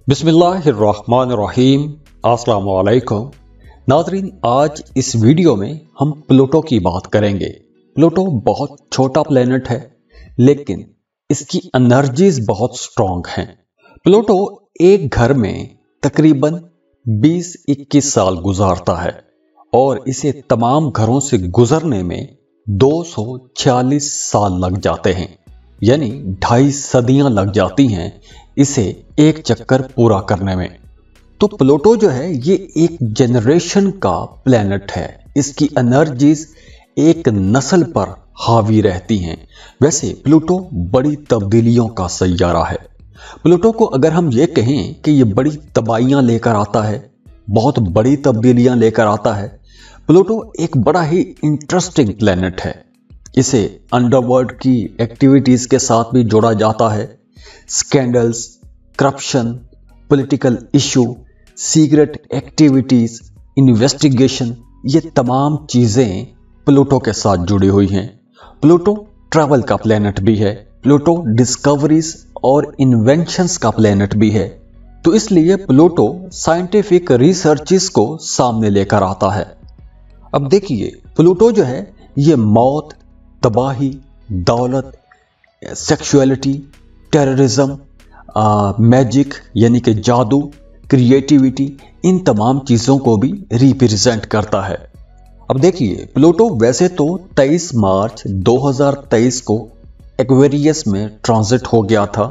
बिस्मिल्लाहिर्रहमानिर्रहीम। अस्सलाम वालेकुम नाज़रीन, आज इस वीडियो में हम प्लूटो की बात करेंगे। प्लूटो बहुत छोटा प्लेनेट है, लेकिन इसकी एनर्जीज बहुत स्ट्रॉन्ग हैं। प्लूटो एक घर में तकरीबन 20-21 साल गुजारता है और इसे तमाम घरों से गुजरने में 246 साल लग जाते हैं, यानी 2.5 सदियां लग जाती हैं इसे एक चक्कर पूरा करने में। तो प्लूटो जो है ये एक जनरेशन का प्लेनेट है। इसकी एनर्जीज एक नस्ल पर हावी रहती हैं। वैसे प्लूटो बड़ी तब्दीलियों का सैयारा है। प्लूटो को अगर हम ये कहें कि ये बड़ी तबाहियां लेकर आता है, बहुत बड़ी तब्दीलियां लेकर आता है, प्लूटो एक बड़ा ही इंटरेस्टिंग प्लेनेट है। इसे अंडरवर्ल्ड की एक्टिविटीज के साथ भी जोड़ा जाता है। Scandals, corruption, political issue, secret activities, investigation, ये तमाम चीजें प्लूटो के साथ जुड़ी हुई हैं। प्लूटो ट्रैवल का प्लेनेट भी है। प्लूटो डिस्कवरीज और इन्वेंशंस का प्लेनेट भी है। तो इसलिए प्लूटो साइंटिफिक रिसर्चेस को सामने लेकर आता है। अब देखिए, प्लूटो जो है ये मौत, तबाही, दौलत, सेक्सुअलिटी, टेररिज्म, मैजिक यानी कि जादू, क्रिएटिविटी, इन तमाम चीजों को भी रिप्रेजेंट करता है। अब देखिए, प्लूटो वैसे तो 23 मार्च 2023 को एक्वेरियस में ट्रांजिट हो गया था,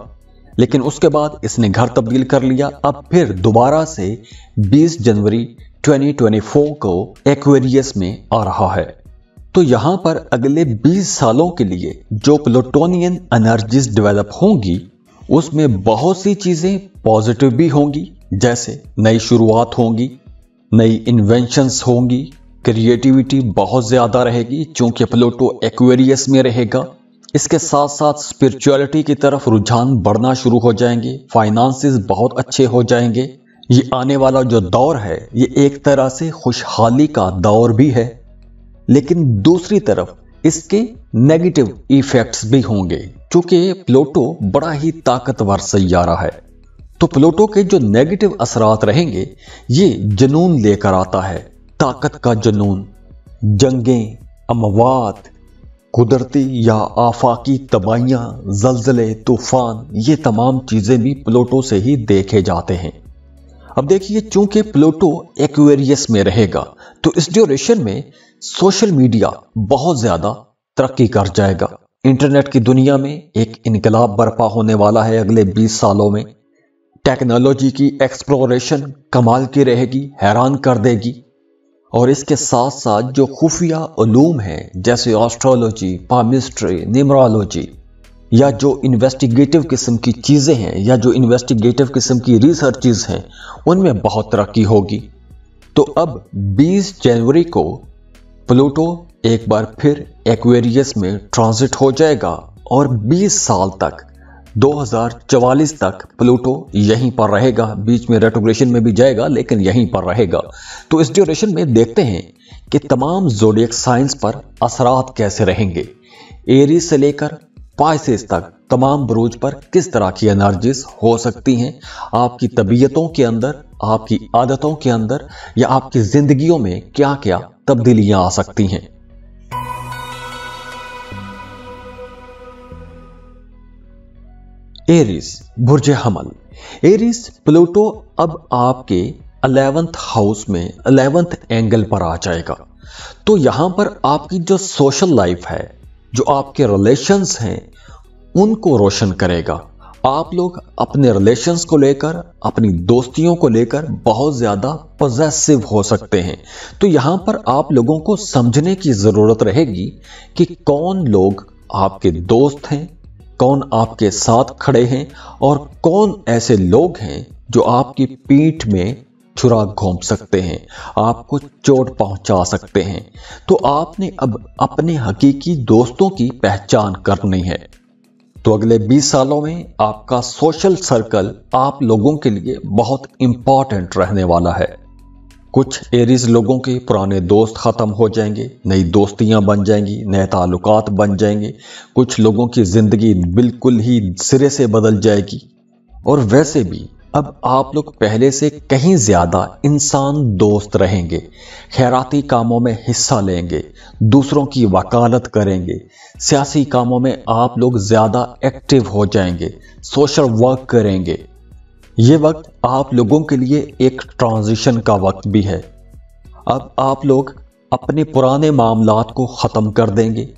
लेकिन उसके बाद इसने घर तब्दील कर लिया। अब फिर दोबारा से 20 जनवरी 2024 को एक्वेरियस में आ रहा है। तो यहां पर अगले 20 सालों के लिए जो प्लूटोनियन एनर्जीज डेवलप होंगी, उसमें बहुत सी चीजें पॉजिटिव भी होंगी, जैसे नई शुरुआत होंगी, नई इन्वेंशंस होंगी, क्रिएटिविटी बहुत ज्यादा रहेगी क्योंकि प्लूटो एक्वेरियस में रहेगा। इसके साथ साथ स्पिरिचुअलिटी की तरफ रुझान बढ़ना शुरू हो जाएंगे, फाइनेंसेस बहुत अच्छे हो जाएंगे। ये आने वाला जो दौर है ये एक तरह से खुशहाली का दौर भी है, लेकिन दूसरी तरफ इसके नेगेटिव इफेक्ट्स भी होंगे क्योंकि प्लूटो बड़ा ही ताकतवर सैयारा है। तो प्लूटो के जो नेगेटिव असरात रहेंगे, ये जुनून लेकर आता है, ताकत का जुनून, जंगें, अमवात, कुदरती या आफाकी तबाहियां, जल्जले, तूफान, ये तमाम चीजें भी प्लूटो से ही देखे जाते हैं। अब देखिए, चूंकि प्लूटो एक्वेरियस में रहेगा तो इस ड्यूरेशन में सोशल मीडिया बहुत ज्यादा तरक्की कर जाएगा। इंटरनेट की दुनिया में एक इनकलाब बर्पा होने वाला है अगले 20 सालों में। टेक्नोलॉजी की एक्सप्लोरेशन कमाल की रहेगी, हैरान कर देगी। और इसके साथ साथ जो खुफिया उलूम हैं जैसे एस्ट्रोलॉजी, पामिस्ट्री, न्यूमरोलॉजी, या जो इन्वेस्टिगेटिव किस्म की चीजें हैं या जो इन्वेस्टिगेटिव किस्म की रिसर्चेस हैं, उनमें बहुत तरक्की होगी। तो अब 20 जनवरी को प्लूटो एक बार फिर एक्वेरियस में ट्रांजिट हो जाएगा और 20 साल तक 2044 तक प्लूटो यहीं पर रहेगा। बीच में रेट्रोग्रेशन में भी जाएगा, लेकिन यहीं पर रहेगा। तो इस ड्यूरेशन में देखते हैं कि तमाम ज़ोडिएक साइंस पर असरात कैसे रहेंगे। एरीज से लेकर पाइसेस तक तमाम बुरूज पर किस तरह की एनर्जीज हो सकती हैं, आपकी तबीयतों के अंदर, आपकी आदतों के अंदर, या आपकी जिंदगियों में क्या क्या तब्दीलियां आ सकती हैं। एरीज, बुर्ज हमल। एरीज प्लूटो अब आपके 11th हाउस में 11th एंगल पर आ जाएगा। तो यहां पर आपकी जो सोशल लाइफ है, जो आपके रिलेशंस हैं, उनको रोशन करेगा। आप लोग अपने रिलेशंस को लेकर, अपनी दोस्तियों को लेकर बहुत ज्यादा पॉजेसिव हो सकते हैं। तो यहां पर आप लोगों को समझने की जरूरत रहेगी कि कौन लोग आपके दोस्त हैं, कौन आपके साथ खड़े हैं, और कौन ऐसे लोग हैं जो आपकी पीठ में छुरा घोंप सकते हैं, आपको चोट पहुंचा सकते हैं। तो आपने अब अपने हकीकी दोस्तों की पहचान करनी है। तो अगले 20 सालों में आपका सोशल सर्कल आप लोगों के लिए बहुत इंपॉर्टेंट रहने वाला है। कुछ एरीज लोगों के पुराने दोस्त खत्म हो जाएंगे, नई दोस्तियां बन जाएंगी, नए ताल्लुकात बन जाएंगे। कुछ लोगों की जिंदगी बिल्कुल ही सिरे से बदल जाएगी। और वैसे भी अब आप लोग पहले से कहीं ज्यादा इंसान दोस्त रहेंगे, खैराती कामों में हिस्सा लेंगे, दूसरों की वकालत करेंगे, सियासी कामों में आप लोग ज्यादा एक्टिव हो जाएंगे, सोशल वर्क करेंगे। ये वक्त आप लोगों के लिए एक ट्रांजिशन का वक्त भी है। अब आप लोग अपने पुराने मामलात को खत्म कर देंगे।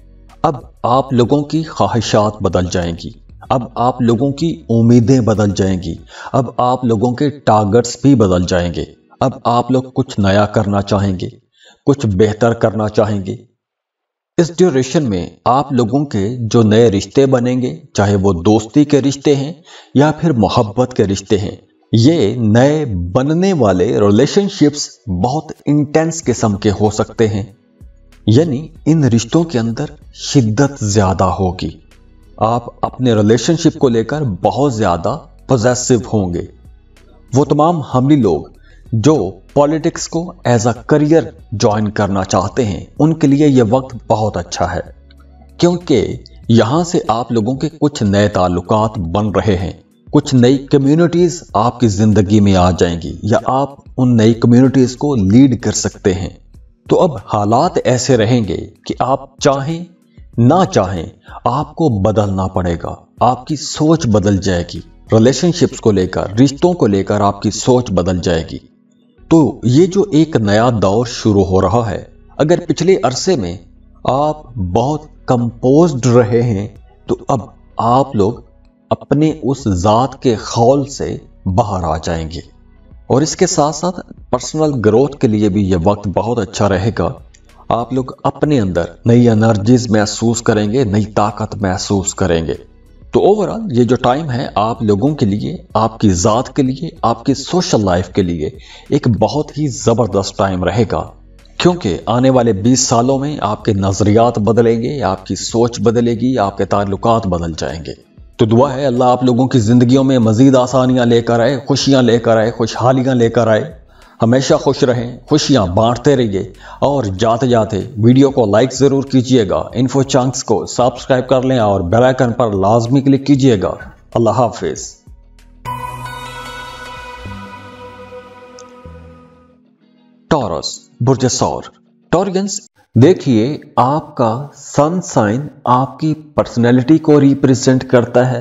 अब आप लोगों की ख्वाहिशात बदल जाएंगी, अब आप लोगों की उम्मीदें बदल जाएंगी, अब आप लोगों के टारगेट्स भी बदल जाएंगे। अब आप लोग कुछ नया करना चाहेंगे, कुछ बेहतर करना चाहेंगे। इस ड्यूरेशन में आप लोगों के जो नए रिश्ते बनेंगे, चाहे वो दोस्ती के रिश्ते हैं या फिर मोहब्बत के रिश्ते हैं, ये नए बनने वाले रिलेशनशिप्स बहुत इंटेंस किस्म के हो सकते हैं। यानी इन रिश्तों के अंदर शिद्दत ज्यादा होगी। आप अपने रिलेशनशिप को लेकर बहुत ज्यादा पॉजेसिव होंगे। वो तमाम हमली लोग जो पॉलिटिक्स को एज अ करियर ज्वाइन करना चाहते हैं, उनके लिए यह वक्त बहुत अच्छा है, क्योंकि यहां से आप लोगों के कुछ नए ताल्लुकात बन रहे हैं, कुछ नई कम्युनिटीज आपकी जिंदगी में आ जाएंगी या आप उन नई कम्युनिटीज को लीड कर सकते हैं। तो अब हालात ऐसे रहेंगे कि आप चाहें ना चाहें आपको बदलना पड़ेगा। आपकी सोच बदल जाएगी, रिलेशनशिप्स को लेकर, रिश्तों को लेकर आपकी सोच बदल जाएगी। तो ये जो एक नया दौर शुरू हो रहा है, अगर पिछले अरसे में आप बहुत कंपोज्ड रहे हैं, तो अब आप लोग अपने उस जात के खौल से बाहर आ जाएंगे। और इसके साथ साथ पर्सनल ग्रोथ के लिए भी यह वक्त बहुत अच्छा रहेगा। आप लोग अपने अंदर नई एनर्जीज महसूस करेंगे, नई ताकत महसूस करेंगे। तो ओवरऑल ये जो टाइम है आप लोगों के लिए, आपकी जात के लिए, आपकी सोशल लाइफ के लिए एक बहुत ही जबरदस्त टाइम रहेगा, क्योंकि आने वाले 20 सालों में आपके नजरियात बदलेंगे, आपकी सोच बदलेगी, आपके ताल्लुकात बदल जाएंगे। तो दुआ है अल्लाह आप लोगों की जिंदगियों में मजीद आसानियां लेकर आए, खुशियां लेकर आए, खुशहालियां लेकर आए। हमेशा खुश रहें, खुशियां बांटते रहिए और जाते जाते वीडियो को लाइक जरूर कीजिएगा, इन्फो चंक्स को सब्सक्राइब कर लें और बेल आइकन पर लाजमी क्लिक कीजिएगा। अल्लाह हाफिज। टॉरस, बुर्ज सौर, टॉरियंस, देखिए आपका सन साइन आपकी पर्सनैलिटी को रिप्रेजेंट करता है।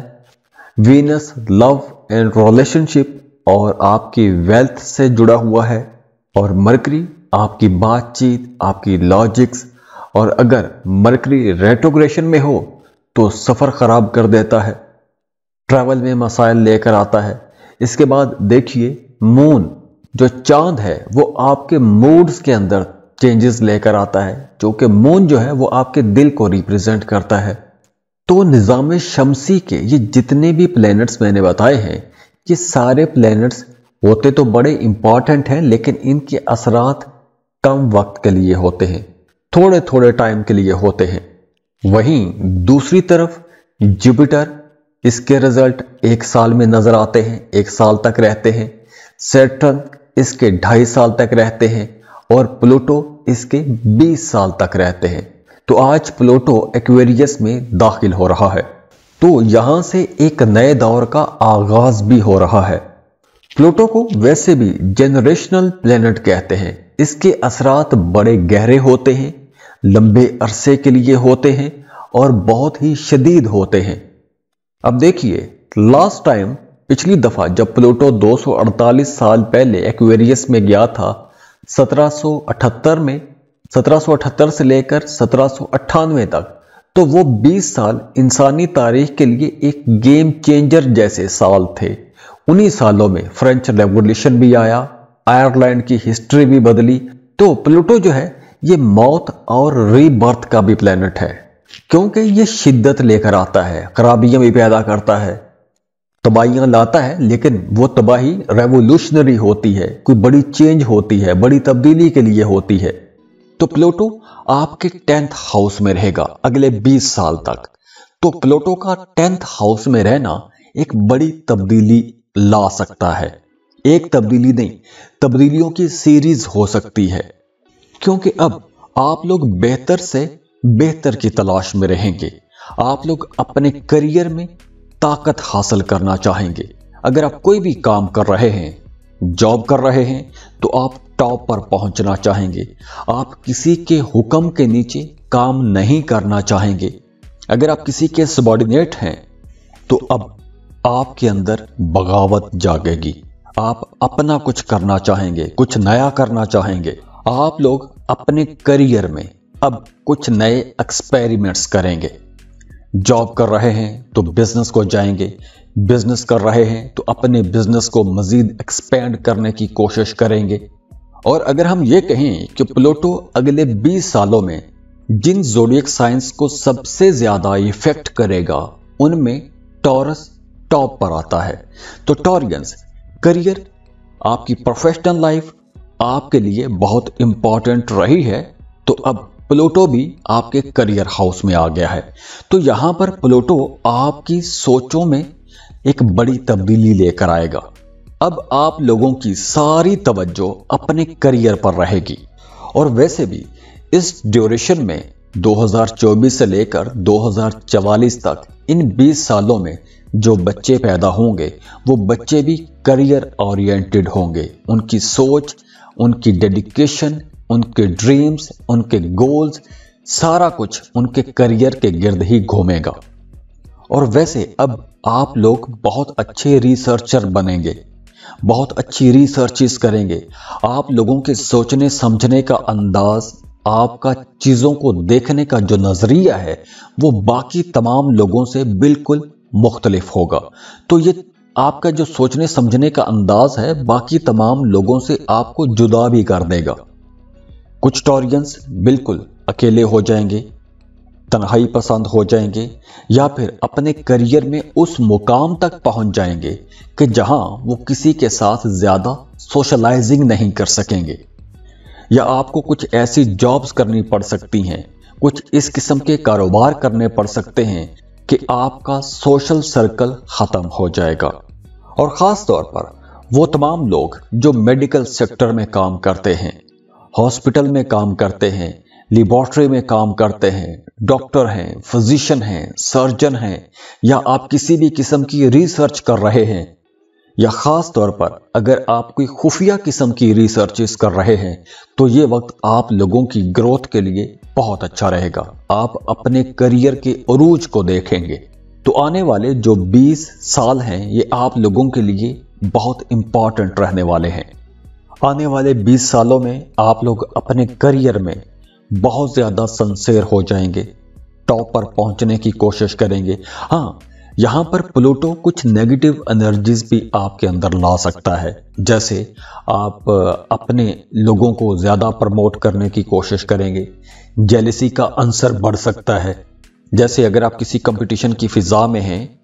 वीनस लव एंड रिलेशनशिप और आपकी वेल्थ से जुड़ा हुआ है, और मरकरी आपकी बातचीत, आपकी लॉजिक्स, और अगर मरकरी रेट्रोग्रेशन में हो तो सफर खराब कर देता है, ट्रैवल में मसाइल लेकर आता है। इसके बाद देखिए मून जो चांद है वो आपके मूड्स के अंदर चेंजेस लेकर आता है, जो कि मून जो है वो आपके दिल को रिप्रेजेंट करता है। तो निज़ाम शमसी के ये जितने भी प्लैनेट्स मैंने बताए हैं, ये सारे प्लैनेट्स होते तो बड़े इंपॉर्टेंट हैं, लेकिन इनके असरात कम वक्त के लिए होते हैं, थोड़े थोड़े टाइम के लिए होते हैं। वहीं दूसरी तरफ जुपिटर, इसके रिजल्ट 1 साल में नजर आते हैं, 1 साल तक रहते हैं। सैटर्न इसके 2.5 साल तक रहते हैं, और प्लूटो इसके 20 साल तक रहते हैं। तो आज प्लूटो एक्वेरियस में दाखिल हो रहा है, तो यहां से एक नए दौर का आगाज भी हो रहा है। प्लूटो को वैसे भी जनरेशनल प्लेनेट कहते हैं। इसके असरात बड़े गहरे होते हैं, लंबे अरसे के लिए होते हैं और बहुत ही शदीद होते हैं। अब देखिए, लास्ट टाइम पिछली दफा जब प्लूटो 248 साल पहले एक्वेरियस में गया था 1778 में, 1778 से लेकर 1798 तक, तो वो 20 साल इंसानी तारीख के लिए एक गेम चेंजर जैसे साल थे। उन्हीं सालों में फ्रेंच रेवोल्यूशन भी आया, आयरलैंड की हिस्ट्री भी बदली। तो प्लूटो जो है ये मौत और रीबर्थ का भी प्लेनेट है, क्योंकि ये शिद्दत लेकर आता है, खराबियां भी पैदा करता है, तबाहियां लाता है, लेकिन वो तबाही रेवोल्यूशनरी होती है, कोई बड़ी चेंज होती है, बड़ी तब्दीली के लिए होती है। तो प्लूटो आपके 10th हाउस में रहेगा अगले 20 साल तक। तो प्लूटो का 10th हाउस में रहना एक बड़ी तब्दीली ला सकता है। एक तब्दीली नहीं, तब्दीलियों की सीरीज हो सकती है, क्योंकि अब आप लोग बेहतर से बेहतर की तलाश में रहेंगे। आप लोग अपने करियर में ताकत हासिल करना चाहेंगे, अगर आप कोई भी काम कर रहे हैं, जॉब कर रहे हैं, तो आप टॉप पर पहुंचना चाहेंगे। आप किसी के हुक्म के नीचे काम नहीं करना चाहेंगे। अगर आप किसी के सबॉर्डिनेट हैं, तो अब आपके अंदर बगावत जागेगी। आप अपना कुछ करना चाहेंगे, कुछ नया करना चाहेंगे। आप लोग अपने करियर में अब कुछ नए एक्सपेरिमेंट्स करेंगे। जॉब कर रहे हैं तो बिजनेस को जाएंगे, बिजनेस कर रहे हैं तो अपने बिजनेस को मजीद एक्सपेंड करने की कोशिश करेंगे। और अगर हम ये कहें कि प्लूटो अगले 20 सालों में जिन ज़ोडिएक साइंस को सबसे ज्यादा इफेक्ट करेगा, उनमें टॉरस टॉप पर आता है। तो टॉरियंस, करियर, आपकी प्रोफेशनल लाइफ आपके लिए बहुत इंपॉर्टेंट रही है, तो अब प्लूटो भी आपके करियर हाउस में आ गया है। तो यहां पर प्लूटो आपकी सोचों में एक बड़ी तब्दीली लेकर आएगा। अब आप लोगों की सारी तवज्जो अपने करियर पर रहेगी। और वैसे भी इस ड्यूरेशन में 2024 से लेकर 2044 तक, इन 20 सालों में जो बच्चे पैदा होंगे, वो बच्चे भी करियर ओरिएंटेड होंगे। उनकी सोच, उनकी डेडिकेशन, उनके ड्रीम्स, उनके गोल्स, सारा कुछ उनके करियर के गिर्द ही घूमेगा। और वैसे अब आप लोग बहुत अच्छे रिसर्चर बनेंगे, बहुत अच्छी रिसर्चेस करेंगे। आप लोगों के सोचने समझने का अंदाज, आपका चीजों को देखने का जो नजरिया है, वो बाकी तमाम लोगों से बिल्कुल मुख्तलिफ होगा। तो ये आपका जो सोचने समझने का अंदाज है, बाकी तमाम लोगों से आपको जुदा भी कर देगा। कुछ टॉरियंस बिल्कुल अकेले हो जाएंगे, तन्हाई पसंद हो जाएंगे, या फिर अपने करियर में उस मुकाम तक पहुंच जाएंगे कि जहां वो किसी के साथ ज्यादा सोशलाइजिंग नहीं कर सकेंगे। या आपको कुछ ऐसी जॉब्स करनी पड़ सकती हैं, कुछ इस किस्म के कारोबार करने पड़ सकते हैं कि आपका सोशल सर्कल खत्म हो जाएगा। और खास तौर पर वो तमाम लोग जो मेडिकल सेक्टर में काम करते हैं, हॉस्पिटल में काम करते हैं, लेबोरेटरी में काम करते हैं, डॉक्टर हैं, फिजिशियन हैं, सर्जन हैं, या आप किसी भी किस्म की रिसर्च कर रहे हैं, या खास तौर पर अगर आप कोई खुफिया किस्म की रिसर्चेस कर रहे हैं, तो ये वक्त आप लोगों की ग्रोथ के लिए बहुत अच्छा रहेगा। आप अपने करियर के उरूज को देखेंगे। तो आने वाले जो 20 साल हैं, ये आप लोगों के लिए बहुत इंपॉर्टेंट रहने वाले हैं। आने वाले 20 सालों में आप लोग अपने करियर में बहुत ज्यादा सिंसियर हो जाएंगे, टॉप पर पहुंचने की कोशिश करेंगे। हाँ, यहां पर प्लूटो कुछ नेगेटिव एनर्जीज भी आपके अंदर ला सकता है। जैसे आप अपने लोगों को ज्यादा प्रमोट करने की कोशिश करेंगे, जेलसी का अंसर बढ़ सकता है। जैसे अगर आप किसी कंपटीशन की फिजा में हैं,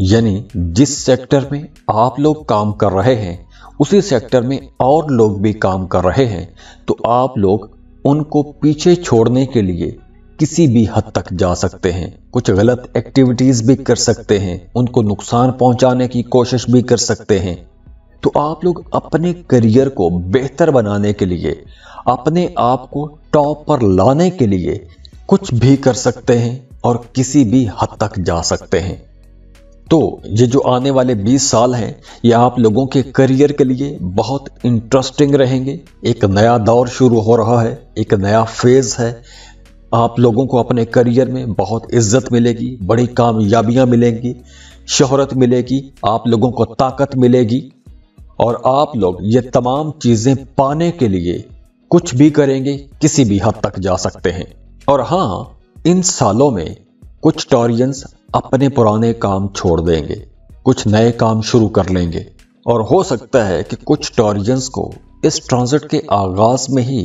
यानी जिस सेक्टर में आप लोग काम कर रहे हैं, उसी सेक्टर में और लोग भी काम कर रहे हैं, तो आप लोग उनको पीछे छोड़ने के लिए किसी भी हद तक जा सकते हैं। कुछ गलत एक्टिविटीज भी कर सकते हैं, उनको नुकसान पहुंचाने की कोशिश भी कर सकते हैं। तो आप लोग अपने करियर को बेहतर बनाने के लिए, अपने आप को टॉप पर लाने के लिए कुछ भी कर सकते हैं और किसी भी हद तक जा सकते हैं। तो ये जो आने वाले 20 साल हैं, ये आप लोगों के करियर के लिए बहुत इंटरेस्टिंग रहेंगे। एक नया दौर शुरू हो रहा है, एक नया फेज है। आप लोगों को अपने करियर में बहुत इज्जत मिलेगी, बड़ी कामयाबियां मिलेंगी, शोहरत मिलेगी, आप लोगों को ताकत मिलेगी, और आप लोग ये तमाम चीजें पाने के लिए कुछ भी करेंगे, किसी भी हद तक जा सकते हैं। और हाँ, इन सालों में कुछ टॉरियंस अपने पुराने काम छोड़ देंगे, कुछ नए काम शुरू कर लेंगे, और हो सकता है कि कुछ टॉरियंस को इस ट्रांजिट के आगाज में ही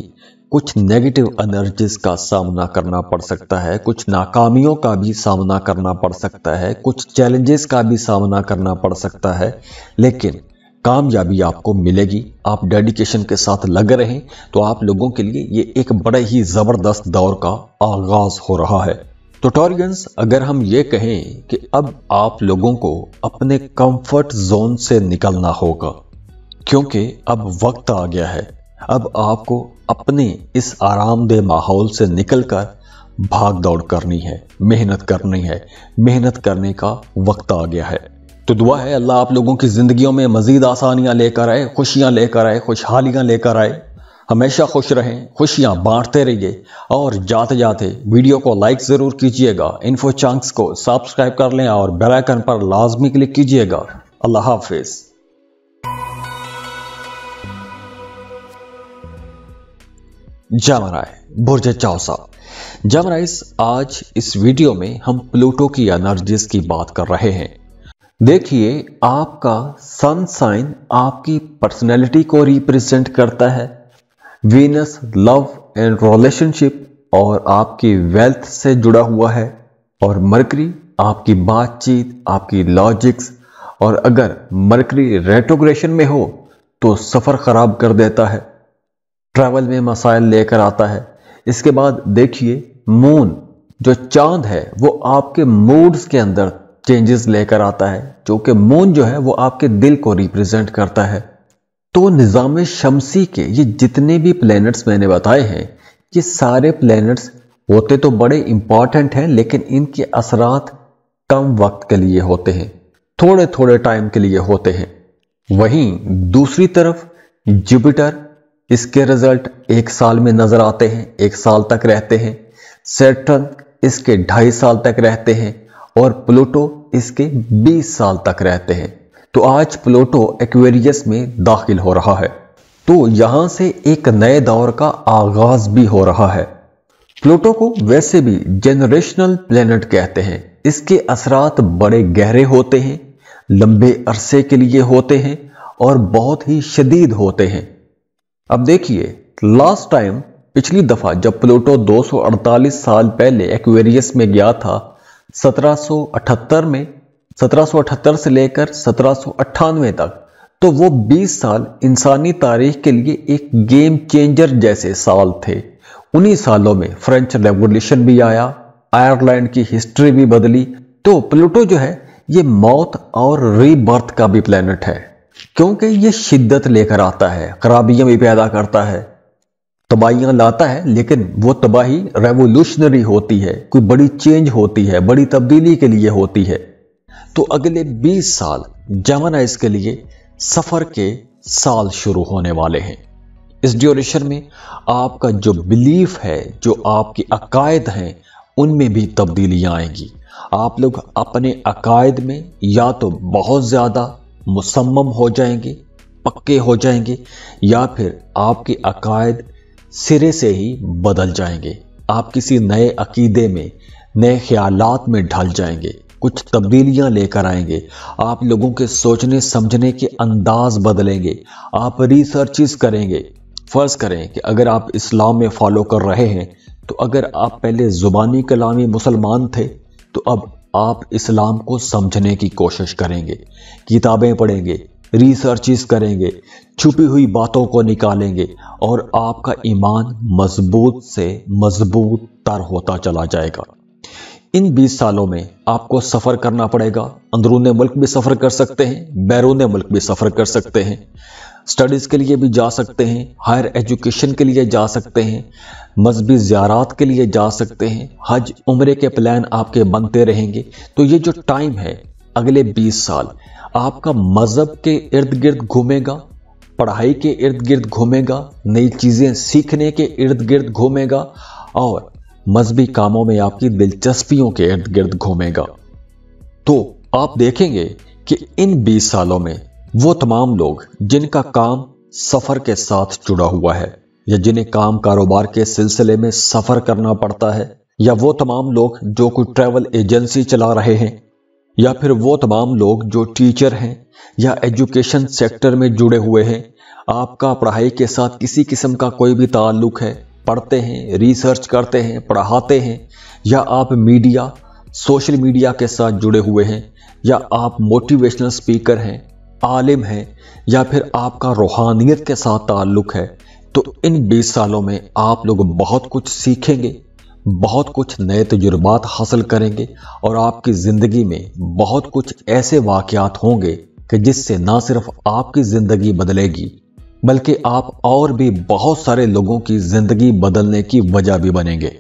कुछ नेगेटिव एनर्जीज का सामना करना पड़ सकता है, कुछ नाकामियों का भी सामना करना पड़ सकता है, कुछ चैलेंजेस का भी सामना करना पड़ सकता है, लेकिन कामयाबी आपको मिलेगी। आप डेडिकेशन के साथ लगे रहें तो आप लोगों के लिए ये एक बड़े ही जबरदस्त दौर का आगाज हो रहा है। तो टॉरियंस, अगर हम ये कहें कि अब आप लोगों को अपने कंफर्ट जोन से निकलना होगा, क्योंकि अब वक्त आ गया है। अब आपको अपने इस आरामदेह माहौल से निकलकर भाग दौड़ करनी है, मेहनत करनी है, मेहनत करने का वक्त आ गया है। तो दुआ है अल्लाह आप लोगों की जिंदगियों में मजीद आसानियां लेकर आए, खुशियां लेकर आए, खुशहालियां लेकर आए। हमेशा खुश रहें, खुशियां बांटते रहिए और जाते जाते वीडियो को लाइक जरूर कीजिएगा। इन्फो चंक्स को सब्सक्राइब कर लें और बेल आइकन पर लाजमी क्लिक कीजिएगा। अल्लाह हाफिज। जमराय बुर्ज चौसा। जमराइस, आज इस वीडियो में हम प्लूटो की एनर्जीज की बात कर रहे हैं। देखिए, आपका सन साइन आपकी पर्सनैलिटी को रिप्रेजेंट करता है, वीनस लव एंड रिलेशनशिप और आपकी वेल्थ से जुड़ा हुआ है, और मरकरी आपकी बातचीत, आपकी लॉजिक्स, और अगर मरकरी रेट्रोग्रेशन में हो तो सफर खराब कर देता है, ट्रैवल में मसाइल लेकर आता है। इसके बाद देखिए, मून जो चांद है वो आपके मूड्स के अंदर चेंजेस लेकर आता है, जो कि मून जो है वो आपके दिल को रिप्रेजेंट करता है। तो निज़ाम शमसी के ये जितने भी प्लैनेट्स मैंने बताए हैं, ये सारे प्लैनेट्स होते तो बड़े इंपॉर्टेंट हैं, लेकिन इनके असरात कम वक्त के लिए होते हैं, थोड़े थोड़े टाइम के लिए होते हैं। वहीं दूसरी तरफ जुपिटर, इसके रिजल्ट 1 साल में नजर आते हैं, 1 साल तक रहते हैं। सैटर्न इसके 2.5 साल तक रहते हैं, और प्लूटो इसके 20 साल तक रहते हैं। तो आज प्लूटो एक्वेरियस में दाखिल हो रहा है, तो यहां से एक नए दौर का आगाज भी हो रहा है। प्लूटो को वैसे भी जेनरेशनल प्लेनेट कहते हैं। इसके असरात बड़े गहरे होते हैं, लंबे अरसे के लिए होते हैं और बहुत ही शदीद होते हैं। अब देखिए, लास्ट टाइम पिछली दफा जब प्लूटो 248 साल पहले एक्वेरियस में गया था 1778 में, 1778 से लेकर 1798 तक, तो वो 20 साल इंसानी तारीख के लिए एक गेम चेंजर जैसे साल थे। उन्हीं सालों में फ्रेंच रेवोल्यूशन भी आया, आयरलैंड की हिस्ट्री भी बदली। तो प्लूटो जो है ये मौत और रीबर्थ का भी प्लेनेट है, क्योंकि ये शिद्दत लेकर आता है, खराबियां भी पैदा करता है, तबाहियां लाता है, लेकिन वो तबाही रेवोल्यूशनरी होती है, कोई बड़ी चेंज होती है, बड़ी तब्दीली के लिए होती है। तो अगले 20 साल जेमिनाइज के लिए सफर के साल शुरू होने वाले हैं। इस ड्यूरेशन में आपका जो बिलीफ है, जो आपके अकायद हैं, उनमें भी तब्दीलियां आएंगी। आप लोग अपने अकायद में या तो बहुत ज्यादा मुसम्मम हो जाएंगे, पक्के हो जाएंगे, या फिर आपके अकायद सिरे से ही बदल जाएंगे। आप किसी नए अकीदे में, नए ख्यालात में ढल जाएंगे, कुछ तब्दीलियां लेकर आएंगे। आप लोगों के सोचने समझने के अंदाज बदलेंगे, आप रिसर्चेस करेंगे। फर्ज करें कि अगर आप इस्लाम में फॉलो कर रहे हैं, तो अगर आप पहले जुबानी कलामी मुसलमान थे, तो अब आप इस्लाम को समझने की कोशिश करेंगे, किताबें पढ़ेंगे, रिसर्चेस करेंगे, छुपी हुई बातों को निकालेंगे, और आपका ईमान मजबूत से मजबूत तर होता चला जाएगा। इन 20 सालों में आपको सफर करना पड़ेगा। अंदरूने मुल्क भी सफर कर सकते हैं, बैरूने मुल्क भी सफर कर सकते हैं, स्टडीज के लिए भी जा सकते हैं, हायर एजुकेशन के लिए जा सकते हैं, मजहबी ज़ियारात के लिए जा सकते हैं, हज उम्रे के प्लान आपके बनते रहेंगे। तो ये जो टाइम है अगले 20 साल आपका मजहब के इर्द गिर्द घूमेगा, पढ़ाई के इर्द गिर्द घूमेगा, नई चीजें सीखने के इर्द गिर्द घूमेगा, और मजहबी कामों में आपकी दिलचस्पियों के इर्द गिर्द घूमेगा। तो आप देखेंगे कि इन 20 सालों में वो तमाम लोग जिनका काम सफर के साथ जुड़ा हुआ है, या जिन्हें काम कारोबार के सिलसिले में सफर करना पड़ता है, या वो तमाम लोग जो कोई ट्रैवल एजेंसी चला रहे हैं, या फिर वो तमाम लोग जो टीचर हैं या एजुकेशन सेक्टर में जुड़े हुए हैं, आपका पढ़ाई के साथ किसी किस्म का कोई भी ताल्लुक है, पढ़ते हैं, रिसर्च करते हैं, पढ़ाते हैं, या आप मीडिया, सोशल मीडिया के साथ जुड़े हुए हैं, या आप मोटिवेशनल स्पीकर हैं, आलिम हैं, या फिर आपका रूहानियत के साथ ताल्लुक है, तो इन 20 सालों में आप लोग बहुत कुछ सीखेंगे, बहुत कुछ नए तजुर्बात हासिल करेंगे, और आपकी जिंदगी में बहुत कुछ ऐसे वाकयात होंगे कि जिससे ना सिर्फ आपकी जिंदगी बदलेगी, बल्कि आप और भी बहुत सारे लोगों की जिंदगी बदलने की वजह भी बनेंगे।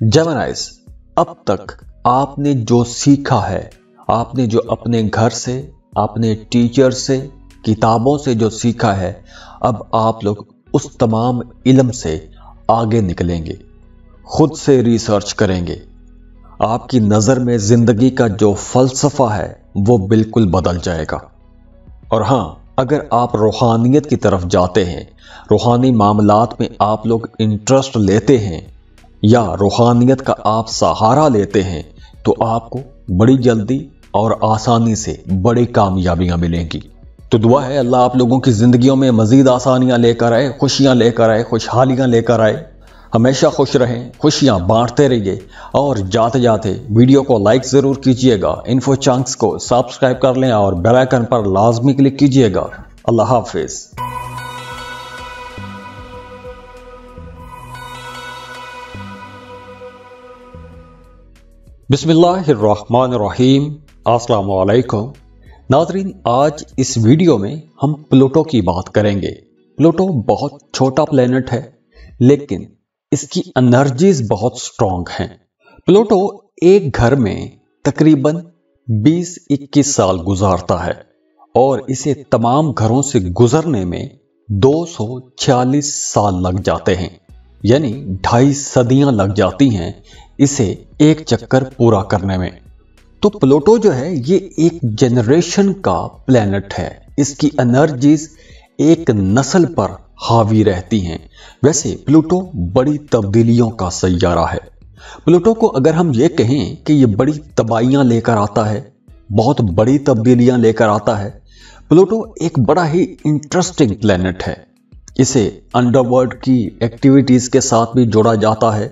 जेमिनाइज, अब तक आपने जो सीखा है, आपने जो अपने घर से अपने टीचर से, किताबों से जो सीखा है, अब आप लोग उस तमाम इल्म से आगे निकलेंगे, खुद से रिसर्च करेंगे। आपकी नज़र में ज़िंदगी का जो फ़लसफ़ा है वो बिल्कुल बदल जाएगा। और हाँ, अगर आप रूहानियत की तरफ जाते हैं, रूहानी मामलात में आप लोग इंटरेस्ट लेते हैं या रूहानियत का आप सहारा लेते हैं, तो आपको बड़ी जल्दी और आसानी से बड़ी कामयाबियां मिलेंगी। तो दुआ है अल्लाह आप लोगों की ज़िंदगियों में मज़ीद आसानियां लेकर आए, खुशियां लेकर आए, खुशहालियां लेकर आए। हमेशा खुश रहें, खुशियां बांटते रहिए और जाते जाते वीडियो को लाइक ज़रूर कीजिएगा। इन्फो चंक्स को सब्सक्राइब कर लें और बेल आइकन पर लाजमी क्लिक कीजिएगा। अल्लाह हाफिज़। बिस्मिल्लाहिर्रहमानिर्रहीम। अस्सलाम वालेकुम नाज़रीन, आज इस वीडियो में हम प्लूटो की बात करेंगे। प्लूटो बहुत छोटा प्लेनेट है, लेकिन इसकी एनर्जीज बहुत स्ट्रॉन्ग हैं। प्लूटो एक घर में तकरीबन 20-21 साल गुजारता है और इसे तमाम घरों से गुजरने में 246 साल लग जाते हैं, यानी 2.5 सदियां लग जाती हैं इसे एक चक्कर पूरा करने में। तो प्लूटो जो है ये एक जनरेशन का प्लेनेट है। इसकी एनर्जीज एक नस्ल पर हावी रहती हैं। वैसे प्लूटो बड़ी तब्दीलियों का सैयारा है। प्लूटो को अगर हम ये कहें कि ये बड़ी तबाहियां लेकर आता है, बहुत बड़ी तब्दीलियां लेकर आता है, प्लूटो एक बड़ा ही इंटरेस्टिंग प्लेनेट है। इसे अंडरवर्ल्ड की एक्टिविटीज के साथ भी जोड़ा जाता है।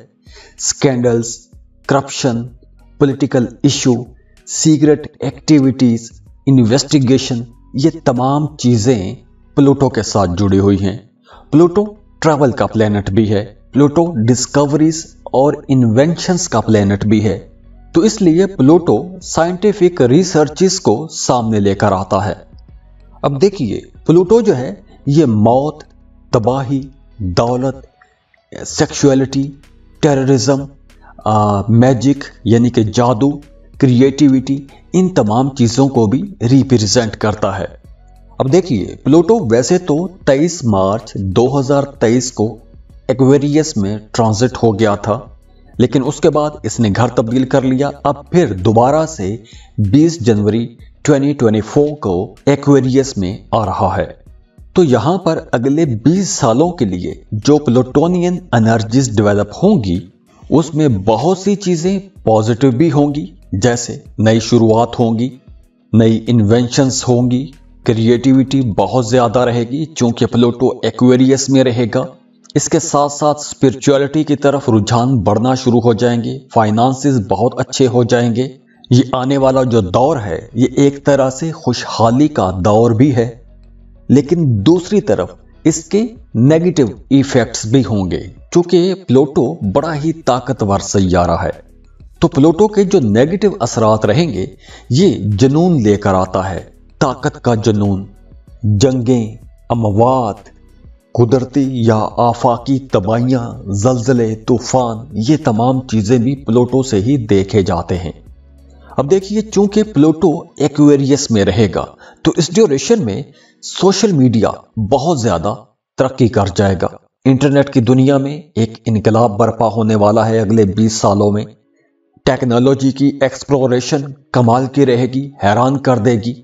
Scandals, corruption, political issue, secret activities, investigation, ये तमाम चीजें प्लूटो के साथ जुड़ी हुई हैं। प्लूटो ट्रैवल का प्लेनेट भी है। प्लूटो डिस्कवरीज और इन्वेंशंस का प्लेनेट भी है। तो इसलिए प्लूटो साइंटिफिक रिसर्चेस को सामने लेकर आता है। अब देखिए, प्लूटो जो है ये मौत, तबाही, दौलत, सेक्सुअलिटी, टेररिज्म, मैजिक यानी कि जादू, क्रिएटिविटी, इन तमाम चीज़ों को भी रिप्रेजेंट करता है। अब देखिए, प्लूटो वैसे तो 23 मार्च 2023 को एक्वेरियस में ट्रांजिट हो गया था, लेकिन उसके बाद इसने घर तब्दील कर लिया। अब फिर दोबारा से 20 जनवरी 2024 को एक्वेरियस में आ रहा है। तो यहां पर अगले 20 सालों के लिए जो प्लूटोनियन एनर्जीज डेवलप होंगी, उसमें बहुत सी चीजें पॉजिटिव भी होंगी, जैसे नई शुरुआत होंगी, नई इन्वेंशंस होंगी, क्रिएटिविटी बहुत ज्यादा रहेगी चूंकि प्लूटो एक्वेरियस में रहेगा। इसके साथ साथ स्पिरिचुअलिटी की तरफ रुझान बढ़ना शुरू हो जाएंगे, फाइनेंसेस बहुत अच्छे हो जाएंगे। ये आने वाला जो दौर है ये एक तरह से खुशहाली का दौर भी है, लेकिन दूसरी तरफ इसके नेगेटिव इफेक्ट्स भी होंगे क्योंकि प्लूटो बड़ा ही ताकतवर सैयारा है। तो प्लूटो के जो नेगेटिव असरात रहेंगे, ये जुनून लेकर आता है, ताकत का जुनून, जंगें, अमवात, कुदरती या आफाकी तबाहियां, जल्जले, तूफान, ये तमाम चीजें भी प्लूटो से ही देखे जाते हैं। अब देखिए, चूंकि प्लूटो एक्वेरियस में रहेगा तो इस ड्यूरेशन में सोशल मीडिया बहुत ज्यादा तरक्की कर जाएगा। इंटरनेट की दुनिया में एक इनकलाब बर्पा होने वाला है अगले 20 सालों में। टेक्नोलॉजी की एक्सप्लोरेशन कमाल की रहेगी, हैरान कर देगी।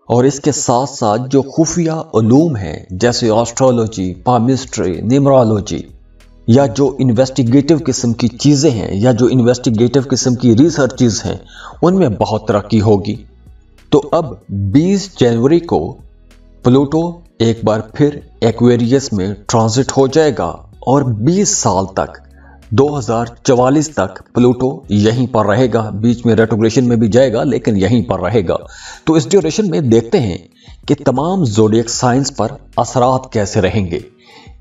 और इसके साथ साथ जो खुफिया उलूम हैं जैसे एस्ट्रोलॉजी, पामिस्ट्री, न्यूमरोलॉजी, या जो इन्वेस्टिगेटिव किस्म की चीजें हैं या जो इन्वेस्टिगेटिव किस्म की रिसर्चेस हैं, उनमें बहुत तरक्की होगी। तो अब 20 जनवरी को प्लूटो एक बार फिर एक्वेरियस में ट्रांजिट हो जाएगा और 20 साल तक 2044 तक प्लूटो यहीं पर रहेगा। बीच में रेट्रोग्रेशन में भी जाएगा, लेकिन यहीं पर रहेगा। तो इस ड्यूरेशन में देखते हैं कि तमाम ज़ोडिएक साइंस पर असरात कैसे रहेंगे।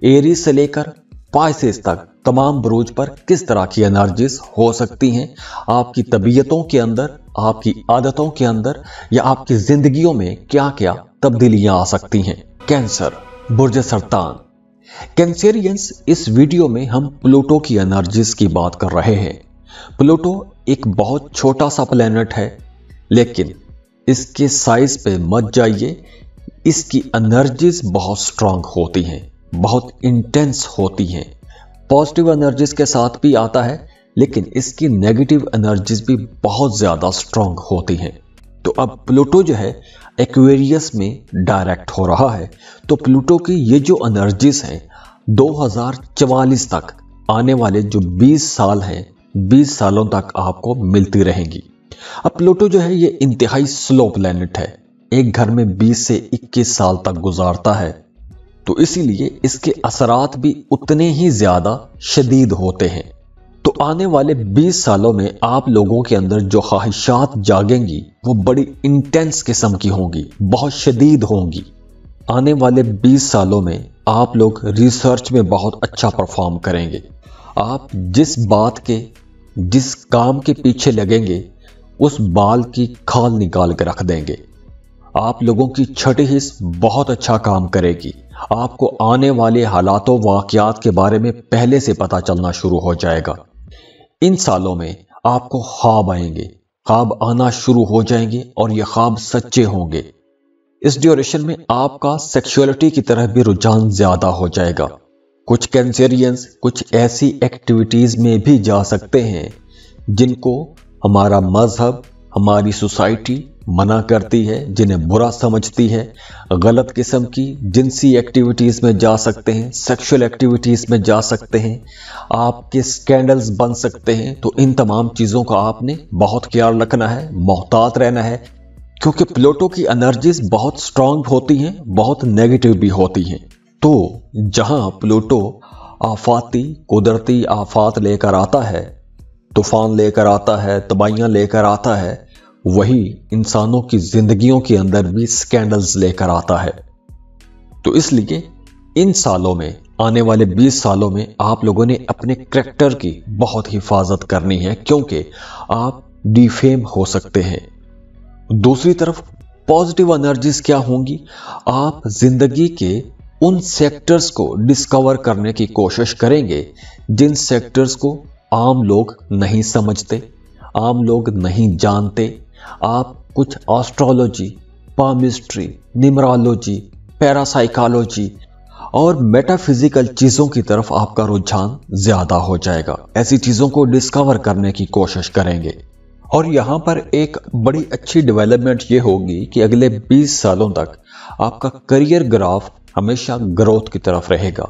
एरीज से लेकर पाइसेस तक तमाम बुरूज पर किस तरह की एनर्जीज हो सकती हैं आपकी तबीयतों के अंदर, आपकी आदतों के अंदर, या आपकी जिंदगियों में क्या क्या तब्दीलियां आ सकती हैं। कैंसर, बुर्ज सरतान। कैंसेरियंस, इस वीडियो में हम प्लूटो की एनर्जीज की बात कर रहे हैं। प्लूटो एक बहुत छोटा सा प्लेनेट है, लेकिन इसके साइज पे मत जाइए। इसकी एनर्जीज बहुत स्ट्रांग होती हैं, बहुत इंटेंस होती हैं। पॉजिटिव एनर्जीज के साथ भी आता है, लेकिन इसकी नेगेटिव एनर्जीज भी बहुत ज्यादा स्ट्रांग होती हैं। तो अब प्लूटो जो है एक्वेरियस में डायरेक्ट हो रहा है, तो प्लूटो की ये जो एनर्जीज हैं 2044 तक आने वाले जो 20 साल हैं, 20 सालों तक आपको मिलती रहेंगी। अब प्लूटो जो है ये इंतहाई स्लो प्लैनेट है, एक घर में 20 से 21 साल तक गुजारता है, तो इसीलिए इसके असरात भी उतने ही ज्यादा शदीद होते हैं। तो आने वाले 20 सालों में आप लोगों के अंदर जो ख्वाहिशात जागेंगी वो बड़ी इंटेंस किस्म की होंगी, बहुत शदीद होंगी। आने वाले 20 सालों में आप लोग रिसर्च में बहुत अच्छा परफॉर्म करेंगे। आप जिस बात के, जिस काम के पीछे लगेंगे, उस बाल की खाल निकाल के रख देंगे। आप लोगों की छठी हिस्स बहुत अच्छा काम करेगी। आपको आने वाले हालातों वाकयात के बारे में पहले से पता चलना शुरू हो जाएगा। इन सालों में आपको ख्वाब आएंगे, ख्वाब आना शुरू हो जाएंगे और ये ख्वाब सच्चे होंगे। इस ड्यूरेशन में आपका सेक्सुअलिटी की तरफ भी रुझान ज्यादा हो जाएगा। कुछ कैंसेरियंस कुछ ऐसी एक्टिविटीज में भी जा सकते हैं जिनको हमारा मजहब, हमारी सोसाइटी मना करती है, जिन्हें बुरा समझती है। गलत किस्म की जिनसी एक्टिविटीज में जा सकते हैं, सेक्सुअल एक्टिविटीज में जा सकते हैं, आपके स्कैंडल्स बन सकते हैं। तो इन तमाम चीजों का आपने बहुत ख्याल रखना है, मोहतात रहना है, क्योंकि प्लूटो की एनर्जीज बहुत स्ट्रांग होती हैं, बहुत नेगेटिव भी होती हैं। तो जहां प्लूटो आफाती कुदरती आफात लेकर आता है, तूफान लेकर आता है, तबाहियां लेकर आता है, वही इंसानों की जिंदगियों के अंदर भी स्कैंडल्स लेकर आता है। तो इसलिए इन सालों में, आने वाले 20 सालों में आप लोगों ने अपने करैक्टर की बहुत हिफाजत करनी है, क्योंकि आप डिफेम हो सकते हैं। दूसरी तरफ पॉजिटिव एनर्जीज क्या होंगी? आप जिंदगी के उन सेक्टर्स को डिस्कवर करने की कोशिश करेंगे जिन सेक्टर्स को आम लोग नहीं समझते, आम लोग नहीं जानते। आप कुछ एस्ट्रोलॉजी, पामिस्ट्री, न्यूमरोलॉजी, पैरासाइकोलॉजी और मेटाफिजिकल चीजों की तरफ आपका रुझान ज्यादा हो जाएगा। ऐसी चीजों को डिस्कवर करने की कोशिश करेंगे। और यहां पर एक बड़ी अच्छी डेवलपमेंट ये होगी कि अगले 20 सालों तक आपका करियर ग्राफ हमेशा ग्रोथ की तरफ रहेगा।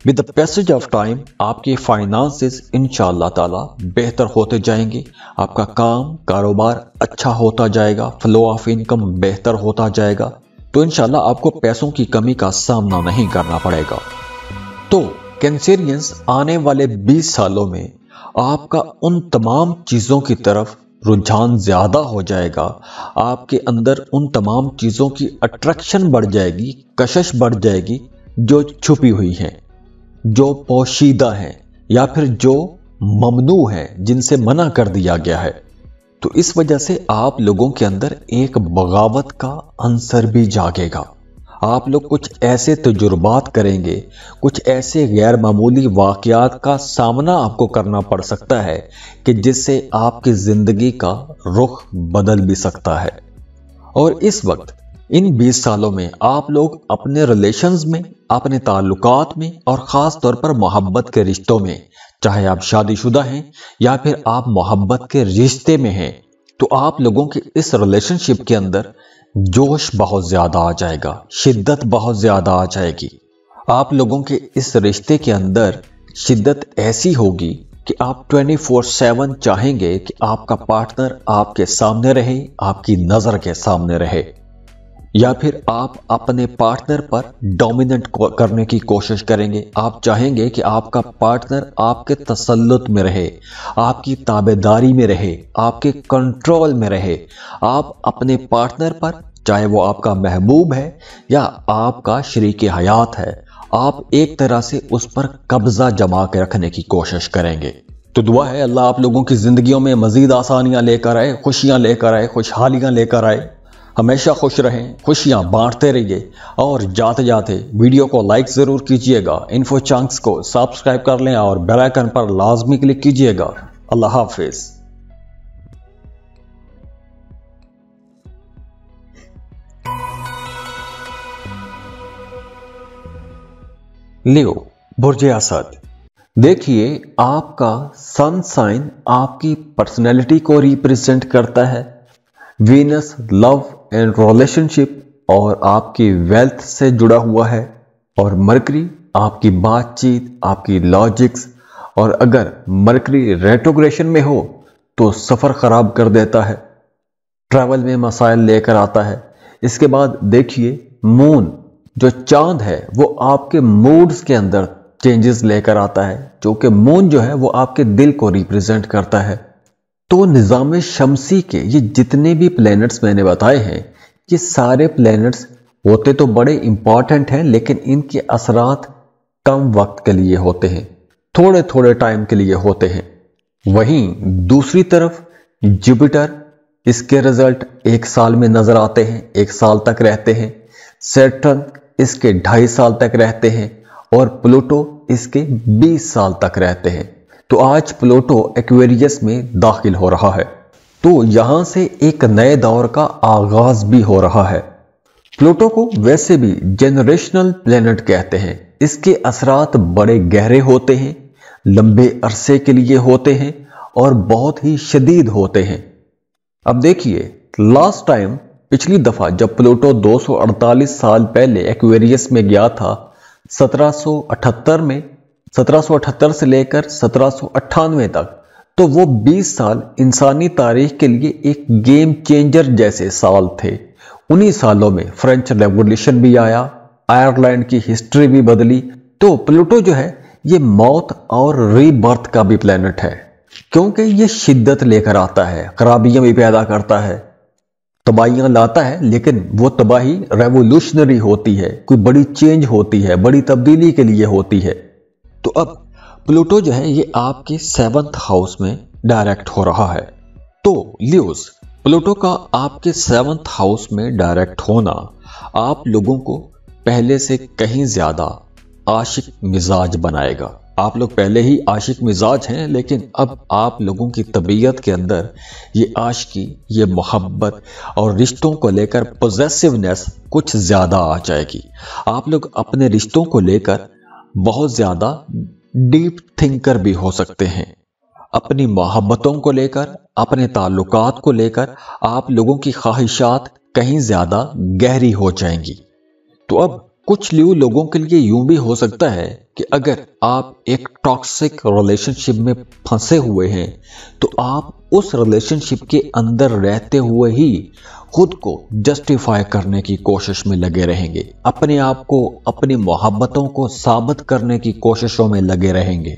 With the passage of time आपके फाइनेंसेस इंशाअल्लाह ताला बेहतर होते जाएंगे, आपका काम कारोबार अच्छा होता जाएगा, फ्लो ऑफ इनकम बेहतर होता जाएगा। तो इंशाअल्लाह आपको पैसों की कमी का सामना नहीं करना पड़ेगा। तो कैंसेरियंस आने वाले 20 सालों में आपका उन तमाम चीजों की तरफ रुझान ज्यादा हो जाएगा। आपके अंदर उन तमाम चीजों की अट्रैक्शन बढ़ जाएगी, कशिश बढ़ जाएगी जो छुपी हुई हैं, जो पोशीदा हैं, या फिर जो ममनू हैं, जिनसे मना कर दिया गया है। तो इस वजह से आप लोगों के अंदर एक बगावत का अंसर भी जागेगा। आप लोग कुछ ऐसे तजुर्बात करेंगे, कुछ ऐसे गैर मामूली वाकयात का सामना आपको करना पड़ सकता है कि जिससे आपकी जिंदगी का रुख बदल भी सकता है। और इस वक्त इन 20 सालों में आप लोग अपने रिलेशंस में, अपने ताल्लुकात में और ख़ास तौर पर मोहब्बत के रिश्तों में, चाहे आप शादीशुदा हैं या फिर आप मोहब्बत के रिश्ते में हैं, तो आप लोगों के इस रिलेशनशिप के अंदर जोश बहुत ज़्यादा आ जाएगा, शिद्दत बहुत ज़्यादा आ जाएगी। आप लोगों के इस रिश्ते के अंदर शिद्दत ऐसी होगी कि आप 24/7 चाहेंगे कि आपका पार्टनर आपके सामने रहे, आपकी नज़र के सामने रहे, या फिर आप अपने पार्टनर पर डोमिनेट करने की कोशिश करेंगे। आप चाहेंगे कि आपका पार्टनर आपके तसल्लुत में रहे, आपकी ताबेदारी में रहे, आपके कंट्रोल में रहे। आप अपने पार्टनर पर, चाहे वो आपका महबूब है या आपका शरीके हयात है, आप एक तरह से उस पर कब्जा जमा के रखने की कोशिश करेंगे। तो दुआ है अल्लाह आप लोगों की जिंदगियों में मजीद आसानियां लेकर आए, खुशियां लेकर आए, खुशहालियां लेकर आए। हमेशा खुश रहें, खुशियां बांटते रहिए। और जाते जाते वीडियो को लाइक जरूर कीजिएगा, इन्फो चंक्स को सब्सक्राइब कर लें और बेल आइकन पर लाजमी क्लिक कीजिएगा। अल्लाह हाफिज। लियो, बुर्ज असद। देखिए, आपका सन साइन आपकी पर्सनैलिटी को रिप्रेजेंट करता है। वीनस लव एंड रिलेशनशिप और आपकी वेल्थ से जुड़ा हुआ है, और मरकरी आपकी बातचीत, आपकी लॉजिक्स, और अगर मरकरी रेट्रोग्रेशन में हो तो सफर खराब कर देता है, ट्रैवल में मसाइल लेकर आता है। इसके बाद देखिए, मून जो चांद है वो आपके मूड्स के अंदर चेंजेस लेकर आता है, जो कि मून जो है वो आपके दिल को रिप्रेजेंट करता है। तो निज़ाम शमसी के ये जितने भी प्लैनेट्स मैंने बताए हैं, ये सारे प्लैनेट्स होते तो बड़े इंपॉर्टेंट हैं, लेकिन इनके असरात कम वक्त के लिए होते हैं, थोड़े थोड़े टाइम के लिए होते हैं। वहीं दूसरी तरफ जुपिटर, इसके रिजल्ट 1 साल में नजर आते हैं, 1 साल तक रहते हैं। सैटर्न इसके 2.5 साल तक रहते हैं, और प्लूटो इसके 20 साल तक रहते हैं। तो आज प्लूटो एक्वेरियस में दाखिल हो रहा है, तो यहां से एक नए दौर का आगाज भी हो रहा है। प्लूटो को वैसे भी जेनरेशनल प्लेनेट कहते हैं। इसके असरात बड़े गहरे होते हैं, लंबे अरसे के लिए होते हैं, और बहुत ही शदीद होते हैं। अब देखिए, लास्ट टाइम पिछली दफा जब प्लूटो 248 साल पहले एक्वेरियस में गया था, 1778 में, 1778 से लेकर 1798 तक, तो वो 20 साल इंसानी तारीख के लिए एक गेम चेंजर जैसे साल थे। उन्हीं सालों में फ्रेंच रेवोल्यूशन भी आया, आयरलैंड की हिस्ट्री भी बदली। तो प्लूटो जो है ये मौत और रीबर्थ का भी प्लेनेट है, क्योंकि ये शिद्दत लेकर आता है, खराबियां भी पैदा करता है, तबाहियां लाता है, लेकिन वो तबाही रेवोल्यूशनरी होती है, कोई बड़ी चेंज होती है, बड़ी तब्दीली के लिए होती है। तो अब प्लूटो जो है ये आपके 7th हाउस में डायरेक्ट हो रहा है। तो लियोस, प्लूटो का आपके 7th हाउस में डायरेक्ट होना आप लोगों को पहले से कहीं ज्यादा आशिक मिजाज बनाएगा। आप लोग पहले ही आशिक मिजाज हैं, लेकिन अब आप लोगों की तबीयत के अंदर ये आशिकी, ये मोहब्बत और रिश्तों को लेकर पॉजेसिवनेस कुछ ज्यादा आ जाएगी। आप लोग अपने रिश्तों को लेकर बहुत ज्यादा डीप थिंकर भी हो सकते हैं। अपनी मोहब्बतों को लेकर, अपने ताल्लुकात को लेकर आप लोगों की ख्वाहिशात कहीं ज्यादा गहरी हो जाएंगी। तो अब कुछ लियो लोगों के लिए यूं भी हो सकता है कि अगर आप एक टॉक्सिक रिलेशनशिप में फंसे हुए हैं, तो आप उस रिलेशनशिप के अंदर रहते हुए ही खुद को जस्टिफाई करने की कोशिश में लगे रहेंगे, अपने आप को, अपनी मोहब्बतों को साबित करने की कोशिशों में लगे रहेंगे।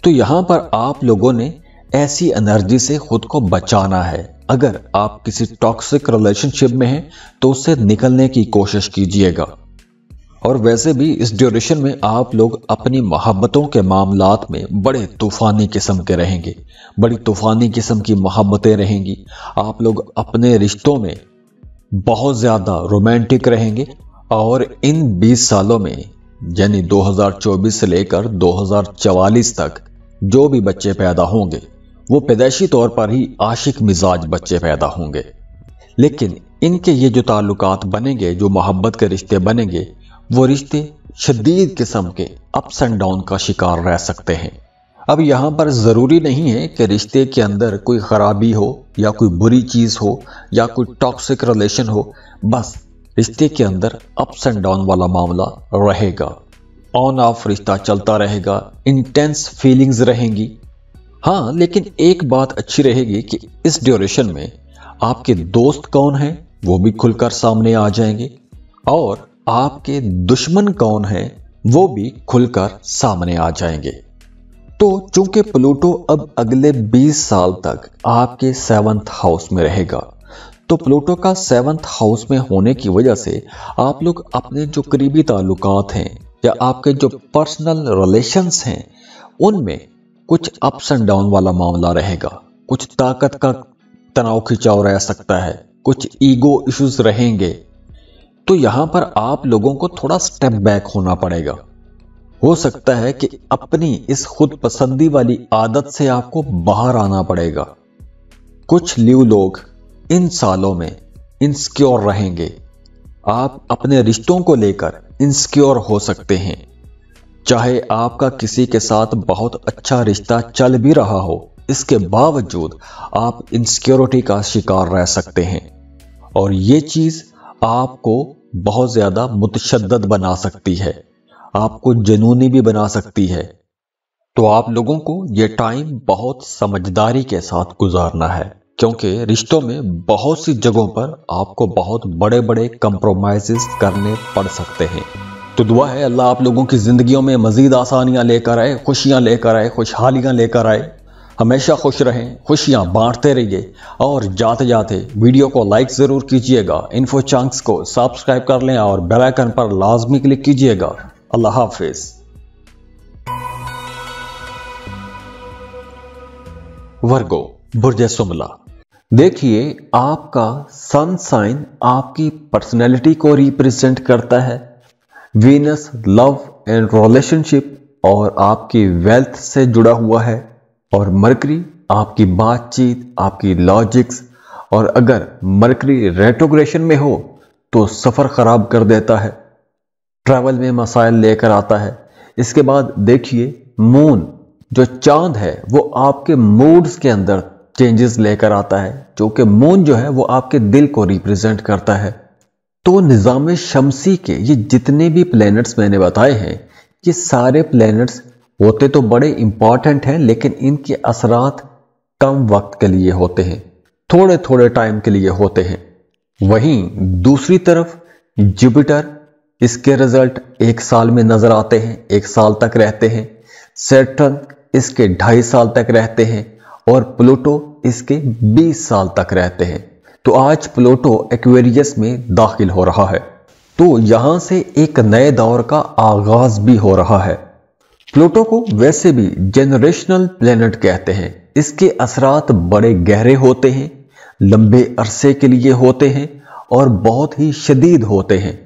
तो यहां पर आप लोगों ने ऐसी एनर्जी से खुद को बचाना है। अगर आप किसी टॉक्सिक रिलेशनशिप में हैं तो उससे निकलने की कोशिश कीजिएगा। और वैसे भी इस ड्यूरेशन में आप लोग अपनी मोहब्बतों के मामलात में बड़े तूफानी किस्म के रहेंगे, बड़ी तूफानी किस्म की मोहब्बतें रहेंगी। आप लोग अपने रिश्तों में बहुत ज्यादा रोमांटिक रहेंगे, और इन 20 सालों में यानी 2024 से लेकर 2044 तक जो भी बच्चे पैदा होंगे वो पैदाइशी तौर पर ही आशिक मिजाज बच्चे पैदा होंगे। लेकिन इनके ये जो ताल्लुकात बनेंगे, जो मोहब्बत के रिश्ते बनेंगे, वो रिश्ते शदीद किस्म के अप्स एंड डाउन का शिकार रह सकते हैं। अब यहां पर जरूरी नहीं है कि रिश्ते के अंदर कोई खराबी हो या कोई बुरी चीज हो या कोई टॉक्सिक रिलेशन हो, बस रिश्ते के अंदर अप्स एंड डाउन वाला मामला रहेगा, ऑन ऑफ रिश्ता चलता रहेगा, इंटेंस फीलिंग्स रहेंगी। हाँ, लेकिन एक बात अच्छी रहेगी कि इस ड्यूरेशन में आपके दोस्त कौन हैं वो भी खुलकर सामने आ जाएंगे, और आपके दुश्मन कौन हैं वो भी खुलकर सामने आ जाएंगे। तो चूंकि प्लूटो अब अगले 20 साल तक आपके 7th हाउस में रहेगा, तो प्लूटो का 7th हाउस में होने की वजह से आप लोग अपने जो करीबी ताल्लुकात हैं या आपके जो पर्सनल रिलेशंस हैं उनमें कुछ अप्स एंड डाउन वाला मामला रहेगा, कुछ ताकत का तनाव खिंचाव रह सकता है, कुछ ईगो इश्यूज रहेंगे। तो यहां पर आप लोगों को थोड़ा स्टेप बैक होना पड़ेगा। हो सकता है कि अपनी इस खुद पसंदी वाली आदत से आपको बाहर आना पड़ेगा। कुछ लियो लोग इन सालों में इनसिक्योर रहेंगे, आप अपने रिश्तों को लेकर इनसिक्योर हो सकते हैं। चाहे आपका किसी के साथ बहुत अच्छा रिश्ता चल भी रहा हो, इसके बावजूद आप इनसिक्योरिटी का शिकार रह सकते हैं और ये चीज आपको बहुत ज्यादा मुतशद्दद बना सकती है, आपको जुनूनी भी बना सकती है। तो आप लोगों को ये टाइम बहुत समझदारी के साथ गुजारना है, क्योंकि रिश्तों में बहुत सी जगहों पर आपको बहुत बड़े बड़े कंप्रोमाइजेस करने पड़ सकते हैं। तो दुआ है अल्लाह आप लोगों की जिंदगियों में मजीद आसानियां लेकर आए, खुशियां लेकर आए, खुशहालियां लेकर आए। हमेशा खुश रहें, खुशियां बांटते रहिए और जाते जाते वीडियो को लाइक जरूर कीजिएगा, इन्फो चंक्स को सब्सक्राइब कर लें और बेल आइकन पर लाजमी क्लिक कीजिएगा। अल्लाह हाफिज। वर्गो, बुर्ज सुमला। देखिए, आपका सन साइन आपकी पर्सनैलिटी को रिप्रेजेंट करता है, वीनस लव एंड रिलेशनशिप और आपकी वेल्थ से जुड़ा हुआ है, और मरकरी आपकी बातचीत, आपकी लॉजिक्स, और अगर मरकरी रेट्रोग्रेशन में हो तो सफर खराब कर देता है, ट्रैवल में मसाइल लेकर आता है। इसके बाद देखिए, मून जो चांद है वो आपके मूड्स के अंदर चेंजेस लेकर आता है, जो कि मून जो है वो आपके दिल को रिप्रेजेंट करता है। तो निज़ाम शमसी के ये जितने भी प्लैनेट्स मैंने बताए हैं, ये सारे प्लैनेट्स होते तो बड़े इंपॉर्टेंट हैं, लेकिन इनके असरात कम वक्त के लिए होते हैं, थोड़े थोड़े टाइम के लिए होते हैं। वहीं दूसरी तरफ जुपिटर, इसके रिजल्ट 1 साल में नजर आते हैं, 1 साल तक रहते हैं। सैटर्न इसके 2.5 साल तक रहते हैं और प्लूटो इसके 20 साल तक रहते हैं। तो आज प्लूटो एक्वेरियस में दाखिल हो रहा है, तो यहां से एक नए दौर का आगाज भी हो रहा है। प्लूटो को वैसे भी जनरेशनल प्लेनेट कहते हैं। इसके असरात बड़े गहरे होते हैं, लंबे अरसे के लिए होते हैं और बहुत ही शदीद होते हैं।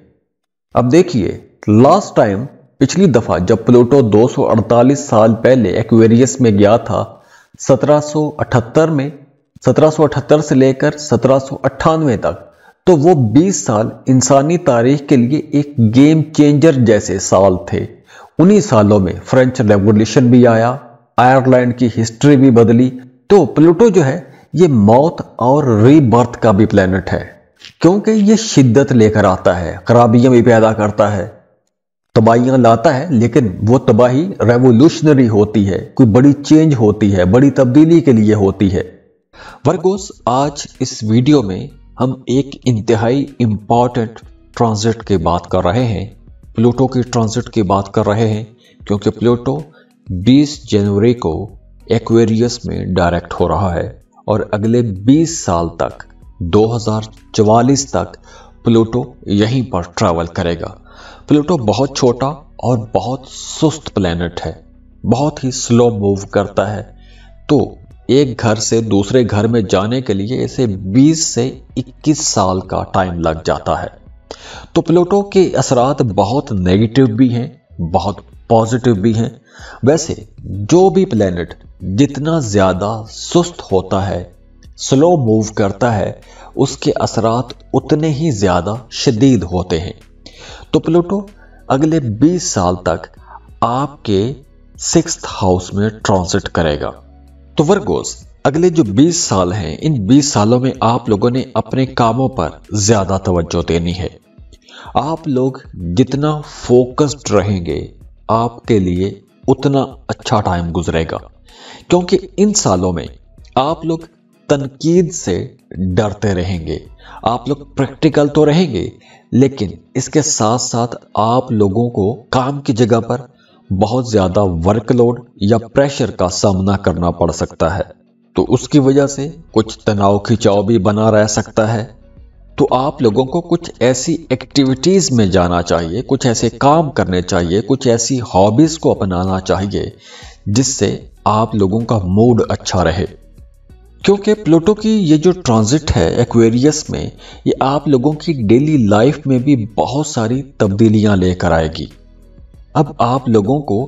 अब देखिए, लास्ट टाइम पिछली दफा जब प्लूटो 248 साल पहले एक्वेरियस में गया था 1778 में, 1778 से लेकर 1798 तक, तो वो 20 साल इंसानी तारीख के लिए एक गेम चेंजर जैसे साल थे। उन्हीं सालों में फ्रेंच रेवोल्यूशन भी आया, आयरलैंड की हिस्ट्री भी बदली। तो प्लूटो जो है ये मौत और रीबर्थ का भी प्लेनेट है, क्योंकि ये शिद्दत लेकर आता है, खराबियां भी पैदा करता है, तबाहियां लाता है, लेकिन वो तबाही रेवोल्यूशनरी होती है, कोई बड़ी चेंज होती है, बड़ी तब्दीली के लिए होती है। वर्गोस, आज इस वीडियो में हम एक इंतहाई इंपॉर्टेंट ट्रांजिट की बात कर रहे हैं, प्लूटो की ट्रांजिट की बात कर रहे हैं, क्योंकि प्लूटो 20 जनवरी को एक्वेरियस में डायरेक्ट हो रहा है और अगले 20 साल तक, 2044 तक प्लूटो यहीं पर ट्रैवल करेगा। प्लूटो बहुत छोटा और बहुत सुस्त प्लेनेट है, बहुत ही स्लो मूव करता है, तो एक घर से दूसरे घर में जाने के लिए इसे 20 से 21 साल का टाइम लग जाता है। तो प्लूटो के असरात बहुत नेगेटिव भी हैं, बहुत पॉजिटिव भी हैं। वैसे जो भी प्लेनेट जितना ज्यादा सुस्त होता है, स्लो मूव करता है, उसके असरात उतने ही ज्यादा शदीद होते हैं। तो प्लूटो अगले 20 साल तक आपके 6th हाउस में ट्रांजिट करेगा। तो वर्गोस, अगले जो 20 साल हैं, इन 20 सालों में आप लोगों ने अपने कामों पर ज्यादा तवज्जो देनी है। आप लोग जितना फोकस्ड रहेंगे, आपके लिए उतना अच्छा टाइम गुजरेगा, क्योंकि इन सालों में आप लोग तनकीद से डरते रहेंगे, आप लोग प्रैक्टिकल तो रहेंगे, लेकिन इसके साथ साथ आप लोगों को काम की जगह पर बहुत ज्यादा वर्कलोड या प्रेशर का सामना करना पड़ सकता है। तो उसकी वजह से कुछ तनाव खिंचाव भी बना रह सकता है। तो आप लोगों को कुछ ऐसी एक्टिविटीज में जाना चाहिए, कुछ ऐसे काम करने चाहिए, कुछ ऐसी हॉबीज को अपनाना चाहिए जिससे आप लोगों का मूड अच्छा रहे। क्योंकि प्लूटो की ये जो ट्रांजिट है एक्वेरियस में, ये आप लोगों की डेली लाइफ में भी बहुत सारी तब्दीलियां लेकर आएगी। अब आप लोगों को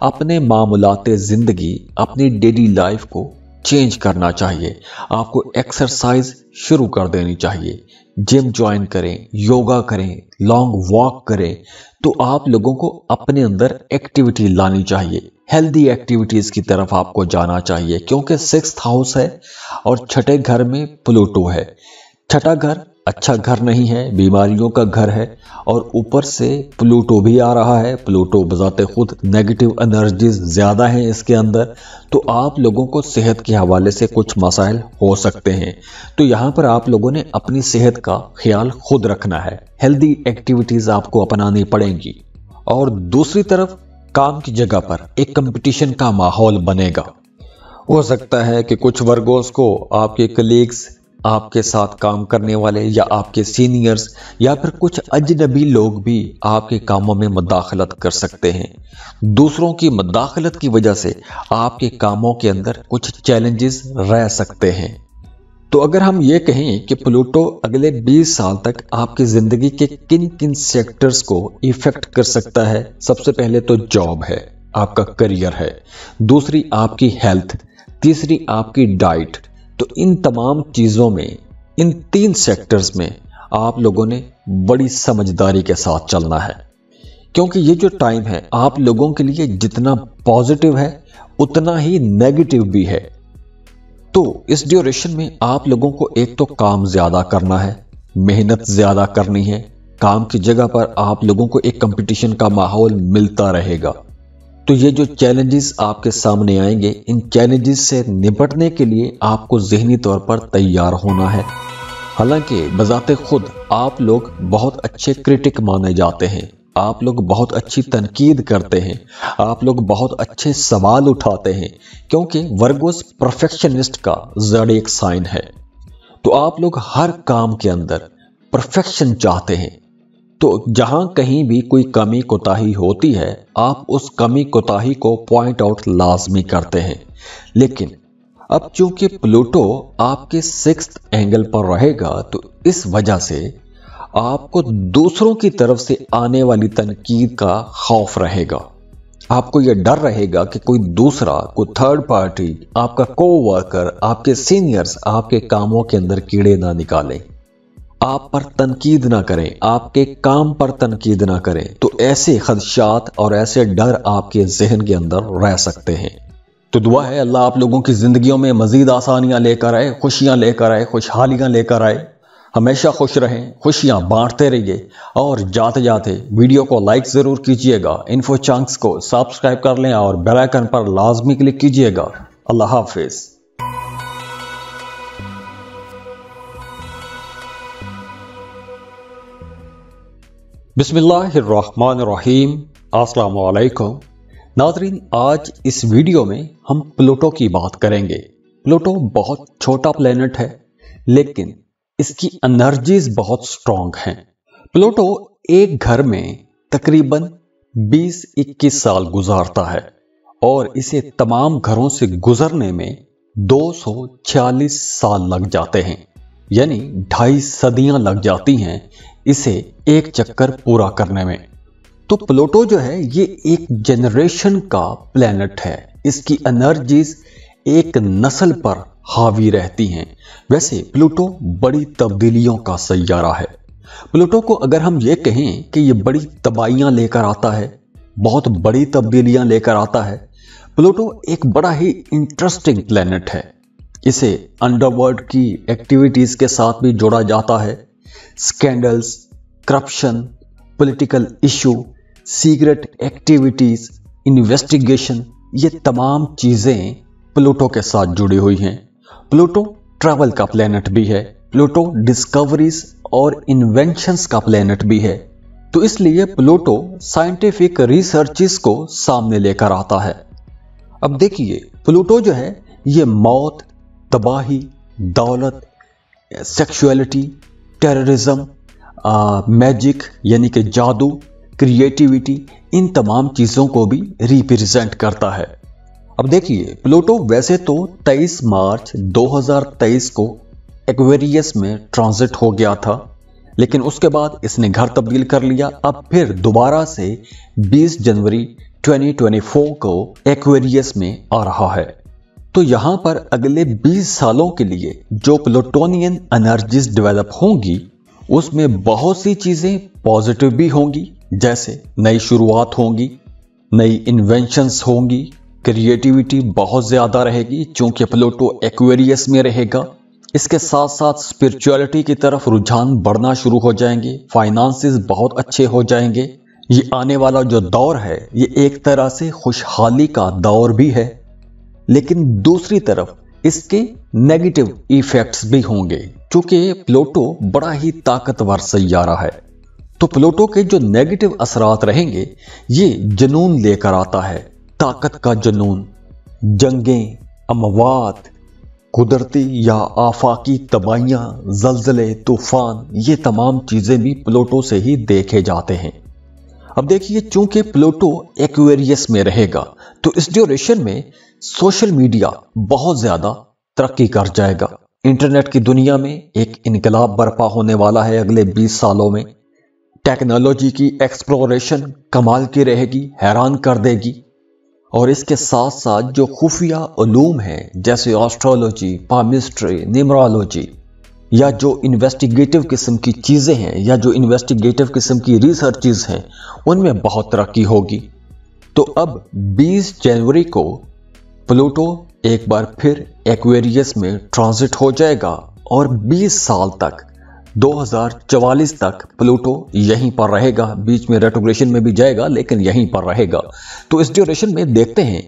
अपने मामूलाते जिंदगी, अपनी डेली लाइफ को चेंज करना चाहिए, आपको एक्सरसाइज शुरू कर देनी चाहिए, जिम ज्वाइन करें, योगा करें, लॉन्ग वॉक करें। तो आप लोगों को अपने अंदर एक्टिविटी लानी चाहिए, हेल्दी एक्टिविटीज की तरफ आपको जाना चाहिए, क्योंकि 6th हाउस है और छठे घर में प्लूटो है। छठा घर अच्छा घर नहीं है, बीमारियों का घर है और ऊपर से प्लूटो भी आ रहा है। प्लूटो बजाते खुद नेगेटिव एनर्जीज ज्यादा हैं इसके अंदर, तो आप लोगों को सेहत के हवाले से कुछ मसाइल हो सकते हैं। तो यहाँ पर आप लोगों ने अपनी सेहत का ख्याल खुद रखना है, हेल्दी एक्टिविटीज आपको अपनानी पड़ेंगी। और दूसरी तरफ काम की जगह पर एक कंपटीशन का माहौल बनेगा। हो सकता है कि कुछ वर्गोस को आपके कलीग्स, आपके साथ काम करने वाले या आपके सीनियर्स या फिर कुछ अजनबी लोग भी आपके कामों में मुदाखलत कर सकते हैं। दूसरों की मुदाखलत की वजह से आपके कामों के अंदर कुछ चैलेंजेस रह सकते हैं। तो अगर हम ये कहें कि प्लूटो अगले 20 साल तक आपकी जिंदगी के किन किन सेक्टर्स को इफेक्ट कर सकता है, सबसे पहले तो जॉब है, आपका करियर है, दूसरी आपकी हेल्थ, तीसरी आपकी डाइट। तो इन तमाम चीजों में, इन 3 सेक्टर्स में आप लोगों ने बड़ी समझदारी के साथ चलना है, क्योंकि ये जो टाइम है आप लोगों के लिए जितना पॉजिटिव है उतना ही नेगेटिव भी है। तो इस ड्यूरेशन में आप लोगों को एक तो काम ज्यादा करना है, मेहनत ज्यादा करनी है, काम की जगह पर आप लोगों को एक कंपटीशन का माहौल मिलता रहेगा। तो ये जो चैलेंजेस आपके सामने आएंगे, इन चैलेंजेस से निपटने के लिए आपको ज़हनी तौर पर तैयार होना है। हालांकि बजाते खुद आप लोग बहुत अच्छे क्रिटिक माने जाते हैं, आप लोग बहुत अच्छी तनकीद करते हैं, आप लोग बहुत अच्छे सवाल उठाते हैं, क्योंकि वर्गोस परफेक्शनिस्ट का ज़ोडिएक साइन है। तो आप लोग हर काम के अंदर परफेक्शन चाहते हैं। तो जहां कहीं भी कोई कमी कोताही होती है, आप उस कमी कोताही को पॉइंट आउट लाजमी करते हैं। लेकिन अब चूंकि प्लूटो आपके 6th एंगल पर रहेगा, तो इस वजह से आपको दूसरों की तरफ से आने वाली तनकीद का खौफ रहेगा। आपको यह डर रहेगा कि कोई दूसरा, कोई थर्ड पार्टी, आपका कोवर्कर, आपके सीनियर्स आपके कामों के अंदर कीड़े ना निकालें, आप पर तनकीद ना करें, आपके काम पर तनकीद ना करें। तो ऐसे खदशात और ऐसे डर आपके जहन के अंदर रह सकते हैं। तो दुआ है अल्लाह आप लोगों की जिंदगियों में मजीद आसानियां लेकर आए, खुशियां लेकर आए, खुशहालियां लेकर आए। हमेशा खुश रहें, खुशियां बांटते रहिए और जाते जाते वीडियो को लाइक जरूर कीजिएगा, इन्फो चंक्स को सब्सक्राइब कर लें और बेल आइकन पर लाजमी क्लिक कीजिएगा। अल्लाह हाफिज। बिस्मिल्लाहिर्रहमानिर्रहीम। अस्सलाम वालेकुम नाज़रीन, आज इस वीडियो में हम प्लूटो की बात करेंगे। प्लूटो बहुत छोटा प्लेनेट है, लेकिन इसकी एनर्जीज बहुत स्ट्रॉन्ग हैं। प्लूटो एक घर में तकरीबन 20-21 साल गुजारता है और इसे तमाम घरों से गुजरने में 246 साल लग जाते हैं, यानी 2.5 सदियां लग जाती हैं इसे एक चक्कर पूरा करने में। तो प्लूटो जो है ये एक जनरेशन का प्लेनेट है, इसकी एनर्जीज एक नस्ल पर हावी रहती हैं। वैसे प्लूटो बड़ी तब्दीलियों का सैयारा है। प्लूटो को अगर हम ये कहें कि ये बड़ी तबाहियां लेकर आता है, बहुत बड़ी तब्दीलियां लेकर आता है, प्लूटो एक बड़ा ही इंटरेस्टिंग प्लेनेट है। इसे अंडरवर्ल्ड की एक्टिविटीज के साथ भी जोड़ा जाता है। Scandals, corruption, political issue, secret activities, investigation, ये तमाम चीजें प्लूटो के साथ जुड़ी हुई हैं। प्लूटो ट्रैवल का प्लेनेट भी है, प्लूटो डिस्कवरीज और इन्वेंशंस का प्लेनेट भी है। तो इसलिए प्लूटो साइंटिफिक रिसर्चेस को सामने लेकर आता है। अब देखिए, प्लूटो जो है ये मौत, तबाही, दौलत, सेक्सुअलिटी, टेररिज्म, मैजिक यानी कि जादू, क्रिएटिविटी, इन तमाम चीजों को भी रिप्रेजेंट करता है। अब देखिए, प्लूटो वैसे तो 23 मार्च 2023 को एक्वेरियस में ट्रांजिट हो गया था, लेकिन उसके बाद इसने घर तब्दील कर लिया। अब फिर दोबारा से 20 जनवरी 2024 को एक्वेरियस में आ रहा है। तो यहां पर अगले 20 सालों के लिए जो प्लूटोनियन एनर्जीज डेवलप होंगी उसमें बहुत सी चीजें पॉजिटिव भी होंगी, जैसे नई शुरुआत होंगी, नई इन्वेंशंस होंगी, क्रिएटिविटी बहुत ज्यादा रहेगी क्योंकि प्लूटो एक्वेरियस में रहेगा। इसके साथ साथ स्पिरिचुअलिटी की तरफ रुझान बढ़ना शुरू हो जाएंगे, फाइनेंसेस बहुत अच्छे हो जाएंगे। ये आने वाला जो दौर है ये एक तरह से खुशहाली का दौर भी है, लेकिन दूसरी तरफ इसके नेगेटिव इफेक्ट्स भी होंगे क्योंकि प्लूटो बड़ा ही ताकतवर सैयारा है। तो प्लूटो के जो नेगेटिव असरात रहेंगे ये जुनून लेकर आता है, ताकत का जुनून, जंगें, अमवात, कुदरती या आफाकी तबाहियां, जलजले, तूफान, ये तमाम चीजें भी प्लूटो से ही देखे जाते हैं। अब देखिए, चूंकि प्लूटो एक्वेरियस में रहेगा तो इस ड्यूरेशन में सोशल मीडिया बहुत ज्यादा तरक्की कर जाएगा। इंटरनेट की दुनिया में एक इनकलाब बर्पा होने वाला है अगले 20 सालों में। टेक्नोलॉजी की एक्सप्लोरेशन कमाल की रहेगी, हैरान कर देगी। और इसके साथ साथ जो खुफिया उलूम हैं जैसे एस्ट्रोलॉजी, पामिस्ट्री, न्यूमरोलॉजी या जो इन्वेस्टिगेटिव किस्म की चीजें हैं या जो इन्वेस्टिगेटिव किस्म की रिसर्चेस हैं उनमें बहुत तरक्की होगी। तो अब 20 जनवरी को प्लूटो एक बार फिर एक्वेरियस में ट्रांजिट हो जाएगा और 20 साल तक 2044 तक प्लूटो यहीं पर रहेगा। बीच में रेट्रोग्रेशन में भी जाएगा लेकिन यहीं पर रहेगा। तो इस ड्यूरेशन में देखते हैं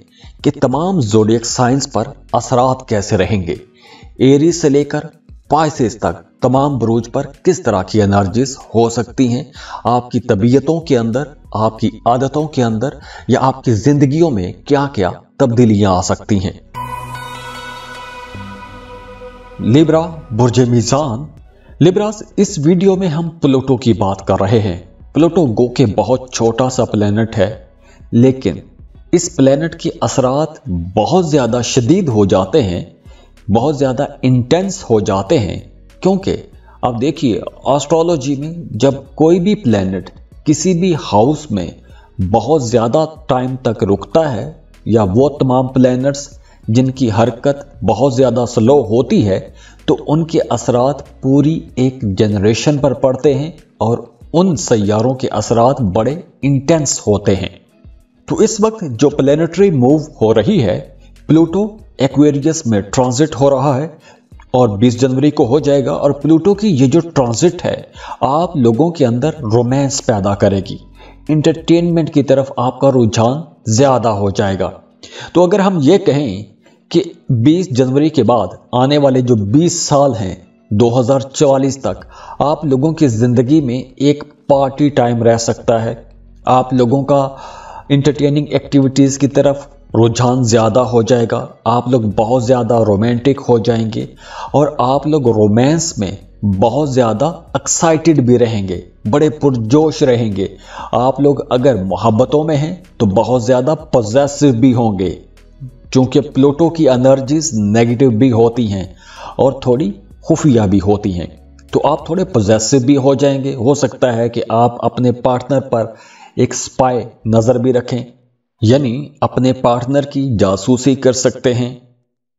कि तमाम ज़ोडिएक साइंस पर असरात कैसे रहेंगे। एरीज से लेकर पाइसेस तक तमाम बुरूज पर किस तरह की एनर्जीज हो सकती हैं, आपकी तबीयतों के अंदर, आपकी आदतों के अंदर या आपकी जिंदगियों में क्या क्या तब्दीलियां आ सकती हैं। लिब्रा, बुर्ज मीज़ान। लिब्रास, इस वीडियो में हम प्लूटो की बात कर रहे हैं। प्लूटो गो के बहुत छोटा सा प्लेनेट है, लेकिन इस प्लेनेट के असरात बहुत ज्यादा शदीद हो जाते हैं, बहुत ज्यादा इंटेंस हो जाते हैं। क्योंकि अब देखिए, एस्ट्रोलॉजी में जब कोई भी प्लेनेट किसी भी हाउस में बहुत ज्यादा टाइम तक रुकता है या वो तमाम प्लैनेट्स जिनकी हरकत बहुत ज्यादा स्लो होती है तो उनके असरात पूरी एक जनरेशन पर पड़ते हैं और उन सैयारों के असरात बड़े इंटेंस होते हैं। तो इस वक्त जो प्लैनेटरी मूव हो रही है, प्लूटो एक्वेरियस में ट्रांजिट हो रहा है और 20 जनवरी को हो जाएगा। और प्लूटो की ये जो ट्रांजिट है आप लोगों के अंदर रोमांस पैदा करेगी, इंटरटेनमेंट की तरफ आपका रुझान ज्यादा हो जाएगा। तो अगर हम ये कहें कि 20 जनवरी के बाद आने वाले जो 20 साल हैं 2044 तक आप लोगों की जिंदगी में एक पार्टी टाइम रह सकता है, आप लोगों का इंटरटेनिंग एक्टिविटीज की तरफ रुझान ज्यादा हो जाएगा, आप लोग बहुत ज्यादा रोमांटिक हो जाएंगे और आप लोग रोमांस में बहुत ज्यादा एक्साइटेड भी रहेंगे, बड़े पुरजोश रहेंगे। आप लोग अगर मोहब्बतों में हैं तो बहुत ज्यादा पॉजेसिव भी होंगे, क्योंकि प्लूटो की एनर्जीज नेगेटिव भी होती हैं और थोड़ी खुफिया भी होती हैं। तो आप थोड़े पॉजेसिव भी हो जाएंगे। हो सकता है कि आप अपने पार्टनर पर एक स्पाई नजर भी रखें, यानी अपने पार्टनर की जासूसी कर सकते हैं,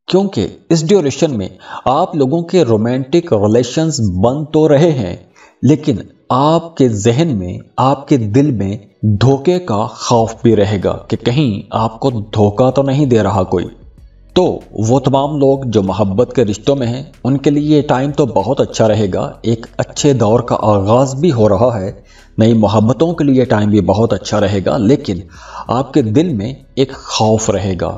क्योंकि इस ड्यूरेशन में आप लोगों के रोमांटिक रिलेशंस बन तो रहे हैं लेकिन आपके जहन में, आपके दिल में धोखे का खौफ भी रहेगा कि कहीं आपको धोखा तो नहीं दे रहा कोई। तो वो तमाम लोग जो मोहब्बत के रिश्तों में हैं उनके लिए ये टाइम तो बहुत अच्छा रहेगा, एक अच्छे दौर का आगाज भी हो रहा है। नई मोहब्बतों के लिए टाइम भी बहुत अच्छा रहेगा, लेकिन आपके दिल में एक खौफ रहेगा,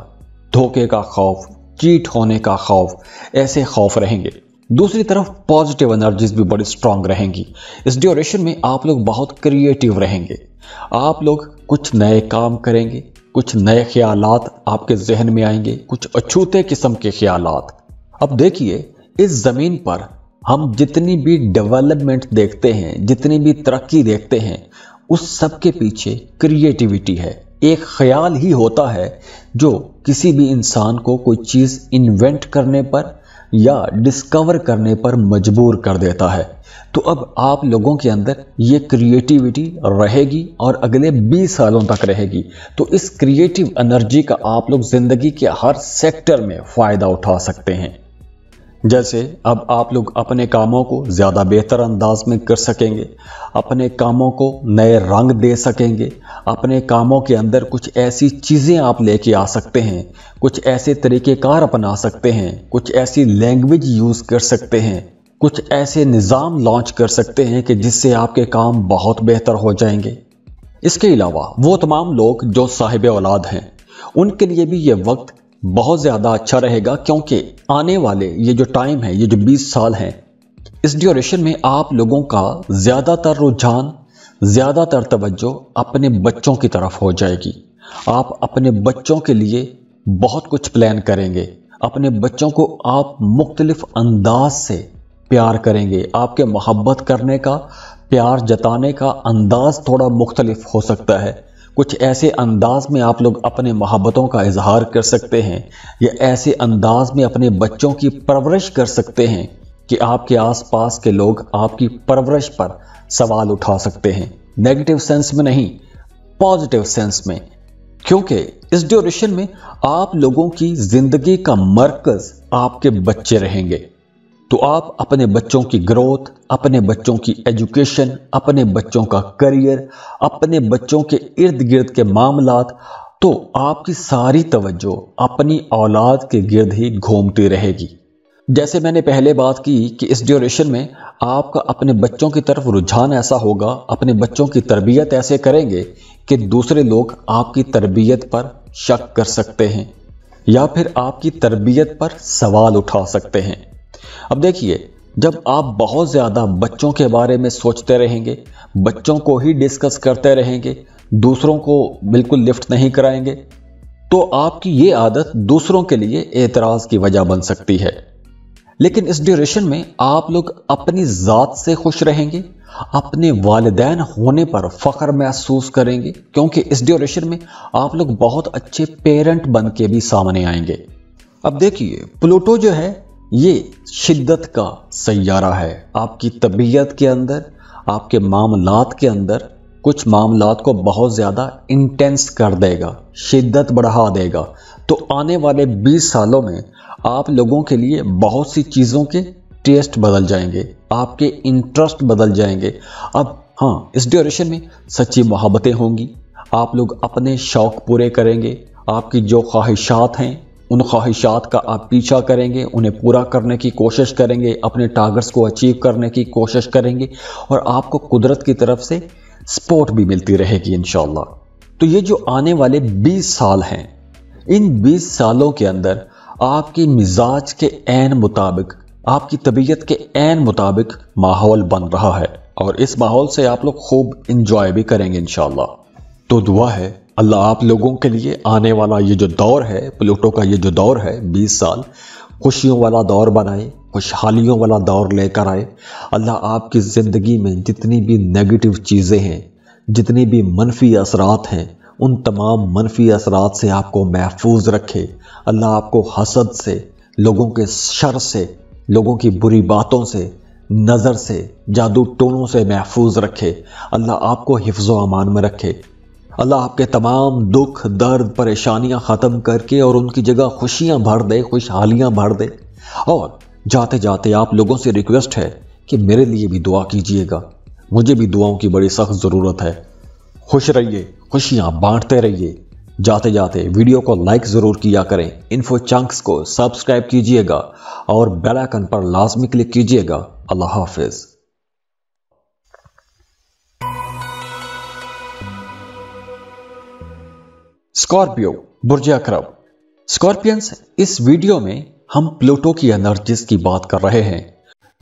धोखे का खौफ, चीट होने का खौफ, ऐसे खौफ रहेंगे। दूसरी तरफ पॉजिटिव एनर्जीज भी बड़ी स्ट्रांग रहेंगी। इस ड्यूरेशन में आप लोग बहुत क्रिएटिव रहेंगे, आप लोग कुछ नए काम करेंगे, कुछ नए ख्यालात आपके जहन में आएंगे, कुछ अछूते किस्म के ख्यालात। अब देखिए, इस जमीन पर हम जितनी भी डेवलपमेंट देखते हैं, जितनी भी तरक्की देखते हैं, उस सब के पीछे क्रिएटिविटी है। एक ख्याल ही होता है जो किसी भी इंसान को कोई चीज इन्वेंट करने पर या डिस्कवर करने पर मजबूर कर देता है। तो अब आप लोगों के अंदर ये क्रिएटिविटी रहेगी और अगले 20 सालों तक रहेगी। तो इस क्रिएटिव एनर्जी का आप लोग जिंदगी के हर सेक्टर में फायदा उठा सकते हैं। जैसे अब आप लोग अपने कामों को ज़्यादा बेहतर अंदाज में कर सकेंगे, अपने कामों को नए रंग दे सकेंगे, अपने कामों के अंदर कुछ ऐसी चीज़ें आप लेके आ सकते हैं, कुछ ऐसे तरीक़ेकार अपना सकते हैं, कुछ ऐसी लैंग्वेज यूज़ कर सकते हैं, कुछ ऐसे निज़ाम लॉन्च कर सकते हैं कि जिससे आपके काम बहुत बेहतर हो जाएंगे। इसके अलावा वो तमाम लोग जो साहिब औलाद हैं उनके लिए भी ये वक्त बहुत ज़्यादा अच्छा रहेगा, क्योंकि आने वाले ये जो टाइम है, ये जो 20 साल हैं, इस ड्यूरेशन में आप लोगों का ज़्यादातर रुझान, ज़्यादातर तवज्जो अपने बच्चों की तरफ हो जाएगी। आप अपने बच्चों के लिए बहुत कुछ प्लान करेंगे, अपने बच्चों को आप मुख्तलिफ अंदाज से प्यार करेंगे। आपके मोहब्बत करने का, प्यार जताने का अंदाज थोड़ा मुख्तलिफ हो सकता है। कुछ ऐसे अंदाज में आप लोग अपने मोहब्बतों का इजहार कर सकते हैं, या ऐसे अंदाज में अपने बच्चों की परवरिश कर सकते हैं कि आपके आसपास के लोग आपकी परवरिश पर सवाल उठा सकते हैं। नेगेटिव सेंस में नहीं, पॉजिटिव सेंस में, क्योंकि इस ड्यूरेशन में आप लोगों की जिंदगी का मरकज आपके बच्चे रहेंगे। तो आप अपने बच्चों की ग्रोथ, अपने बच्चों की एजुकेशन, अपने बच्चों का करियर, अपने बच्चों के इर्द गिर्द के मामलात, तो आपकी सारी तवज्जो अपनी औलाद के गिर्द ही घूमती रहेगी। जैसे मैंने पहले बात की कि इस ड्यूरेशन में आपका अपने बच्चों की तरफ रुझान ऐसा होगा, अपने बच्चों की तरबियत ऐसे करेंगे कि दूसरे लोग आपकी तरबियत पर शक कर सकते हैं या फिर आपकी तरबियत पर सवाल उठा सकते हैं। अब देखिए, जब आप बहुत ज़्यादा बच्चों के बारे में सोचते रहेंगे, बच्चों को ही डिस्कस करते रहेंगे, दूसरों को बिल्कुल लिफ्ट नहीं कराएंगे, तो आपकी ये आदत दूसरों के लिए एतराज़ की वजह बन सकती है। लेकिन इस ड्यूरेशन में आप लोग अपनी ज़ात से खुश रहेंगे, अपने वालिदैन होने पर फ़ख्र महसूस करेंगे, क्योंकि इस ड्यूरेशन में आप लोग बहुत अच्छे पेरेंट बन के भी सामने आएंगे। अब देखिए, प्लूटो जो है ये शिद्दत का सैयारा है। आपकी तबीयत के अंदर, आपके मामलात के अंदर कुछ मामलात को बहुत ज़्यादा इंटेंस कर देगा, शिद्दत बढ़ा देगा। तो आने वाले 20 सालों में आप लोगों के लिए बहुत सी चीज़ों के टेस्ट बदल जाएंगे, आपके इंटरेस्ट बदल जाएंगे। अब हाँ, इस ड्यूरेशन में सच्ची मोहब्बतें होंगी, आप लोग अपने शौक़ पूरे करेंगे, आपकी जो ख्वाहिशात हैं उन ख्वाहिशात का आप पीछा करेंगे, उन्हें पूरा करने की कोशिश करेंगे, अपने टारगेट्स को अचीव करने की कोशिश करेंगे, और आपको कुदरत की तरफ से सपोर्ट भी मिलती रहेगी इंशाअल्लाह। तो ये जो आने वाले 20 साल हैं, इन 20 सालों के अंदर आपकी मिजाज के ऐन मुताबिक, आपकी तबीयत के ऐन मुताबिक माहौल बन रहा है, और इस माहौल से आप लोग खूब इंजॉय भी करेंगे इंशाअल्लाह। तो दुआ है अल्लाह आप लोगों के लिए आने वाला ये जो दौर है, प्लूटो का ये जो दौर है 20 साल, खुशियों वाला दौर बनाए, खुशहालियों वाला दौर लेकर आए। अल्लाह आपकी ज़िंदगी में जितनी भी नेगेटिव चीज़ें हैं, जितनी भी मनफी असरात हैं, उन तमाम मनफी असरात से आपको महफूज रखे। अल्लाह आपको हसद से, लोगों के शर से, लोगों की बुरी बातों से, नज़र से, जादू टोनों से महफूज रखे। अल्लाह आपको हिफ्ज़ो अमान में रखे। अल्लाह आपके तमाम दुख, दर्द, परेशानियां ख़त्म करके और उनकी जगह खुशियां भर दे, खुशहालियां भर दे। और जाते जाते आप लोगों से रिक्वेस्ट है कि मेरे लिए भी दुआ कीजिएगा, मुझे भी दुआओं की बड़ी सख्त ज़रूरत है। खुश रहिए, खुशियां बांटते रहिए। जाते जाते वीडियो को लाइक ज़रूर किया करें, इन्फो चंक्स को सब्सक्राइब कीजिएगा और बेल आइकन पर लाजमी क्लिक कीजिएगा। अल्लाह हाफिज़। स्कॉर्पियो, बुर्ज अकरब। स्कॉर्पियंस, इस वीडियो में हम प्लूटो की एनर्जीज की बात कर रहे हैं।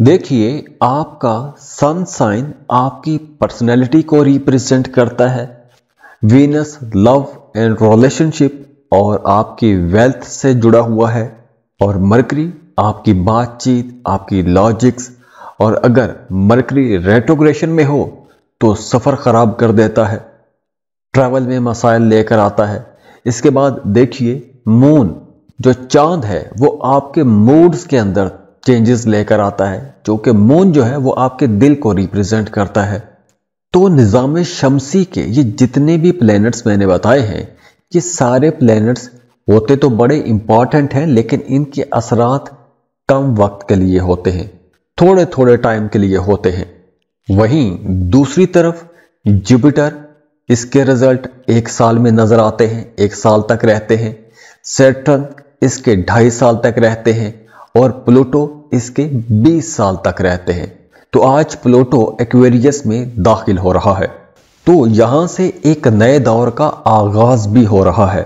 देखिए, आपका सन साइन आपकी पर्सनैलिटी को रिप्रेजेंट करता है, वीनस लव एंड रिलेशनशिप और आपकी वेल्थ से जुड़ा हुआ है, और मरकरी आपकी बातचीत, आपकी लॉजिक्स, और अगर मरकरी रेट्रोग्रेशन में हो तो सफ़र ख़राब कर देता है, ट्रैवल में मसाइल लेकर आता है। इसके बाद देखिए, मून जो चांद है वो आपके मूड्स के अंदर चेंजेस लेकर आता है, जो कि मून जो है वो आपके दिल को रिप्रेजेंट करता है। तो निज़ाम शमसी के ये जितने भी प्लैनेट्स मैंने बताए हैं, ये सारे प्लैनेट्स होते तो बड़े इंपॉर्टेंट हैं, लेकिन इनके असरात कम वक्त के लिए होते हैं, थोड़े थोड़े टाइम के लिए होते हैं। वहीं दूसरी तरफ जुपिटर, इसके रिजल्ट 1 साल में नजर आते हैं, 1 साल तक रहते हैं। सैटर्न इसके 2.5 साल तक रहते हैं और प्लूटो इसके 20 साल तक रहते हैं। तो आज प्लूटो एक्वेरियस में दाखिल हो रहा है, तो यहां से एक नए दौर का आगाज भी हो रहा है।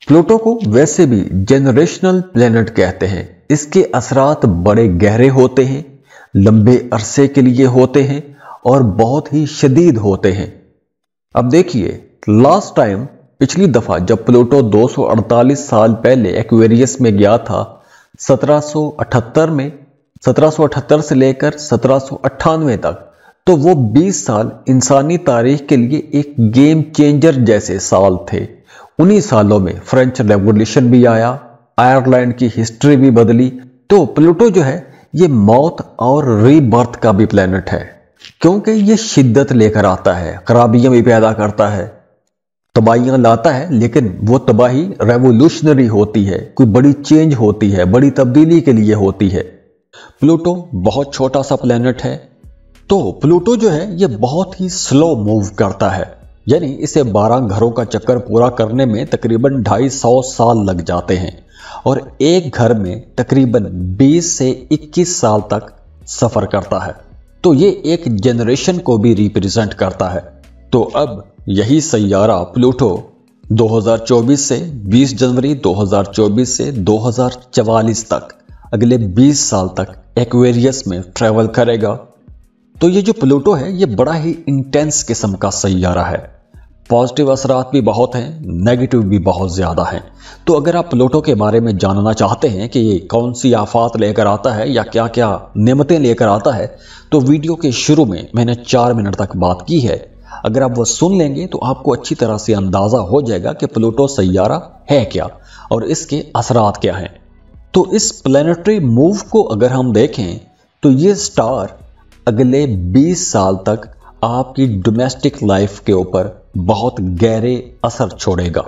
प्लूटो को वैसे भी जेनरेशनल प्लेनेट कहते हैं। इसके असरात बड़े गहरे होते हैं, लंबे अरसे के लिए होते हैं और बहुत ही शदीद होते हैं। अब देखिए, लास्ट टाइम पिछली दफा जब प्लूटो 248 साल पहले एक्वेरियस में गया था 1778 में, 1778 से लेकर 1798 तक, तो वो 20 साल इंसानी तारीख के लिए एक गेम चेंजर जैसे साल थे। उन्हीं सालों में फ्रेंच रेवोल्यूशन भी आया, आयरलैंड की हिस्ट्री भी बदली। तो प्लूटो जो है ये मौत और रीबर्थ का भी प्लेनेट है, क्योंकि ये शिद्दत लेकर आता है, खराबियां भी पैदा करता है, तबाहियां लाता है, लेकिन वो तबाही रेवोल्यूशनरी होती है, कोई बड़ी चेंज होती है, बड़ी तब्दीली के लिए होती है। प्लूटो बहुत छोटा सा प्लेनेट है। तो प्लूटो जो है ये बहुत ही स्लो मूव करता है, यानी इसे 12 घरों का चक्कर पूरा करने में तकरीबन 250 साल लग जाते हैं और एक घर में तकरीबन 20 से 21 साल तक सफर करता है। तो ये एक जनरेशन को भी रिप्रेजेंट करता है। तो अब यही सैयारा प्लूटो 2024 से 20 जनवरी 2024 से 2044 तक, अगले 20 साल तक एक्वेरियस में ट्रेवल करेगा। तो ये जो प्लूटो है ये बड़ा ही इंटेंस किस्म का सैयारा है। पॉजिटिव असरात भी बहुत हैं, नेगेटिव भी बहुत ज्यादा हैं। तो अगर आप प्लूटो के बारे में जानना चाहते हैं कि ये कौन सी आफात लेकर आता है या क्या क्या नेमतें लेकर आता है, तो वीडियो के शुरू में मैंने 4 मिनट तक बात की है। अगर आप वो सुन लेंगे तो आपको अच्छी तरह से अंदाजा हो जाएगा कि प्लूटो सैयारा है क्या और इसके असरात क्या हैं। तो इस प्लैनेटरी मूव को अगर हम देखें तो ये स्टार अगले 20 साल तक आपकी डोमेस्टिक लाइफ के ऊपर बहुत गहरे असर छोड़ेगा।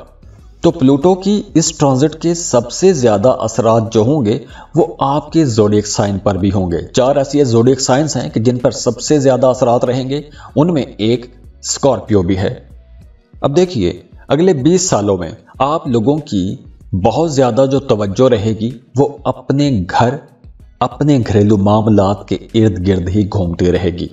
तो प्लूटो की इस ट्रांजिट के सबसे ज्यादा असरात जो होंगे वो आपके ज़ोडिएक साइन पर भी होंगे। 4 ऐसी ज़ोडिएक साइंस हैं कि जिन पर सबसे ज्यादा असरात रहेंगे, उनमें एक स्कॉर्पियो भी है। अब देखिए, अगले 20 सालों में आप लोगों की बहुत ज्यादा जो तवज्जो रहेगी वो अपने घर, अपने घरेलू मामलात के इर्द गिर्द ही घूमती रहेगी।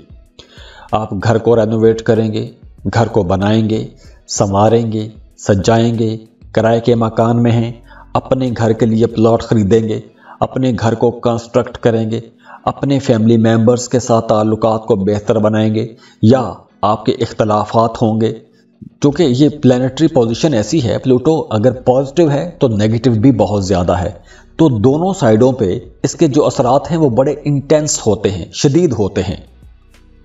आप घर को रेनोवेट करेंगे, घर को बनाएंगे, संवारेंगे, सजाएंगे, किराए के मकान में हैं, अपने घर के लिए प्लॉट खरीदेंगे, अपने घर को कंस्ट्रक्ट करेंगे, अपने फैमिली मेंबर्स के साथ ताल्लुकात को बेहतर बनाएंगे, या आपके इख्तलाफात होंगे। क्योंकि ये प्लैनेटरी पोजीशन ऐसी है, प्लूटो अगर पॉजिटिव है तो नेगेटिव भी बहुत ज्यादा है। तो दोनों साइडों पे इसके जो असरात हैं वो बड़े इंटेंस होते हैं, शदीद होते हैं।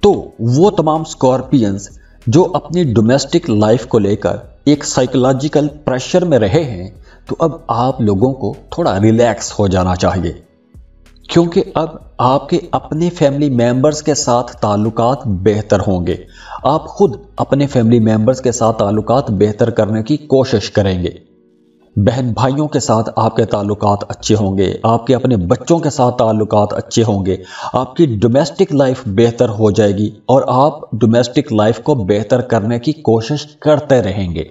तो वो तमाम स्कॉर्पियंस जो अपनी डोमेस्टिक लाइफ को लेकर एक साइकोलॉजिकल प्रेशर में रहे हैं, तो अब आप लोगों को थोड़ा रिलैक्स हो जाना चाहिए, क्योंकि अब आपके अपने फैमिली मेंबर्स के साथ ताल्लुकात बेहतर होंगे। आप खुद अपने फैमिली मेंबर्स के साथ ताल्लुकात बेहतर करने की कोशिश करेंगे। बहन भाइयों के साथ आपके ताल्लुकात अच्छे होंगे, आपके अपने बच्चों के साथ ताल्लुकात अच्छे होंगे, आपकी डोमेस्टिक लाइफ बेहतर हो जाएगी और आप डोमेस्टिक लाइफ को बेहतर करने की कोशिश करते रहेंगे।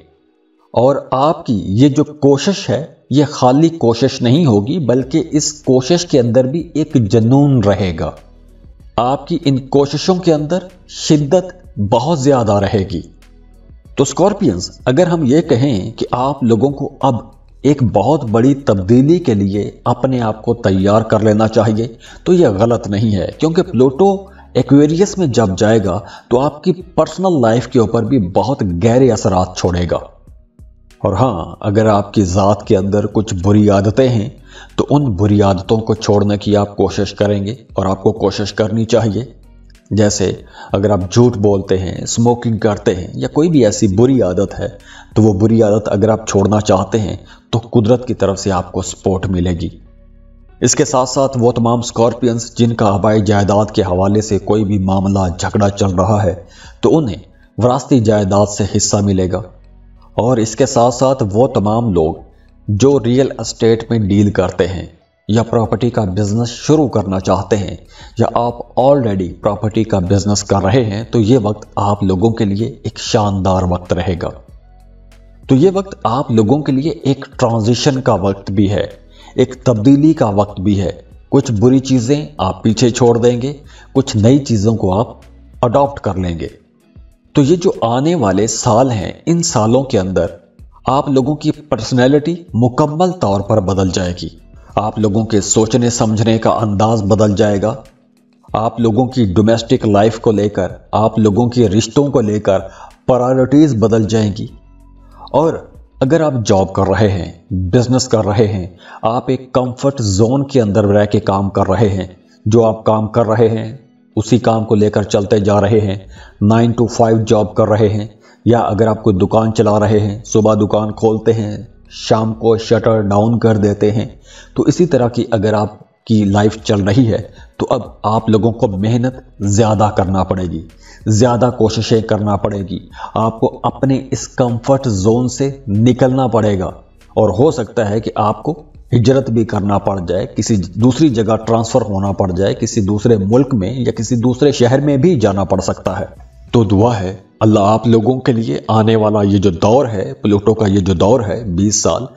और आपकी ये जो कोशिश है ये खाली कोशिश नहीं होगी, बल्कि इस कोशिश के अंदर भी एक जुनून रहेगा। आपकी इन कोशिशों के अंदर शिद्दत बहुत ज्यादा रहेगी। तो स्कॉर्पियंस, अगर हम ये कहें कि आप लोगों को अब एक बहुत बड़ी तब्दीली के लिए अपने आप को तैयार कर लेना चाहिए, तो यह गलत नहीं है, क्योंकि प्लूटो एक्वेरियस में जब जाएगा तो आपकी पर्सनल लाइफ के ऊपर भी बहुत गहरे असरात छोड़ेगा। और हाँ, अगर आपकी ज़ात के अंदर कुछ बुरी आदतें हैं तो उन बुरी आदतों को छोड़ने की आप कोशिश करेंगे, और आपको कोशिश करनी चाहिए। जैसे अगर आप झूठ बोलते हैं, स्मोकिंग करते हैं, या कोई भी ऐसी बुरी आदत है, तो वो बुरी आदत अगर आप छोड़ना चाहते हैं तो कुदरत की तरफ से आपको सपोर्ट मिलेगी। इसके साथ साथ वो तमाम स्कॉर्पियंस जिनका आबाई जायदाद के हवाले से कोई भी मामला झगड़ा चल रहा है तो उन्हें विरासती जायदाद से हिस्सा मिलेगा। और इसके साथ साथ वो तमाम लोग जो रियल एस्टेट में डील करते हैं या प्रॉपर्टी का बिजनेस शुरू करना चाहते हैं या आप ऑलरेडी प्रॉपर्टी का बिजनेस कर रहे हैं तो ये वक्त आप लोगों के लिए एक शानदार वक्त रहेगा। तो ये वक्त आप लोगों के लिए एक ट्रांजिशन का वक्त भी है, एक तब्दीली का वक्त भी है। कुछ बुरी चीजें आप पीछे छोड़ देंगे, कुछ नई चीजों को आप अडॉप्ट कर लेंगे। तो ये जो आने वाले साल हैं, इन सालों के अंदर आप लोगों की पर्सनैलिटी मुकम्मल तौर पर बदल जाएगी। आप लोगों के सोचने समझने का अंदाज बदल जाएगा। आप लोगों की डोमेस्टिक लाइफ को लेकर, आप लोगों के रिश्तों को लेकर प्रायोरिटीज बदल जाएंगी। और अगर आप जॉब कर रहे हैं, बिजनेस कर रहे हैं, आप एक कंफर्ट जोन के अंदर रह के काम कर रहे हैं, जो आप काम कर रहे हैं उसी काम को लेकर चलते जा रहे हैं, 9 to 5 जॉब कर रहे हैं, या अगर आप कोई दुकान चला रहे हैं, सुबह दुकान खोलते हैं, शाम को शटर डाउन कर देते हैं, तो इसी तरह की अगर आपकी लाइफ चल रही है तो अब आप लोगों को मेहनत ज़्यादा करना पड़ेगी, ज़्यादा कोशिशें करना पड़ेगी। आपको अपने इस कंफर्ट जोन से निकलना पड़ेगा और हो सकता है कि आपको हिजरत भी करना पड़ जाए, किसी दूसरी जगह ट्रांसफ़र होना पड़ जाए, किसी दूसरे मुल्क में या किसी दूसरे शहर में भी जाना पड़ सकता है। तो दुआ है अल्लाह आप लोगों के लिए आने वाला ये जो दौर है, प्लूटो का ये जो दौर है 20 साल,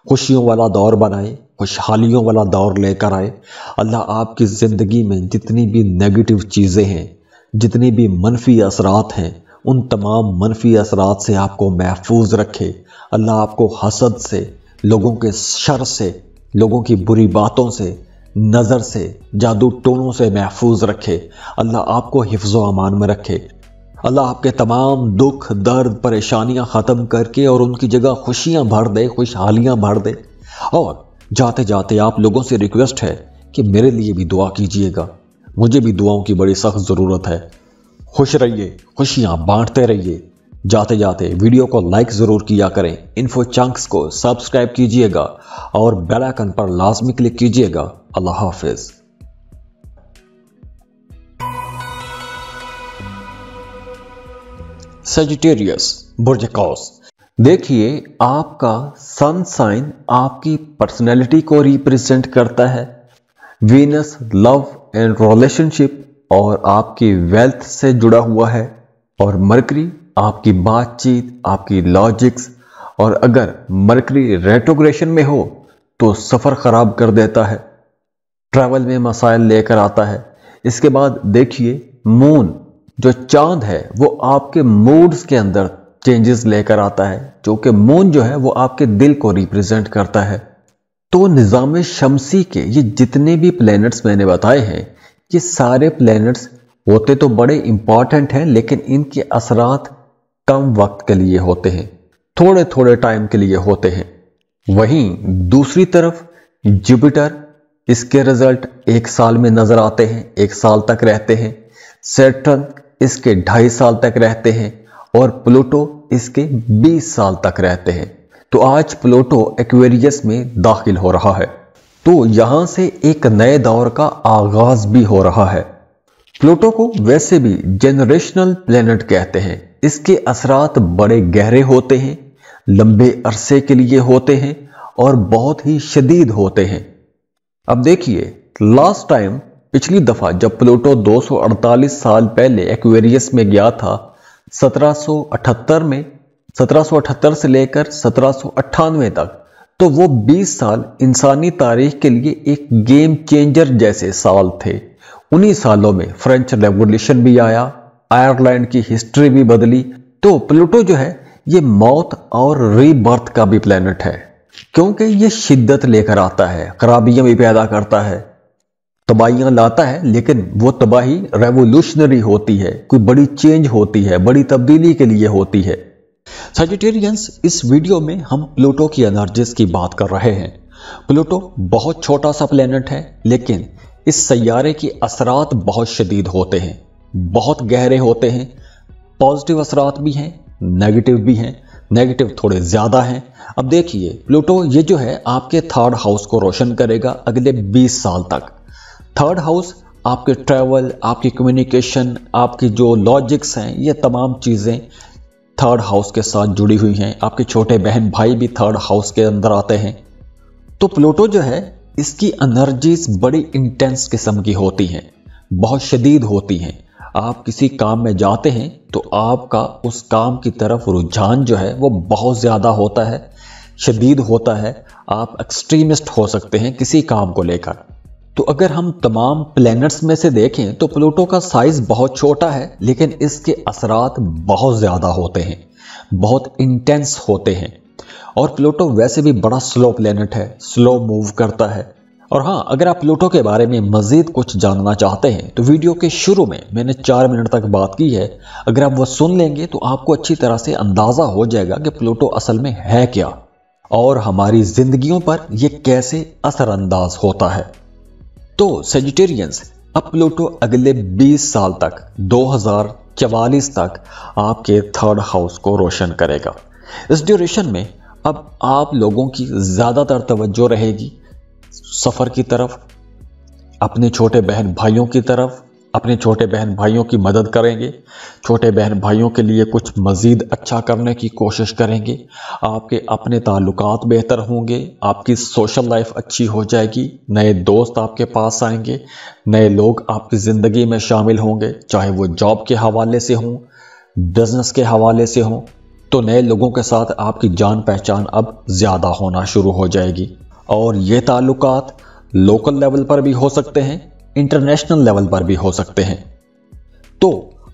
खुशियों वाला दौर बनाए, खुशहालियों वाला दौर लेकर आए। अल्लाह आपकी ज़िंदगी में जितनी भी नेगेटिव चीज़ें हैं, जितनी भी मनफी असरात हैं, उन तमाम मनफी असरात से आपको महफूज रखे। अल्लाह आपको हसद से, लोगों के शर से, लोगों की बुरी बातों से, नज़र से, जादू टोनों से महफूज रखे। अल्लाह आपको हिफ्ज़ व अमान में रखे। अल्लाह आपके तमाम दुख, दर्द, परेशानियां ख़त्म करके और उनकी जगह खुशियां भर दे, खुशहालियां भर दे। और जाते जाते आप लोगों से रिक्वेस्ट है कि मेरे लिए भी दुआ कीजिएगा, मुझे भी दुआओं की बड़ी सख्त ज़रूरत है। खुश रहिए, खुशियां बांटते रहिए। जाते जाते वीडियो को लाइक ज़रूर किया करें, इन्फो चंक्स को सब्सक्राइब कीजिएगा और बेल आइकन पर लाजमी क्लिक कीजिएगा। अल्लाह हाफिज़। सजिटेरियस बुर्ज कौस, देखिए आपका सन साइन आपकी पर्सनैलिटी को रिप्रेजेंट करता है। वीनस लव एंड रिलेशनशिप और आपकी वेल्थ से जुड़ा हुआ है, और मरकरी आपकी बातचीत, आपकी लॉजिक्स, और अगर मरकरी रेट्रोग्रेशन में हो तो सफ़र ख़राब कर देता है, ट्रैवल में मसाइल लेकर आता है। इसके बाद देखिए मून जो चांद है वो आपके मूड्स के अंदर चेंजेस लेकर आता है, जो कि मून जो है वो आपके दिल को रिप्रेजेंट करता है। तो निज़ाम शमसी के ये जितने भी प्लैनेट्स मैंने बताए हैं, ये सारे प्लैनेट्स होते तो बड़े इंपॉर्टेंट हैं, लेकिन इनके असरात कम वक्त के लिए होते हैं, थोड़े थोड़े टाइम के लिए होते हैं। वहीं दूसरी तरफ जुपिटर, इसके रिजल्ट 1 साल में नजर आते हैं, 1 साल तक रहते हैं। सैटर्न इसके 2.5 साल तक रहते हैं, और प्लूटो इसके 20 साल तक रहते हैं। तो आज प्लूटो एक्वेरियस में दाखिल हो रहा है, तो यहां से एक नए दौर का आगाज भी हो रहा है। प्लूटो को वैसे भी जेनरेशनल प्लेनेट कहते हैं। इसके असरात बड़े गहरे होते हैं, लंबे अरसे के लिए होते हैं और बहुत ही शदीद होते हैं। अब देखिए, लास्ट टाइम पिछली दफा जब प्लूटो 248 साल पहले एक्वेरियस में गया था 1778 में, 1778 से लेकर 1798 तक, तो वो 20 साल इंसानी तारीख के लिए एक गेम चेंजर जैसे साल थे। उन्हीं सालों में फ्रेंच रेवोल्यूशन भी आया, आयरलैंड की हिस्ट्री भी बदली। तो प्लूटो जो है ये मौत और रीबर्थ का भी प्लेनेट है, क्योंकि ये शिद्दत लेकर आता है, खराबियां भी पैदा करता है, तबाहियां लाता है, लेकिन वो तबाही रेवोल्यूशनरी होती है, कोई बड़ी चेंज होती है, बड़ी तब्दीली के लिए होती है। सजिटेरियंस, इस वीडियो में हम प्लूटो की एनर्जीज की बात कर रहे हैं। प्लूटो बहुत छोटा सा प्लेनेट है, लेकिन इस सैयारे की असरात बहुत शदीद होते हैं, बहुत गहरे होते हैं। पॉजिटिव असरात भी हैं, नेगेटिव भी हैं। नेगेटिव थोड़े ज्यादा हैं। अब देखिए प्लूटो ये जो है आपके थर्ड हाउस को रोशन करेगा अगले 20 साल तक। थर्ड हाउस आपके ट्रैवल, आपकी कम्युनिकेशन, आपकी जो लॉजिक्स हैं, ये तमाम चीजें थर्ड हाउस के साथ जुड़ी हुई हैं। आपके छोटे बहन भाई भी थर्ड हाउस के अंदर आते हैं। तो प्लूटो जो है इसकी एनर्जीज बड़ी इंटेंस किस्म की होती हैं, बहुत शदीद होती हैं। आप किसी काम में जाते हैं तो आपका उस काम की तरफ रुझान जो है वो बहुत ज्यादा होता है, शदीद होता है। आप एक्सट्रीमिस्ट हो सकते हैं किसी काम को लेकर। तो अगर हम तमाम प्लैनेट्स में से देखें तो प्लूटो का साइज बहुत छोटा है, लेकिन इसके असरात बहुत ज्यादा होते हैं, बहुत इंटेंस होते हैं। और प्लूटो वैसे भी बड़ा स्लो प्लैनेट है, स्लो मूव करता है। और हाँ, अगर आप प्लूटो के बारे में मजीद कुछ जानना चाहते हैं तो वीडियो के शुरू में मैंने 4 मिनट तक बात की है। अगर आप वो सुन लेंगे तो आपको अच्छी तरह से अंदाजा हो जाएगा कि प्लूटो असल में है क्या और हमारी जिंदगियों पर यह कैसे असरअंदाज होता है। तो सेजिटेरियंस, अब प्लूटो अगले 20 साल तक 2044 तक आपके थर्ड हाउस को रोशन करेगा। इस ड्यूरेशन में अब आप लोगों की ज्यादातर तवज्जो रहेगी सफर की तरफ, अपने छोटे बहन भाइयों की तरफ। अपने छोटे बहन भाइयों की मदद करेंगे, छोटे बहन भाइयों के लिए कुछ मजीद अच्छा करने की कोशिश करेंगे। आपके अपने ताल्लुकात बेहतर होंगे, आपकी सोशल लाइफ अच्छी हो जाएगी, नए दोस्त आपके पास आएंगे, नए लोग आपकी जिंदगी में शामिल होंगे, चाहे वो जॉब के हवाले से हों, बिजनेस के हवाले से हों। तो नए लोगों के साथ आपकी जान पहचान अब ज्यादा होना शुरू हो जाएगी। और ये ताल्लुकात लोकल लेवल पर भी हो सकते हैं, इंटरनेशनल लेवल पर भी हो सकते हैं। तो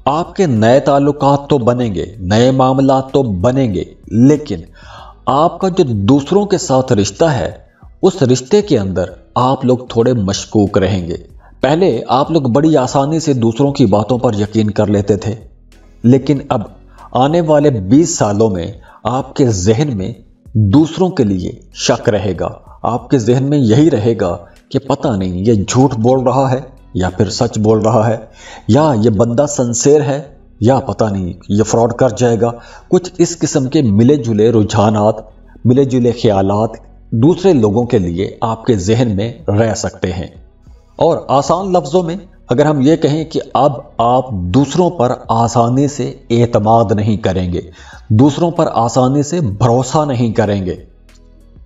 आपके नए ताल्लुकात तो बनेंगे, नए मामलात तो बनेंगे, लेकिन आपका जो दूसरों के साथ रिश्ता है उस रिश्ते के अंदर आप लोग थोड़े मशकूक रहेंगे। पहले आप लोग बड़ी आसानी से दूसरों की बातों पर यकीन कर लेते थे, लेकिन अब आने वाले 20 सालों में आपके जहन में दूसरों के लिए शक रहेगा। आपके जहन में यही रहेगा कि पता नहीं ये झूठ बोल रहा है या फिर सच बोल रहा है, या ये बंदा सिंसियर है या पता नहीं ये फ्रॉड कर जाएगा। कुछ इस किस्म के मिले जुले रुझानात, मिले जुले ख्यालात दूसरे लोगों के लिए आपके जहन में रह सकते हैं। और आसान लफ्जों में अगर हम ये कहें कि अब आप दूसरों पर आसानी से एतमाद नहीं करेंगे, दूसरों पर आसानी से भरोसा नहीं करेंगे,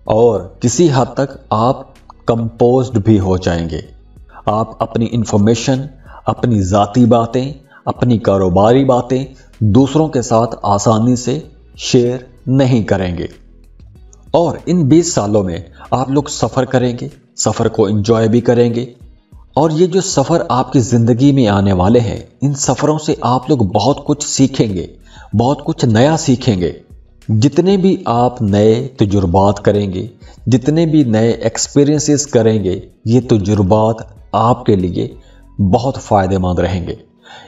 और किसी हद तक आप कंपोज्ड भी हो जाएंगे। आप अपनी इंफॉर्मेशन, अपनी ज़ाती बातें, अपनी कारोबारी बातें दूसरों के साथ आसानी से शेयर नहीं करेंगे। और इन 20 सालों में आप लोग सफ़र करेंगे, सफ़र को एंजॉय भी करेंगे। और ये जो सफ़र आपकी ज़िंदगी में आने वाले हैं, इन सफ़रों से आप लोग बहुत कुछ सीखेंगे, बहुत कुछ नया सीखेंगे। जितने भी आप नए तजुर्बात करेंगे, जितने भी नए एक्सपीरियंसेस करेंगे, ये तजुर्बात आपके लिए बहुत फ़ायदेमंद रहेंगे।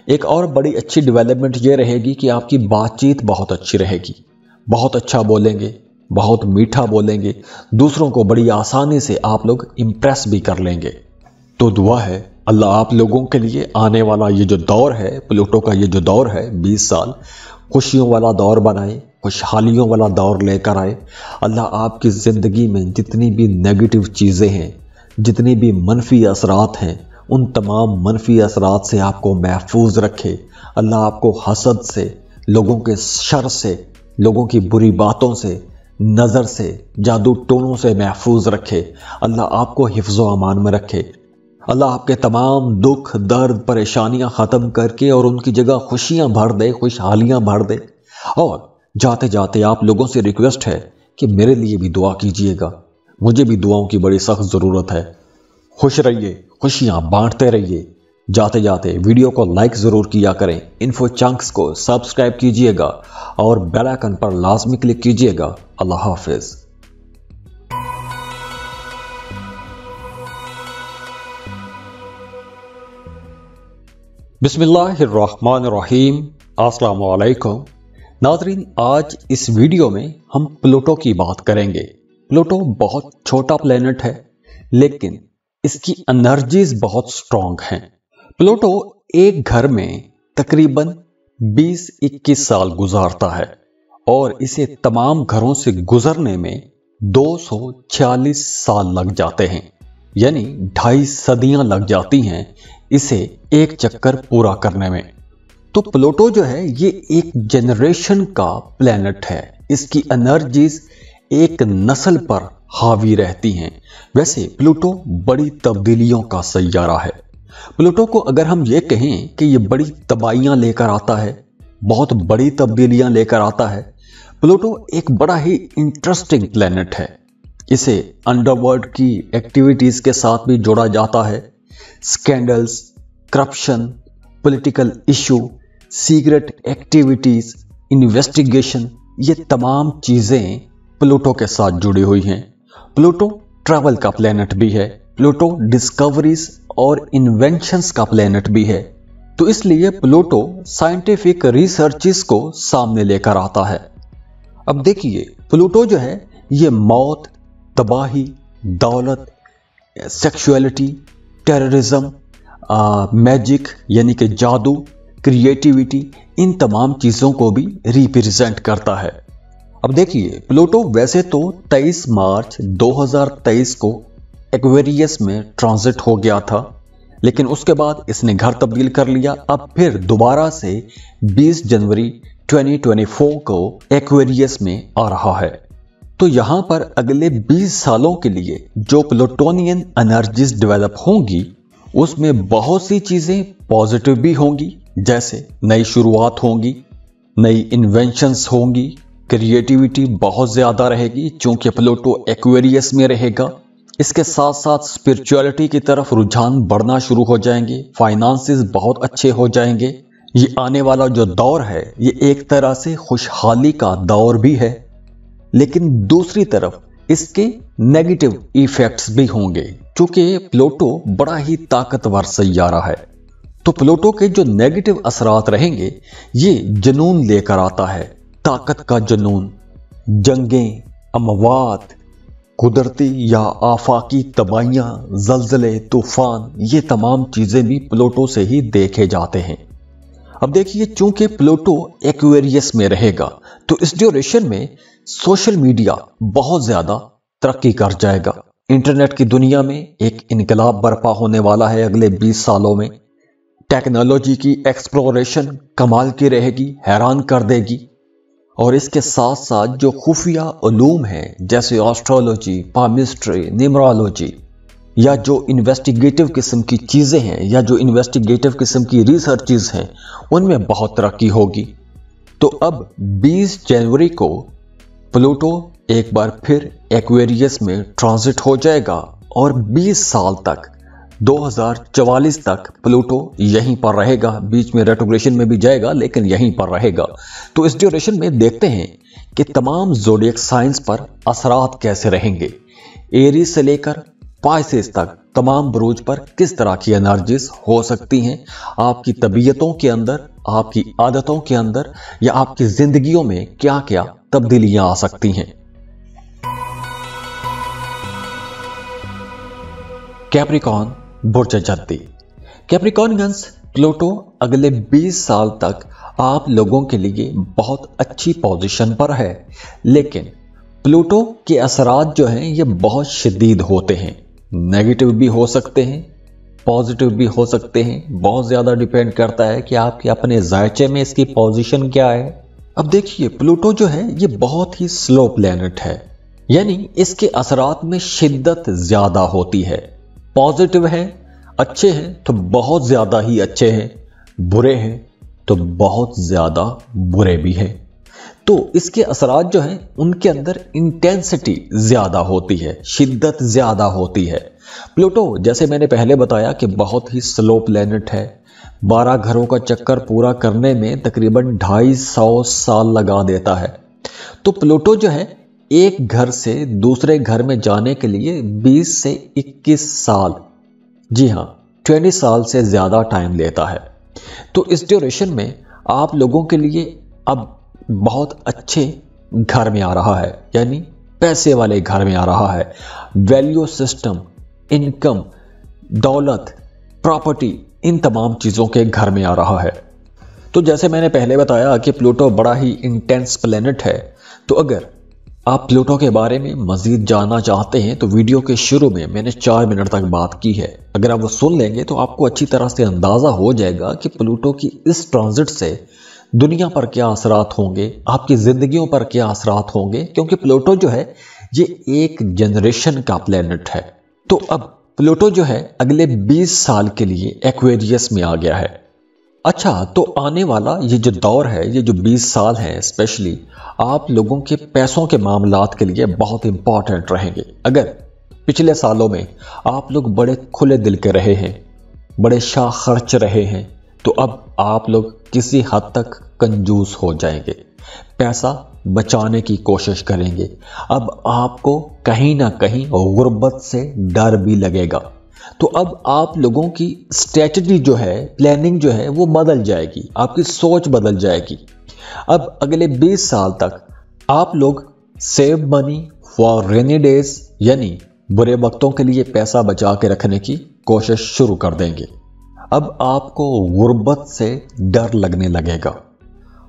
एक और बड़ी अच्छी डेवलपमेंट ये रहेगी कि आपकी बातचीत बहुत अच्छी रहेगी, बहुत अच्छा बोलेंगे, बहुत मीठा बोलेंगे, दूसरों को बड़ी आसानी से आप लोग इम्प्रेस भी कर लेंगे। तो दुआ है अल्लाह आप लोगों के लिए आने वाला ये जो दौर है, प्लूटो का ये जो दौर है 20 साल, खुशियों वाला दौर बनाए, खुशहालियों वाला दौर लेकर आए। अल्लाह आपकी ज़िंदगी में जितनी भी नेगेटिव चीज़ें हैं, जितनी भी मनफी असरात हैं, उन तमाम मनफी असरात से आपको महफूज रखे। अल्लाह आपको हसद से, लोगों के शर से, लोगों की बुरी बातों से, नज़र से, जादू टोनों से महफूज रखे। अल्लाह आपको हिफ्ज़ व अमान में रखे। अल्लाह आपके तमाम दुख, दर्द, परेशानियां ख़त्म करके और उनकी जगह खुशियां भर दे, खुशहालियां भर दे। और जाते जाते आप लोगों से रिक्वेस्ट है कि मेरे लिए भी दुआ कीजिएगा, मुझे भी दुआओं की बड़ी सख्त ज़रूरत है। खुश रहिए, खुशियां बांटते रहिए। जाते जाते वीडियो को लाइक ज़रूर किया करें, इन्फो चंक्स को सब्सक्राइब कीजिएगा और बेल आइकन पर लाजमी क्लिक कीजिएगा। अल्लाह हाफिज़। बिस्मिल्लाहिर्रहमानिर्रहीम। अस्सलाम वालेकुम नाज़रीन, आज इस वीडियो में हम प्लूटो की बात करेंगे। प्लूटो बहुत छोटा प्लेनेट है, लेकिन इसकी एनर्जीज बहुत स्ट्रॉन्ग हैं। प्लूटो एक घर में तकरीबन 20-21 साल गुजारता है और इसे तमाम घरों से गुजरने में 246 साल लग जाते हैं, यानी 2.5 सदियां लग जाती हैं इसे एक चक्कर पूरा करने में। तो प्लूटो जो है ये एक जनरेशन का प्लेनेट है। इसकी एनर्जीज एक नस्ल पर हावी रहती हैं। वैसे प्लूटो बड़ी तब्दीलियों का सैयारा है। प्लूटो को अगर हम ये कहें कि ये बड़ी तबाहियां लेकर आता है, बहुत बड़ी तब्दीलियां लेकर आता है, प्लूटो एक बड़ा ही इंटरेस्टिंग प्लेनेट है। इसे अंडरवर्ल्ड की एक्टिविटीज के साथ भी जोड़ा जाता है। Scandals, corruption, political issue, secret activities, investigation, ये तमाम चीजें प्लूटो के साथ जुड़ी हुई हैं। प्लूटो ट्रैवल का प्लेनेट भी है। प्लूटो डिस्कवरीज और इन्वेंशंस का प्लेनेट भी है। तो इसलिए प्लूटो साइंटिफिक रिसर्चेस को सामने लेकर आता है। अब देखिए प्लूटो जो है ये मौत, तबाही, दौलत, सेक्सुअलिटी, टेररिज्म, मैजिक यानी कि जादू, क्रिएटिविटी, इन तमाम चीजों को भी रिप्रेजेंट करता है। अब देखिए प्लूटो वैसे तो 23 मार्च 2023 को एक्वेरियस में ट्रांजिट हो गया था, लेकिन उसके बाद इसने घर तब्दील कर लिया। अब फिर दोबारा से 20 जनवरी 2024 को एक्वेरियस में आ रहा है। तो यहां पर अगले 20 सालों के लिए जो प्लूटोनियन एनर्जीज डेवलप होंगी उसमें बहुत सी चीजें पॉजिटिव भी होंगी, जैसे नई शुरुआत होंगी, नई इन्वेंशंस होंगी, क्रिएटिविटी बहुत ज्यादा रहेगी क्योंकि प्लूटो एक्वेरियस में रहेगा। इसके साथ साथ स्पिरिचुअलिटी की तरफ रुझान बढ़ना शुरू हो जाएंगे, फाइनेंसेस बहुत अच्छे हो जाएंगे। ये आने वाला जो दौर है ये एक तरह से खुशहाली का दौर भी है, लेकिन दूसरी तरफ इसके नेगेटिव इफेक्ट्स भी होंगे क्योंकि प्लूटो बड़ा ही ताकतवर सैयारा है। तो प्लूटो के जो नेगेटिव असरात रहेंगे ये जुनून लेकर आता है, ताकत का जुनून, जंगें, अमवात, कुदरती या आफाकी तबाहियां, जल्जले, तूफान, ये तमाम चीजें भी प्लूटो से ही देखे जाते हैं। अब देखिए चूंकि प्लूटो एक्वेरियस में रहेगा तो इस ड्यूरेशन में सोशल मीडिया बहुत ज्यादा तरक्की कर जाएगा। इंटरनेट की दुनिया में एक इनकलाब बर्पा होने वाला है अगले 20 सालों में। टेक्नोलॉजी की एक्सप्लोरेशन कमाल की रहेगी, हैरान कर देगी। और इसके साथ साथ जो खुफिया उलूम हैं जैसे एस्ट्रोलॉजी, पामिस्ट्री, न्यूमरोलॉजी, या जो इन्वेस्टिगेटिव किस्म की चीजें हैं या जो इन्वेस्टिगेटिव किस्म की रिसर्चेस हैं उनमें बहुत तरक्की होगी। तो अब 20 जनवरी को प्लूटो एक बार फिर एक्वेरियस में ट्रांजिट हो जाएगा और 20 साल तक 2044 तक प्लूटो यहीं पर रहेगा। बीच में रेट्रोग्रेशन में भी जाएगा लेकिन यहीं पर रहेगा। तो इस ड्यूरेशन में देखते हैं कि तमाम ज़ोडिएक साइंस पर असरात कैसे रहेंगे। एरीज से लेकर पाइसेस तक तमाम बुरूज पर किस तरह की एनर्जीज हो सकती हैं आपकी तबीयतों के अंदर, आपकी आदतों के अंदर, या आपकी जिंदगियों में क्या क्या तब्दीलियां आ सकती हैं। कैप्रिकॉर्न बुर्ज जद्दी। कैप्रिकॉर्नियंस, प्लूटो अगले 20 साल तक आप लोगों के लिए बहुत अच्छी पोजीशन पर है, लेकिन प्लूटो के असरात जो हैं ये बहुत शदीद होते हैं। नेगेटिव भी हो सकते हैं, पॉजिटिव भी हो सकते हैं, बहुत ज्यादा डिपेंड करता है कि आपके अपने जायचे में इसकी पोजीशन क्या है। अब देखिए प्लूटो जो है ये बहुत ही स्लो प्लेनेट है, यानी इसके असरात में शिद्दत ज्यादा होती है। पॉजिटिव है, अच्छे हैं तो बहुत ज्यादा ही अच्छे हैं, बुरे हैं तो बहुत ज्यादा बुरे भी हैं। तो इसके असरात जो हैं उनके अंदर इंटेंसिटी ज्यादा होती है, शिद्दत ज्यादा होती है। प्लूटो जैसे मैंने पहले बताया कि बहुत ही स्लो प्लेनेट है। 12 घरों का चक्कर पूरा करने में तकरीबन 250 साल लगा देता है। तो प्लूटो जो है एक घर से दूसरे घर में जाने के लिए 20 से 21 साल, जी हां 20 साल से ज्यादा टाइम लेता है। तो इस ड्यूरेशन में आप लोगों के लिए अब बहुत अच्छे घर में आ रहा है, यानी पैसे वाले घर में आ रहा है। वैल्यू सिस्टम, इनकम, दौलत, प्रॉपर्टी, इन तमाम चीजों के घर में आ रहा है। तो जैसे मैंने पहले बताया कि प्लूटो बड़ा ही इंटेंस प्लेनेट है, तो अगर आप प्लूटो के बारे में मजीद जानना चाहते हैं तो वीडियो के शुरू में मैंने 4 मिनट तक बात की है। अगर आप वो सुन लेंगे तो आपको अच्छी तरह से अंदाजा हो जाएगा कि प्लूटो की इस ट्रांजिट से दुनिया पर क्या असरात होंगे, आपकी जिंदगियों पर क्या असरात होंगे, क्योंकि प्लूटो जो है ये एक जनरेशन का प्लेनेट है। तो अब प्लूटो जो है अगले 20 साल के लिए एक्वेरियस में आ गया है। अच्छा, तो आने वाला ये जो दौर है, ये जो 20 साल है, स्पेशली आप लोगों के पैसों के मामलात के लिए बहुत इंपॉर्टेंट रहेंगे। अगर पिछले सालों में आप लोग बड़े खुले दिल के रहे हैं, बड़े शाह खर्च रहे हैं, तो अब आप लोग किसी हद तक कंजूस हो जाएंगे, पैसा बचाने की कोशिश करेंगे। अब आपको कहीं ना कहीं गुर्बत से डर भी लगेगा। तो अब आप लोगों की स्ट्रेटजी जो है, प्लानिंग जो है, वो बदल जाएगी, आपकी सोच बदल जाएगी। अब अगले 20 साल तक आप लोग save money for rainy days, यानी बुरे वक्तों के लिए पैसा बचा के रखने की कोशिश शुरू कर देंगे। अब आपको गुर्बत से डर लगने लगेगा,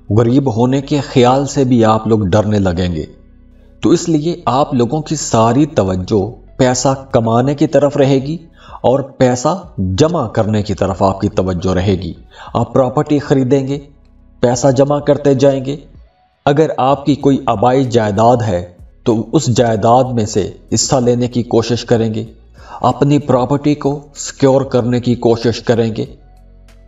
गरीब होने के ख्याल से भी आप लोग डरने लगेंगे। तो इसलिए आप लोगों की सारी तवज्जो पैसा कमाने की तरफ रहेगी और पैसा जमा करने की तरफ आपकी तवज्जो रहेगी। आप प्रॉपर्टी खरीदेंगे, पैसा जमा करते जाएंगे। अगर आपकी कोई आबाई जायदाद है तो उस जायदाद में से हिस्सा लेने की कोशिश करेंगे, अपनी प्रॉपर्टी को सिक्योर करने की कोशिश करेंगे।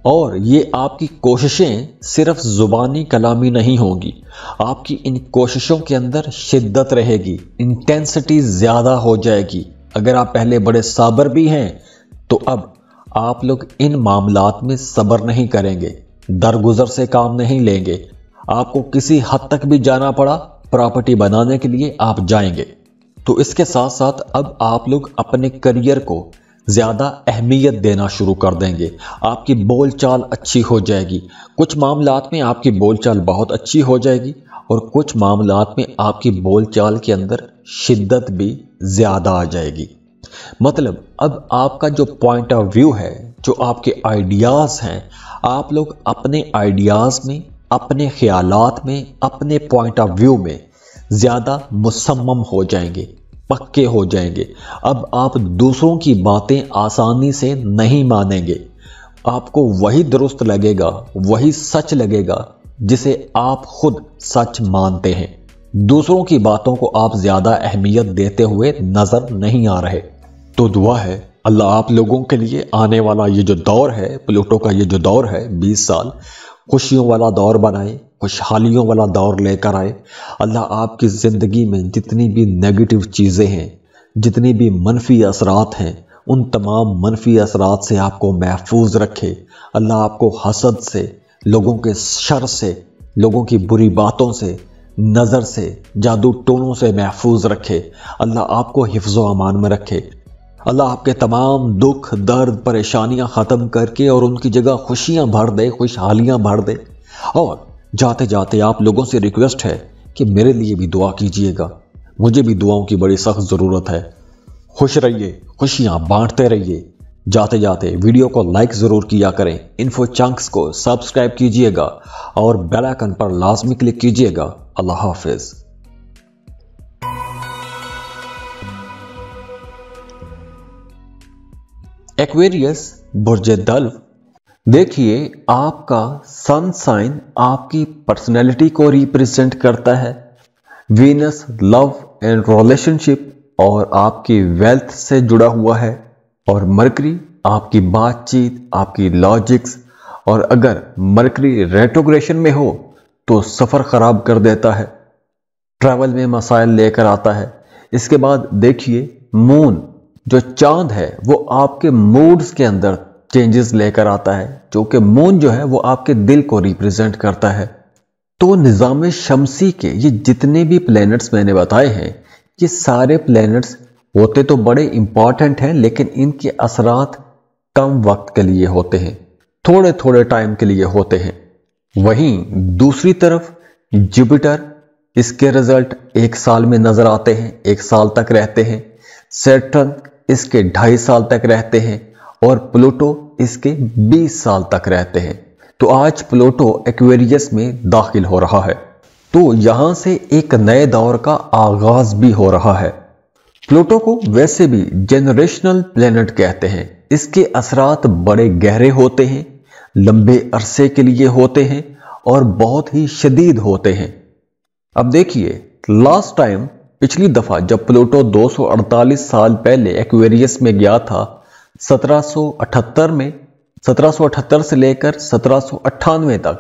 और ये आपकी कोशिशें सिर्फ जुबानी कलामी नहीं होंगी, आपकी इन कोशिशों के अंदर शिद्दत रहेगी, इंटेंसिटी ज्यादा हो जाएगी। अगर आप पहले बड़े साबर भी हैं तो अब आप लोग इन मामलात में सब्र नहीं करेंगे, दरगुजर से काम नहीं लेंगे। आपको किसी हद तक भी जाना पड़ा प्रॉपर्टी बनाने के लिए, आप जाएंगे। तो इसके साथ साथ अब आप लोग अपने करियर को ज्यादा अहमियत देना शुरू कर देंगे। आपकी बोलचाल अच्छी हो जाएगी, कुछ मामलात में आपकी बोलचाल बहुत अच्छी हो जाएगी और कुछ मामलात में आपकी बोलचाल के अंदर शिद्दत भी ज्यादा आ जाएगी। मतलब अब आपका जो पॉइंट ऑफ व्यू है, जो आपके आइडियाज हैं, आप लोग अपने आइडियाज में, अपने ख्यालात में, अपने पॉइंट ऑफ व्यू में ज्यादा मुसम्मम हो जाएंगे, पक्के हो जाएंगे। अब आप दूसरों की बातें आसानी से नहीं मानेंगे। आपको वही दुरुस्त लगेगा, वही सच लगेगा जिसे आप खुद सच मानते हैं। दूसरों की बातों को आप ज्यादा अहमियत देते हुए नजर नहीं आ रहे। तो दुआ है अल्लाह आप लोगों के लिए आने वाला ये जो दौर है, प्लूटो का ये जो दौर है 20 साल, खुशियों वाला दौर बनाए, खुशहालियों वाला दौर लेकर आए। अल्लाह आपकी ज़िंदगी में जितनी भी नेगेटिव चीज़ें हैं, जितनी भी मनफी असरात हैं, उन तमाम मनफी असरात से आपको महफूज रखे। अल्लाह आपको हसद से, लोगों के शर से, लोगों की बुरी बातों से, नज़र से, जादू टोनों से महफूज रखे। अल्लाह आपको हिफ्ज़ो अमान में रखे। अल्लाह आपके तमाम दुख, दर्द, परेशानियां ख़त्म करके और उनकी जगह खुशियां भर दे, खुशहालियां भर दे। और जाते जाते आप लोगों से रिक्वेस्ट है कि मेरे लिए भी दुआ कीजिएगा, मुझे भी दुआओं की बड़ी सख्त ज़रूरत है। खुश रहिए, खुशियां बांटते रहिए। जाते जाते वीडियो को लाइक ज़रूर किया करें, इन्फो चंक्स को सब्सक्राइब कीजिएगा और बेल आइकन पर लाजमी क्लिक कीजिएगा। अल्लाह हाफिज़। एक्वेरियस बुर्ज दल्व, देखिए आपका सन साइन आपकी पर्सनैलिटी को रिप्रेजेंट करता है। वीनस लव एंड रिलेशनशिप और आपकी वेल्थ से जुड़ा हुआ है, और मरकरी आपकी बातचीत, आपकी लॉजिक्स। और अगर मरकरी रेट्रोग्रेशन में हो तो सफ़र ख़राब कर देता है, ट्रैवल में मसाइल लेकर आता है। इसके बाद देखिए मून जो चांद है वो आपके मूड्स के अंदर चेंजेस लेकर आता है, जो कि मून जो है वो आपके दिल को रिप्रेजेंट करता है। तो निज़ाम शमसी के ये जितने भी प्लैनेट्स मैंने बताए हैं, ये सारे प्लैनेट्स होते तो बड़े इंपॉर्टेंट हैं, लेकिन इनके असरात कम वक्त के लिए होते हैं, थोड़े थोड़े टाइम के लिए होते हैं। वहीं दूसरी तरफ जुपिटर, इसके रिजल्ट 1 साल में नजर आते हैं, 1 साल तक रहते हैं। सैटर्न इसके 2.5 साल तक रहते हैं और प्लूटो इसके 20 साल तक रहते हैं। तो आज प्लूटो एक्वेरियस में दाखिल हो रहा है। तो यहां से एक नए दौर का आगाज भी हो रहा है। प्लूटो को वैसे भी जेनरेशनल प्लेनेट कहते हैं। इसके असरात बड़े गहरे होते हैं, लंबे अरसे के लिए होते हैं और बहुत ही शदीद होते हैं। अब देखिए, लास्ट टाइम पिछली दफा जब प्लूटो 248 साल पहले एक्वेरियस में गया था 1778 में, 1778 से लेकर 1798 तक,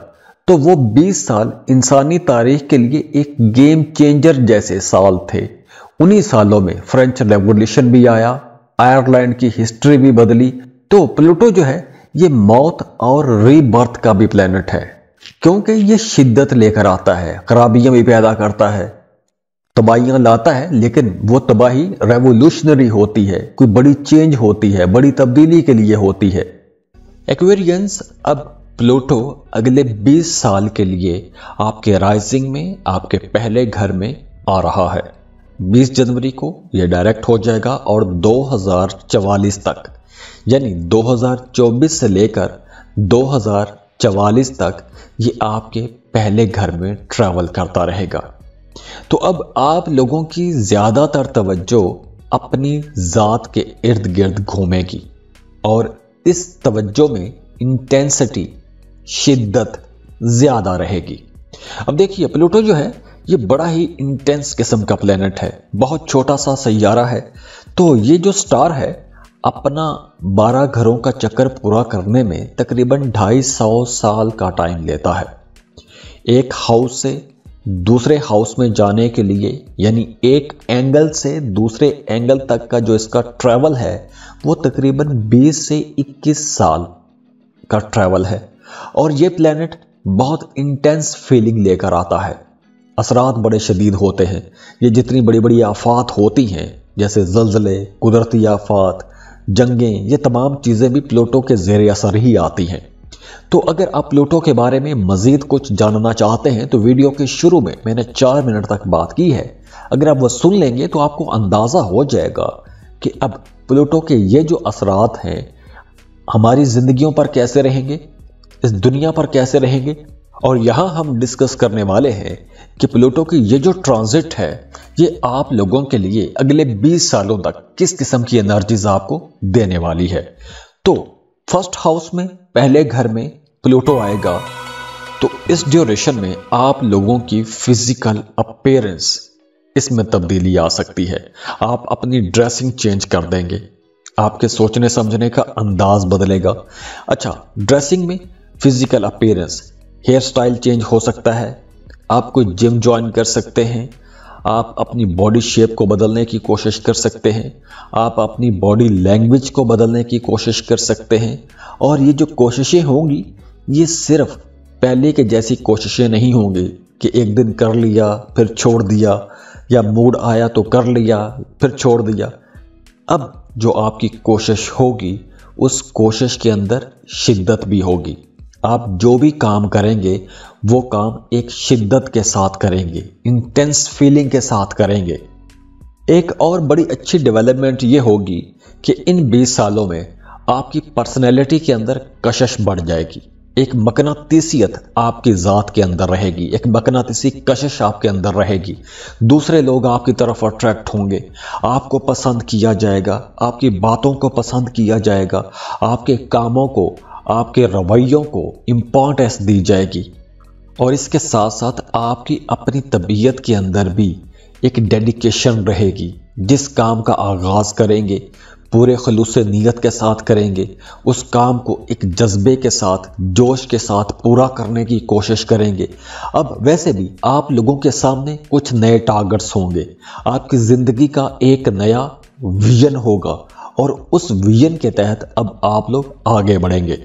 तो वो 20 साल इंसानी तारीख के लिए एक गेम चेंजर जैसे साल थे। उन्हीं सालों में फ्रेंच रेवोल्यूशन भी आया, आयरलैंड की हिस्ट्री भी बदली। तो प्लूटो जो है ये मौत और रीबर्थ का भी प्लेनेट है, क्योंकि ये शिद्दत लेकर आता है, खराबियां भी पैदा करता है, तबाहियां लाता है, लेकिन वो तबाही रेवोल्यूशनरी होती है, कोई बड़ी चेंज होती है, बड़ी तब्दीली के लिए होती है। एक्वेरियंस, अब प्लूटो अगले 20 साल के लिए आपके राइजिंग में, आपके पहले घर में आ रहा है। 20 जनवरी को यह डायरेक्ट हो जाएगा और 2044 तक, यानी 2024 से लेकर 2044 तक ये आपके पहले घर में ट्रैवल करता रहेगा। तो अब आप लोगों की ज्यादातर तवज्जो अपनी जात के इर्द गिर्द घूमेगी और इस तवज्जो में इंटेंसिटी, शिद्दत ज्यादा रहेगी। अब देखिए, प्लूटो जो है ये बड़ा ही इंटेंस किस्म का प्लेनेट है, बहुत छोटा सा सैयारा है। तो ये जो स्टार है अपना 12 घरों का चक्कर पूरा करने में तकरीबन 250 साल का टाइम लेता है। एक हाउस से दूसरे हाउस में जाने के लिए, यानी एक एंगल से दूसरे एंगल तक का जो इसका ट्रैवल है वो तकरीबन 20 से 21 साल का ट्रैवल है। और ये प्लेनेट बहुत इंटेंस फीलिंग लेकर आता है। असरात बड़े शदीद होते हैं। ये जितनी बड़ी बड़ी आफात होती हैं, जैसे ज़ल्ज़ले, कुदरती आफात, जंगें, ये तमाम चीज़ें भी प्लूटो के ज़ेरे असर ही आती हैं। तो अगर आप प्लूटो के बारे में मज़ीद कुछ जानना चाहते हैं तो वीडियो के शुरू में मैंने 4 मिनट तक बात की है। अगर आप वो सुन लेंगे तो आपको अंदाज़ा हो जाएगा कि अब प्लूटो के ये जो असरात हैं हमारी ज़िंदगियों पर कैसे रहेंगे, इस दुनिया पर कैसे रहेंगे। और यहां हम डिस्कस करने वाले हैं कि प्लूटो की ये जो ट्रांजिट है ये आप लोगों के लिए अगले 20 सालों तक किस किस्म की एनर्जीज आपको देने वाली है। तो फर्स्ट हाउस में, पहले घर में प्लूटो आएगा तो इस ड्यूरेशन में आप लोगों की फिजिकल अपीयरेंस, इसमें तब्दीली आ सकती है। आप अपनी ड्रेसिंग चेंज कर देंगे, आपके सोचने समझने का अंदाज बदलेगा। अच्छा, ड्रेसिंग में physical appearance, hair style change हो सकता है, आप कोई जिम ज्वाइन कर सकते हैं, आप अपनी बॉडी शेप को बदलने की कोशिश कर सकते हैं, आप अपनी बॉडी लैंग्वेज को बदलने की कोशिश कर सकते हैं। और ये जो कोशिशें होंगी ये सिर्फ पहले के जैसी कोशिशें नहीं होंगी कि एक दिन कर लिया फिर छोड़ दिया, या मूड आया तो कर लिया फिर छोड़ दिया। अब जो आपकी कोशिश होगी उस कोशिश के अंदर शिद्दत भी होगी। आप जो भी काम करेंगे वो काम एक शिद्दत के साथ करेंगे, इंटेंस फीलिंग के साथ करेंगे। एक और बड़ी अच्छी डेवलपमेंट ये होगी कि इन 20 सालों में आपकी पर्सनैलिटी के अंदर कशिश बढ़ जाएगी। एक मकनातीसियत आपकी ज़ात के अंदर रहेगी, एक मकनातीसी कशिश आपके अंदर रहेगी। दूसरे लोग आपकी तरफ अट्रैक्ट होंगे, आपको पसंद किया जाएगा, आपकी बातों को पसंद किया जाएगा, आपके कामों को, आपके रवैयों को इंपॉर्टेंस दी जाएगी। और इसके साथ साथ आपकी अपनी तबीयत के अंदर भी एक डेडिकेशन रहेगी। जिस काम का आगाज़ करेंगे पूरे खुलूस नीयत के साथ करेंगे, उस काम को एक जज्बे के साथ, जोश के साथ पूरा करने की कोशिश करेंगे। अब वैसे भी आप लोगों के सामने कुछ नए टारगेट्स होंगे, आपकी ज़िंदगी का एक नया विजन होगा और उस विजन के तहत अब आप लोग आगे बढ़ेंगे।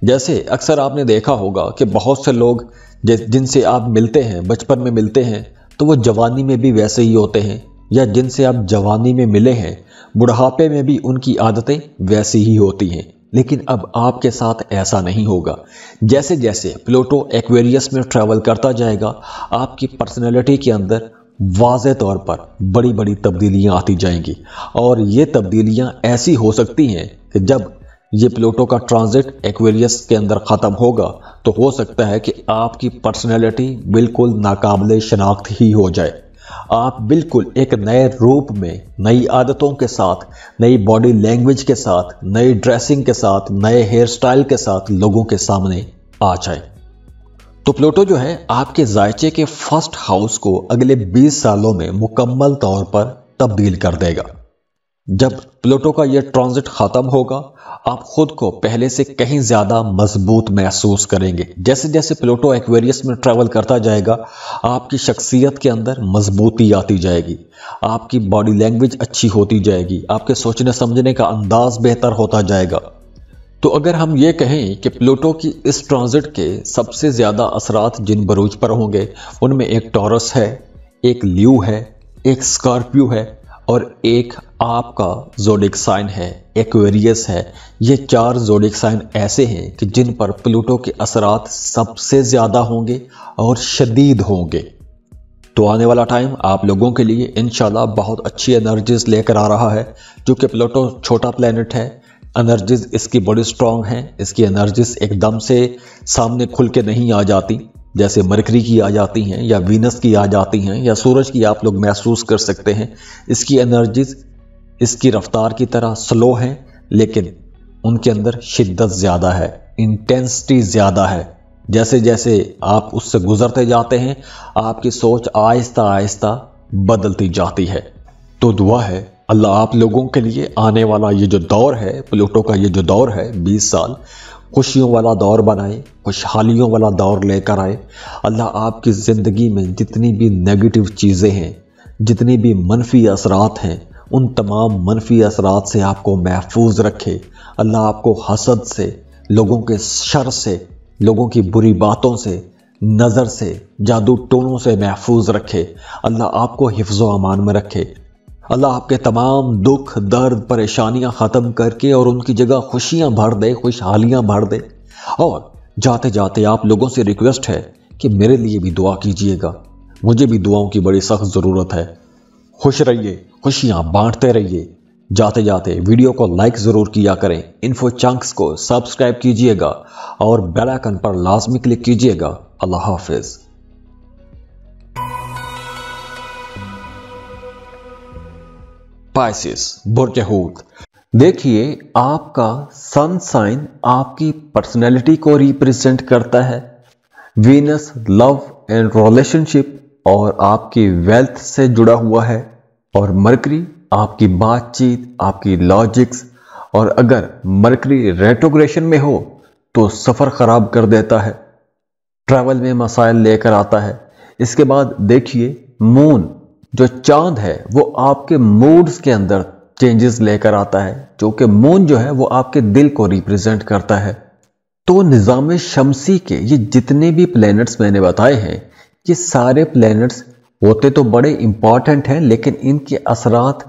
जैसे अक्सर आपने देखा होगा कि बहुत से लोग जिनसे आप मिलते हैं, बचपन में मिलते हैं, तो वो जवानी में भी वैसे ही होते हैं, या जिनसे आप जवानी में मिले हैं बुढ़ापे में भी उनकी आदतें वैसी ही होती हैं। लेकिन अब आपके साथ ऐसा नहीं होगा। जैसे जैसे प्लूटो एक्वेरियस में ट्रैवल करता जाएगा, आपकी पर्सनैलिटी के अंदर वाज़े तौर पर बड़ी बड़ी तब्दीलियां आती जाएंगी। और ये तब्दीलियां ऐसी हो सकती हैं कि जब ये प्लूटो का ट्रांजिट एक्वेरियस के अंदर खत्म होगा तो हो सकता है कि आपकी पर्सनैलिटी बिल्कुल नाकाबिले शनाख्त ही हो जाए। आप बिल्कुल एक नए रूप में, नई आदतों के साथ, नई बॉडी लैंग्वेज के साथ, नई ड्रेसिंग के साथ, नए हेयर स्टाइल के साथ लोगों के सामने आ जाए। तो प्लूटो जो है आपके जायचे के फर्स्ट हाउस को अगले 20 सालों में मुकम्मल तौर पर तब्दील कर देगा। जब प्लूटो का यह ट्रांजिट खत्म होगा, आप खुद को पहले से कहीं ज्यादा मजबूत महसूस करेंगे। जैसे जैसे प्लूटो एक्वेरियस में ट्रैवल करता जाएगा, आपकी शख्सियत के अंदर मजबूती आती जाएगी, आपकी बॉडी लैंग्वेज अच्छी होती जाएगी, आपके सोचने समझने का अंदाज बेहतर होता जाएगा। तो अगर हम ये कहें कि प्लूटो की इस ट्रांजिट के सबसे ज्यादा असरात जिन बरूज पर होंगे, उनमें एक टॉरस है, एक ल्यू है, एक स्कॉर्पियो है और एक आपका ज़ोडिक साइन है, एक्वेरियस है। ये 4 ज़ोडिक साइन ऐसे हैं कि जिन पर प्लूटो के असरात सबसे ज़्यादा होंगे और शदीद होंगे। तो आने वाला टाइम आप लोगों के लिए इंशाल्लाह बहुत अच्छी एनर्जीज लेकर आ रहा है। क्योंकि प्लूटो छोटा प्लेनेट है, एनर्जीज इसकी बड़ी स्ट्रांग है, इसकी एनर्जीज एकदम से सामने खुल के नहीं आ जाती, जैसे मरकरी की आ जाती हैं या वीनस की आ जाती हैं या सूरज की आप लोग महसूस कर सकते हैं। इसकी एनर्जीज इसकी रफ्तार की तरह स्लो हैं, लेकिन उनके अंदर शिद्दत ज़्यादा है, इंटेंसिटी ज़्यादा है। जैसे जैसे आप उससे गुजरते जाते हैं, आपकी सोच आहिस्ता आहिस्ता बदलती जाती है। तो दुआ है अल्लाह आप लोगों के लिए आने वाला ये जो दौर है, प्लूटो का ये जो दौर है 20 साल, खुशियों वाला दौर बनाए, खुशहालियों वाला दौर लेकर आए। अल्लाह आपकी ज़िंदगी में जितनी भी नेगेटिव चीज़ें हैं, जितनी भी मनफी असरात हैं, उन तमाम मनफी असरात से आपको महफूज रखे। अल्लाह आपको हसद से, लोगों के शर से, लोगों की बुरी बातों से, नज़र से, जादू टोनों से महफूज रखे। अल्लाह आपको हिफ्ज़ो अमान में रखे। अल्लाह आपके तमाम दुख, दर्द, परेशानियां ख़त्म करके और उनकी जगह खुशियां भर दे, खुशहालियां भर दे। और जाते जाते आप लोगों से रिक्वेस्ट है कि मेरे लिए भी दुआ कीजिएगा, मुझे भी दुआओं की बड़ी सख्त ज़रूरत है। खुश रहिए, खुशियां बांटते रहिए। जाते जाते वीडियो को लाइक ज़रूर किया करें, इन्फो चंक्स को सब्सक्राइब कीजिएगा और बेल आइकन पर लाजमी क्लिक कीजिएगा। अल्लाह हाफिज़। पाइसेस, बुर्ज हूत। देखिए, आपका सन साइन आपकी पर्सनैलिटी को रिप्रेजेंट करता है। वीनस लव एंड रिलेशनशिप और आपकी वेल्थ से जुड़ा हुआ है, और मरकरी आपकी बातचीत, आपकी लॉजिक्स, और अगर मरकरी रेट्रोग्रेशन में हो तो सफ़र ख़राब कर देता है, ट्रैवल में मसाइल लेकर आता है। इसके बाद देखिए, मून जो चांद है वो आपके मूड्स के अंदर चेंजेस लेकर आता है, जो कि मून जो है वो आपके दिल को रिप्रेजेंट करता है। तो निज़ाम शमसी के ये जितने भी प्लैनेट्स मैंने बताए हैं, ये सारे प्लैनेट्स होते तो बड़े इंपॉर्टेंट हैं, लेकिन इनके असरात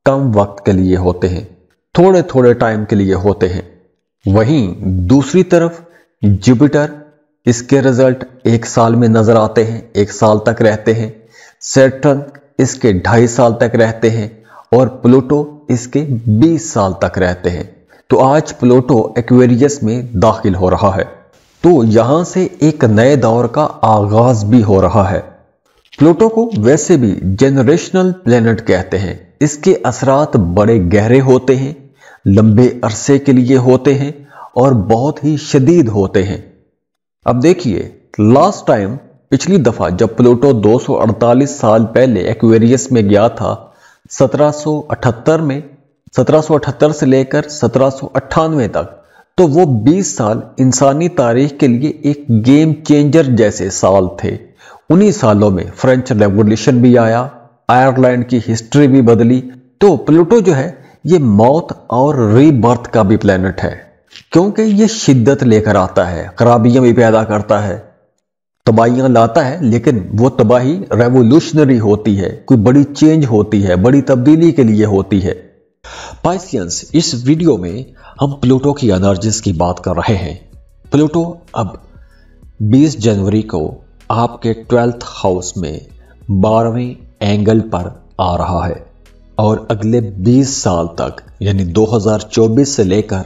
कम वक्त के लिए होते हैं, थोड़े थोड़े टाइम के लिए होते हैं। वहीं दूसरी तरफ जुपिटर, इसके रिजल्ट 1 साल में नजर आते हैं, 1 साल तक रहते हैं। सैटर्न इसके 2.5 साल तक रहते हैं और प्लूटो इसके 20 साल तक रहते हैं। तो आज प्लूटो एक्वेरियस में दाखिल हो रहा है, तो यहां से एक नए दौर का आगाज भी हो रहा है। प्लूटो को वैसे भी जेनरेशनल प्लेनेट कहते हैं। इसके असरात बड़े गहरे होते हैं, लंबे अरसे के लिए होते हैं और बहुत ही शदीद होते हैं। अब देखिए, लास्ट टाइम पिछली दफा जब प्लूटो 248 साल पहले एक्वेरियस में गया था, 1778 में, 1778 से लेकर 1798 तक, तो वो 20 साल इंसानी तारीख के लिए एक गेम चेंजर जैसे साल थे। उन्हीं सालों में फ्रेंच रेवोल्यूशन भी आया, आयरलैंड की हिस्ट्री भी बदली। तो प्लूटो जो है ये मौत और रीबर्थ का भी प्लेनेट है, क्योंकि ये शिद्दत लेकर आता है, खराबियां भी पैदा करता है, तबाहियां लाता है, लेकिन वो तबाही रेवोल्यूशनरी होती है, कोई बड़ी चेंज होती है, बड़ी तब्दीली के लिए होती है। पाइसियंस, इस वीडियो में हम प्लूटो की एनर्जीज की बात कर रहे हैं। प्लूटो अब 20 जनवरी को आपके 12th हाउस में 12वें एंगल पर आ रहा है और अगले 20 साल तक, यानी 2024 से लेकर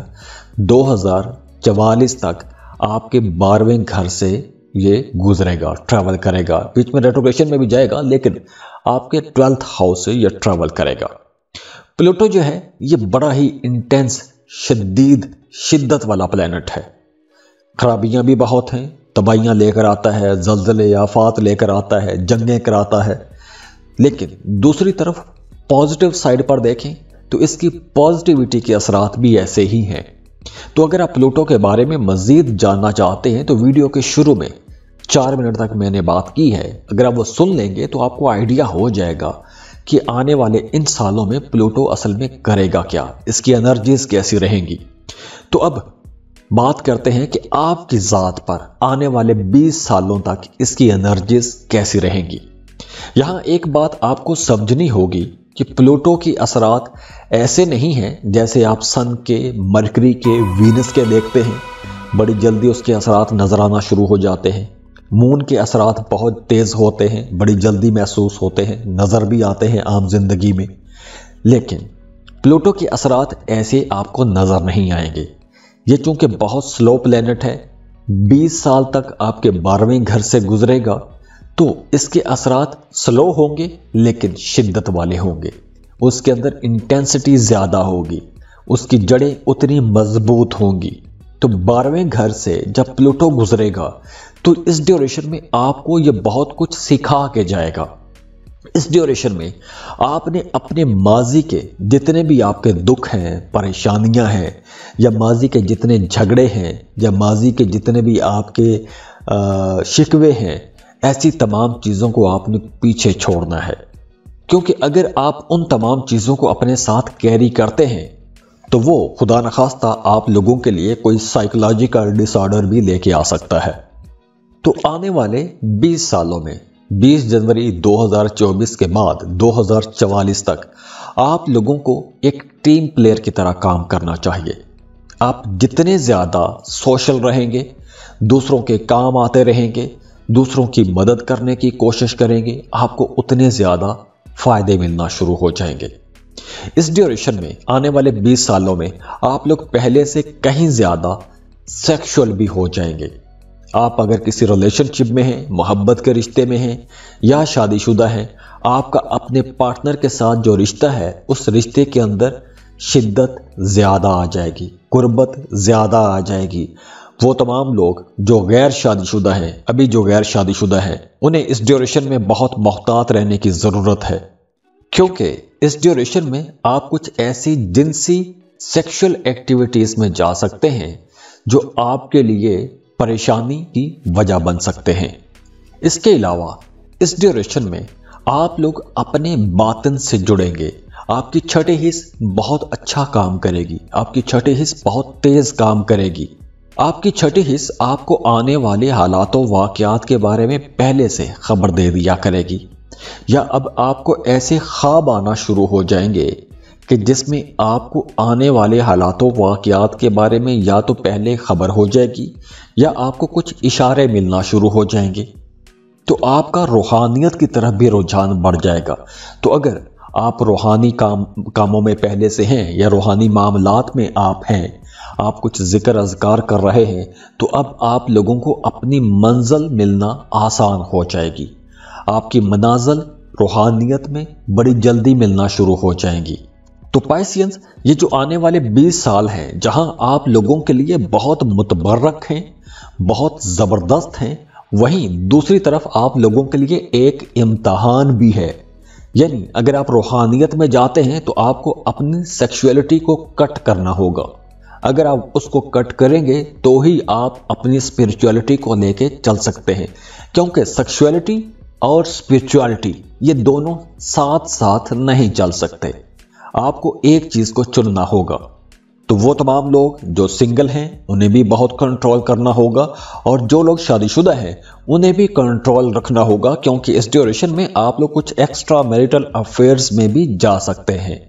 2044 तक आपके 12वें घर से ये गुजरेगा, ट्रैवल करेगा। बीच में रेट्रोग्रेशन में भी जाएगा, लेकिन आपके 12th हाउस से ये ट्रैवल करेगा। प्लूटो जो है ये बड़ा ही इंटेंस, शदीद, शिद्दत वाला प्लेनेट है। खराबियां भी बहुत हैं, तबाहियां लेकर आता है, जल्जले आफात लेकर आता है, जंगें कराता है। लेकिन दूसरी तरफ पॉजिटिव साइड पर देखें तो इसकी पॉजिटिविटी के असरात भी ऐसे ही हैं। तो अगर आप प्लूटो के बारे में मजीद जानना चाहते हैं तो वीडियो के शुरू में 4 मिनट तक मैंने बात की है, अगर आप वो सुन लेंगे तो आपको आइडिया हो जाएगा कि आने वाले इन सालों में प्लूटो असल में करेगा क्या, इसकी एनर्जीज कैसी रहेंगी। तो अब बात करते हैं कि आपकी ज़ात पर आने वाले 20 सालों तक इसकी एनर्जीज कैसी रहेंगी। यहां एक बात आपको समझनी होगी कि प्लूटो की असरात ऐसे नहीं हैं जैसे आप सन के, मरकरी के, वीनस के देखते हैं। बड़ी जल्दी उसके असरात नजर आना शुरू हो जाते हैं। मून के असरात बहुत तेज होते हैं, बड़ी जल्दी महसूस होते हैं, नजर भी आते हैं आम जिंदगी में। लेकिन प्लूटो के असरात ऐसे आपको नजर नहीं आएंगे। ये चूंकि बहुत स्लो प्लेनेट है, 20 साल तक आपके 12वें घर से गुजरेगा, तो इसके असरात स्लो होंगे लेकिन शिद्दत वाले होंगे। उसके अंदर इंटेंसिटी ज्यादा होगी, उसकी जड़ें उतनी मजबूत होंगी। तो 12वें घर से जब प्लूटो गुजरेगा तो इस ड्यूरेशन में आपको ये बहुत कुछ सिखा के जाएगा। इस ड्यूरेशन में आपने अपने माजी के जितने भी आपके दुख हैं, परेशानियां हैं, या माजी के जितने झगड़े हैं, या माजी के जितने भी आपके शिकवे हैं, ऐसी तमाम चीज़ों को आपने पीछे छोड़ना है। क्योंकि अगर आप उन तमाम चीज़ों को अपने साथ कैरी करते हैं तो वो खुदा न खास्ता आप लोगों के लिए कोई साइकोलॉजिकल डिसऑर्डर भी लेके आ सकता है। तो आने वाले 20 सालों में 20 जनवरी 2024 के बाद 2044 तक आप लोगों को एक टीम प्लेयर की तरह काम करना चाहिए। आप जितने ज़्यादा सोशल रहेंगे, दूसरों के काम आते रहेंगे, दूसरों की मदद करने की कोशिश करेंगे, आपको उतने ज़्यादा फायदे मिलना शुरू हो जाएंगे। इस ड्यूरेशन में आने वाले 20 सालों में आप लोग पहले से कहीं ज़्यादा सेक्सुअल भी हो जाएंगे। आप अगर किसी रिलेशनशिप में हैं, मोहब्बत के रिश्ते में हैं या शादीशुदा हैं, आपका अपने पार्टनर के साथ जो रिश्ता है उस रिश्ते के अंदर शिद्दत ज़्यादा आ जाएगी, कुर्बत ज़्यादा आ जाएगी। वो तमाम लोग जो गैर शादीशुदा हैं, अभी जो गैर शादीशुदा हैं, उन्हें इस ड्यूरेशन में बहुत मोहतात रहने की ज़रूरत है। क्योंकि इस ड्यूरेशन में आप कुछ ऐसी जिनसी सेक्सुअल एक्टिविटीज़ में जा सकते हैं जो आपके लिए परेशानी की वजह बन सकते हैं। इसके अलावा इस ड्यूरेशन में आप लोग अपने बातिन से जुड़ेंगे। आपकी छठे हिस्स बहुत अच्छा काम करेगी, आपकी छठे हिस्स बहुत तेज काम करेगी। आपकी छठी हिस्स आपको आने वाले हालातों, वाकयात के बारे में पहले से खबर दे दिया करेगी। या अब आपको ऐसे ख्वाब आना शुरू हो जाएंगे कि जिसमें आपको आने वाले हालातों, वाकयात के बारे में या तो पहले खबर हो जाएगी या आपको कुछ इशारे मिलना शुरू हो जाएंगे। तो आपका रूहानियत की तरफ भी रुझान बढ़ जाएगा। तो अगर आप रूहानी कामों में पहले से हैं या रूहानी मामलात में आप हैं, आप कुछ जिक्र अज़कार कर रहे हैं, तो अब आप लोगों को अपनी मंजिल मिलना आसान हो जाएगी। आपकी मनाजिल रूहानियत में बड़ी जल्दी मिलना शुरू हो जाएंगी। तो पाइसियंस, ये जो आने वाले 20 साल हैं जहां आप लोगों के लिए बहुत मुतबर्रक हैं, बहुत ज़बरदस्त हैं, वहीं दूसरी तरफ आप लोगों के लिए एक इम्तहान भी है। यानी अगर आप रूहानियत में जाते हैं तो आपको अपनी सेक्सुअलिटी को कट करना होगा। अगर आप उसको कट करेंगे तो ही आप अपनी स्पिरिचुअलिटी को लेके चल सकते हैं, क्योंकि सेक्सुअलिटी और स्पिरिचुअलिटी ये दोनों साथ साथ नहीं चल सकते। आपको एक चीज को चुनना होगा। तो वो तमाम लोग जो सिंगल हैं उन्हें भी बहुत कंट्रोल करना होगा, और जो लोग शादीशुदा हैं उन्हें भी कंट्रोल रखना होगा, क्योंकि इस ड्यूरेशन में आप लोग कुछ एक्स्ट्रा मैरिटल अफेयर्स में भी जा सकते हैं।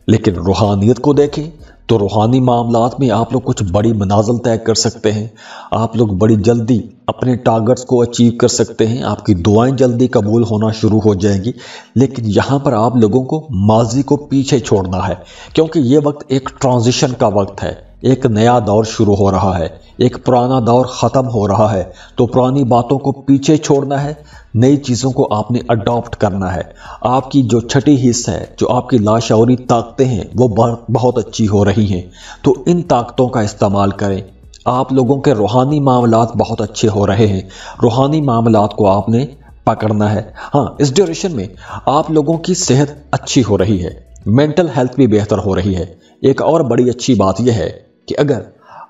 लेकिन रूहानियत को देखें तो रूहानी मामलात में आप लोग कुछ बड़ी मनाजिल तय कर सकते हैं। आप लोग बड़ी जल्दी अपने टारगेट्स को अचीव कर सकते हैं। आपकी दुआएं जल्दी कबूल होना शुरू हो जाएंगी। लेकिन यहाँ पर आप लोगों को माजी को पीछे छोड़ना है, क्योंकि ये वक्त एक ट्रांजिशन का वक्त है। एक नया दौर शुरू हो रहा है, एक पुराना दौर खत्म हो रहा है। तो पुरानी बातों को पीछे छोड़ना है, नई चीजों को आपने अडॉप्ट करना है। आपकी जो छठी हिस्स है, जो आपकी लाशऊरी ताकतें हैं, वो बहुत अच्छी हो रही हैं। तो इन ताकतों का इस्तेमाल करें। आप लोगों के रूहानी मामलात बहुत अच्छे हो रहे हैं। रूहानी मामलात को आपने पकड़ना है। हाँ, इस ड्यूरेशन में आप लोगों की सेहत अच्छी हो रही है, मेंटल हेल्थ भी बेहतर हो रही है। एक और बड़ी अच्छी बात यह है कि अगर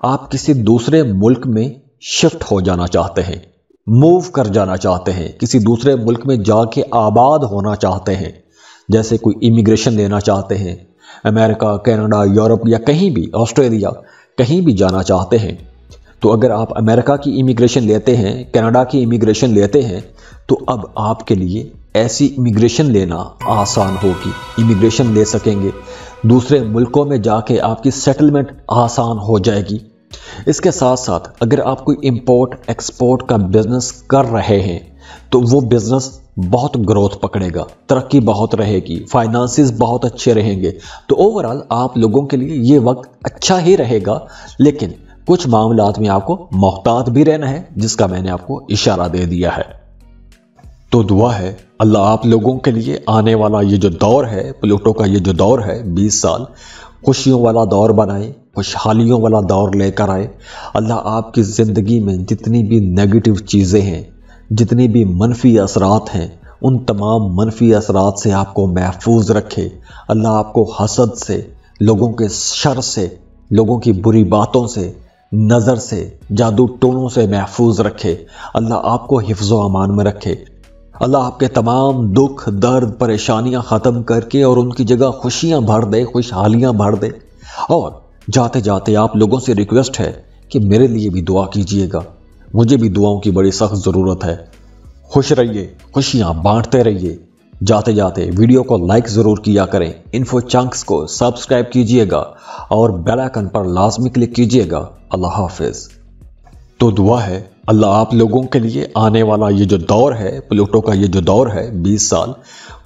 आप किसी दूसरे मुल्क में शिफ्ट हो जाना चाहते हैं, मूव कर जाना चाहते हैं, किसी दूसरे मुल्क में जाके आबाद होना चाहते हैं, जैसे कोई इमिग्रेशन लेना चाहते हैं, अमेरिका, कनाडा, यूरोप या कहीं भी, ऑस्ट्रेलिया, कहीं भी जाना चाहते हैं, तो अगर आप अमेरिका की इमिग्रेशन लेते हैं, कनाडा की इमिग्रेशन लेते हैं, तो अब आपके लिए ऐसी इमिग्रेशन लेना आसान होगी। इमिग्रेशन ले सकेंगे, दूसरे मुल्कों में जाके आपकी सेटलमेंट आसान हो जाएगी। इसके साथ साथ अगर आप कोई इंपोर्ट एक्सपोर्ट का बिजनेस कर रहे हैं तो वो बिजनेस बहुत ग्रोथ पकड़ेगा, तरक्की बहुत रहेगी, फाइनेंसेस बहुत अच्छे रहेंगे। तो ओवरऑल आप लोगों के लिए ये वक्त अच्छा ही रहेगा, लेकिन कुछ मामलात में आपको मोहतात भी रहना है, जिसका मैंने आपको इशारा दे दिया है। तो दुआ है अल्लाह आप लोगों के लिए आने वाला ये जो दौर है, प्लूटो का ये जो दौर है 20 साल, खुशियों वाला दौर बनाए, खुशहालियों वाला दौर लेकर आए। अल्लाह आपकी ज़िंदगी में जितनी भी नेगेटिव चीज़ें हैं, जितनी भी मनफी असरात हैं, उन तमाम मनफी असरात से आपको महफूज रखे। अल्लाह आपको हसद से, लोगों के शर से, लोगों की बुरी बातों से, नज़र से, जादू टोनों से महफूज रखे। अल्लाह आपको हिफ्ज़ो अमान में रखे। अल्लाह आपके तमाम दुख, दर्द, परेशानियां ख़त्म करके और उनकी जगह खुशियां भर दे, खुशहालियां भर दे। और जाते जाते आप लोगों से रिक्वेस्ट है कि मेरे लिए भी दुआ कीजिएगा, मुझे भी दुआओं की बड़ी सख्त ज़रूरत है। खुश रहिए, खुशियां बांटते रहिए। जाते जाते वीडियो को लाइक ज़रूर किया करें, इन्फो चंक्स को सब्सक्राइब कीजिएगा और बेल आइकन पर लाजमी क्लिक कीजिएगा। अल्लाह हाफिज़। तो दुआ है अल्लाह आप लोगों के लिए आने वाला ये जो दौर है, प्लूटो का ये जो दौर है 20 साल,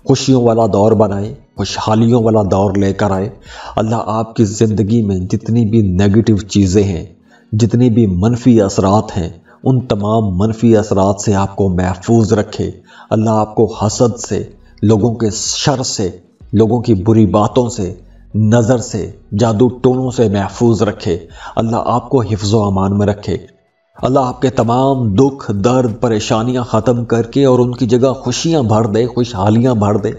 खुशियों वाला दौर बनाए, खुशहालियों वाला दौर लेकर आए। अल्लाह आपकी ज़िंदगी में जितनी भी नेगेटिव चीज़ें हैं, जितनी भी मनफी असरात हैं, उन तमाम मनफी असरात से आपको महफूज रखे। अल्लाह आपको हसद से, लोगों के शर से, लोगों की बुरी बातों से, नज़र से, जादू टोनों से महफूज रखे। अल्लाह आपको हिफ्ज़ो अमान में रखे। अल्लाह आपके तमाम दुख, दर्द, परेशानियां ख़त्म करके और उनकी जगह खुशियां भर दे, खुशहालियां भर दे।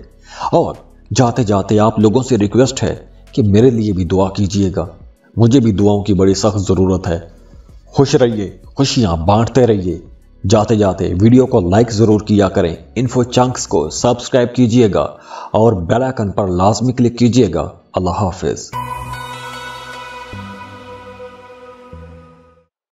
और जाते जाते आप लोगों से रिक्वेस्ट है कि मेरे लिए भी दुआ कीजिएगा, मुझे भी दुआओं की बड़ी सख्त ज़रूरत है। खुश रहिए, खुशियां बांटते रहिए। जाते जाते वीडियो को लाइक ज़रूर किया करें, इन्फो चंक्स को सब्सक्राइब कीजिएगा और बेल आइकन पर लाजमी क्लिक कीजिएगा। अल्लाह हाफिज़।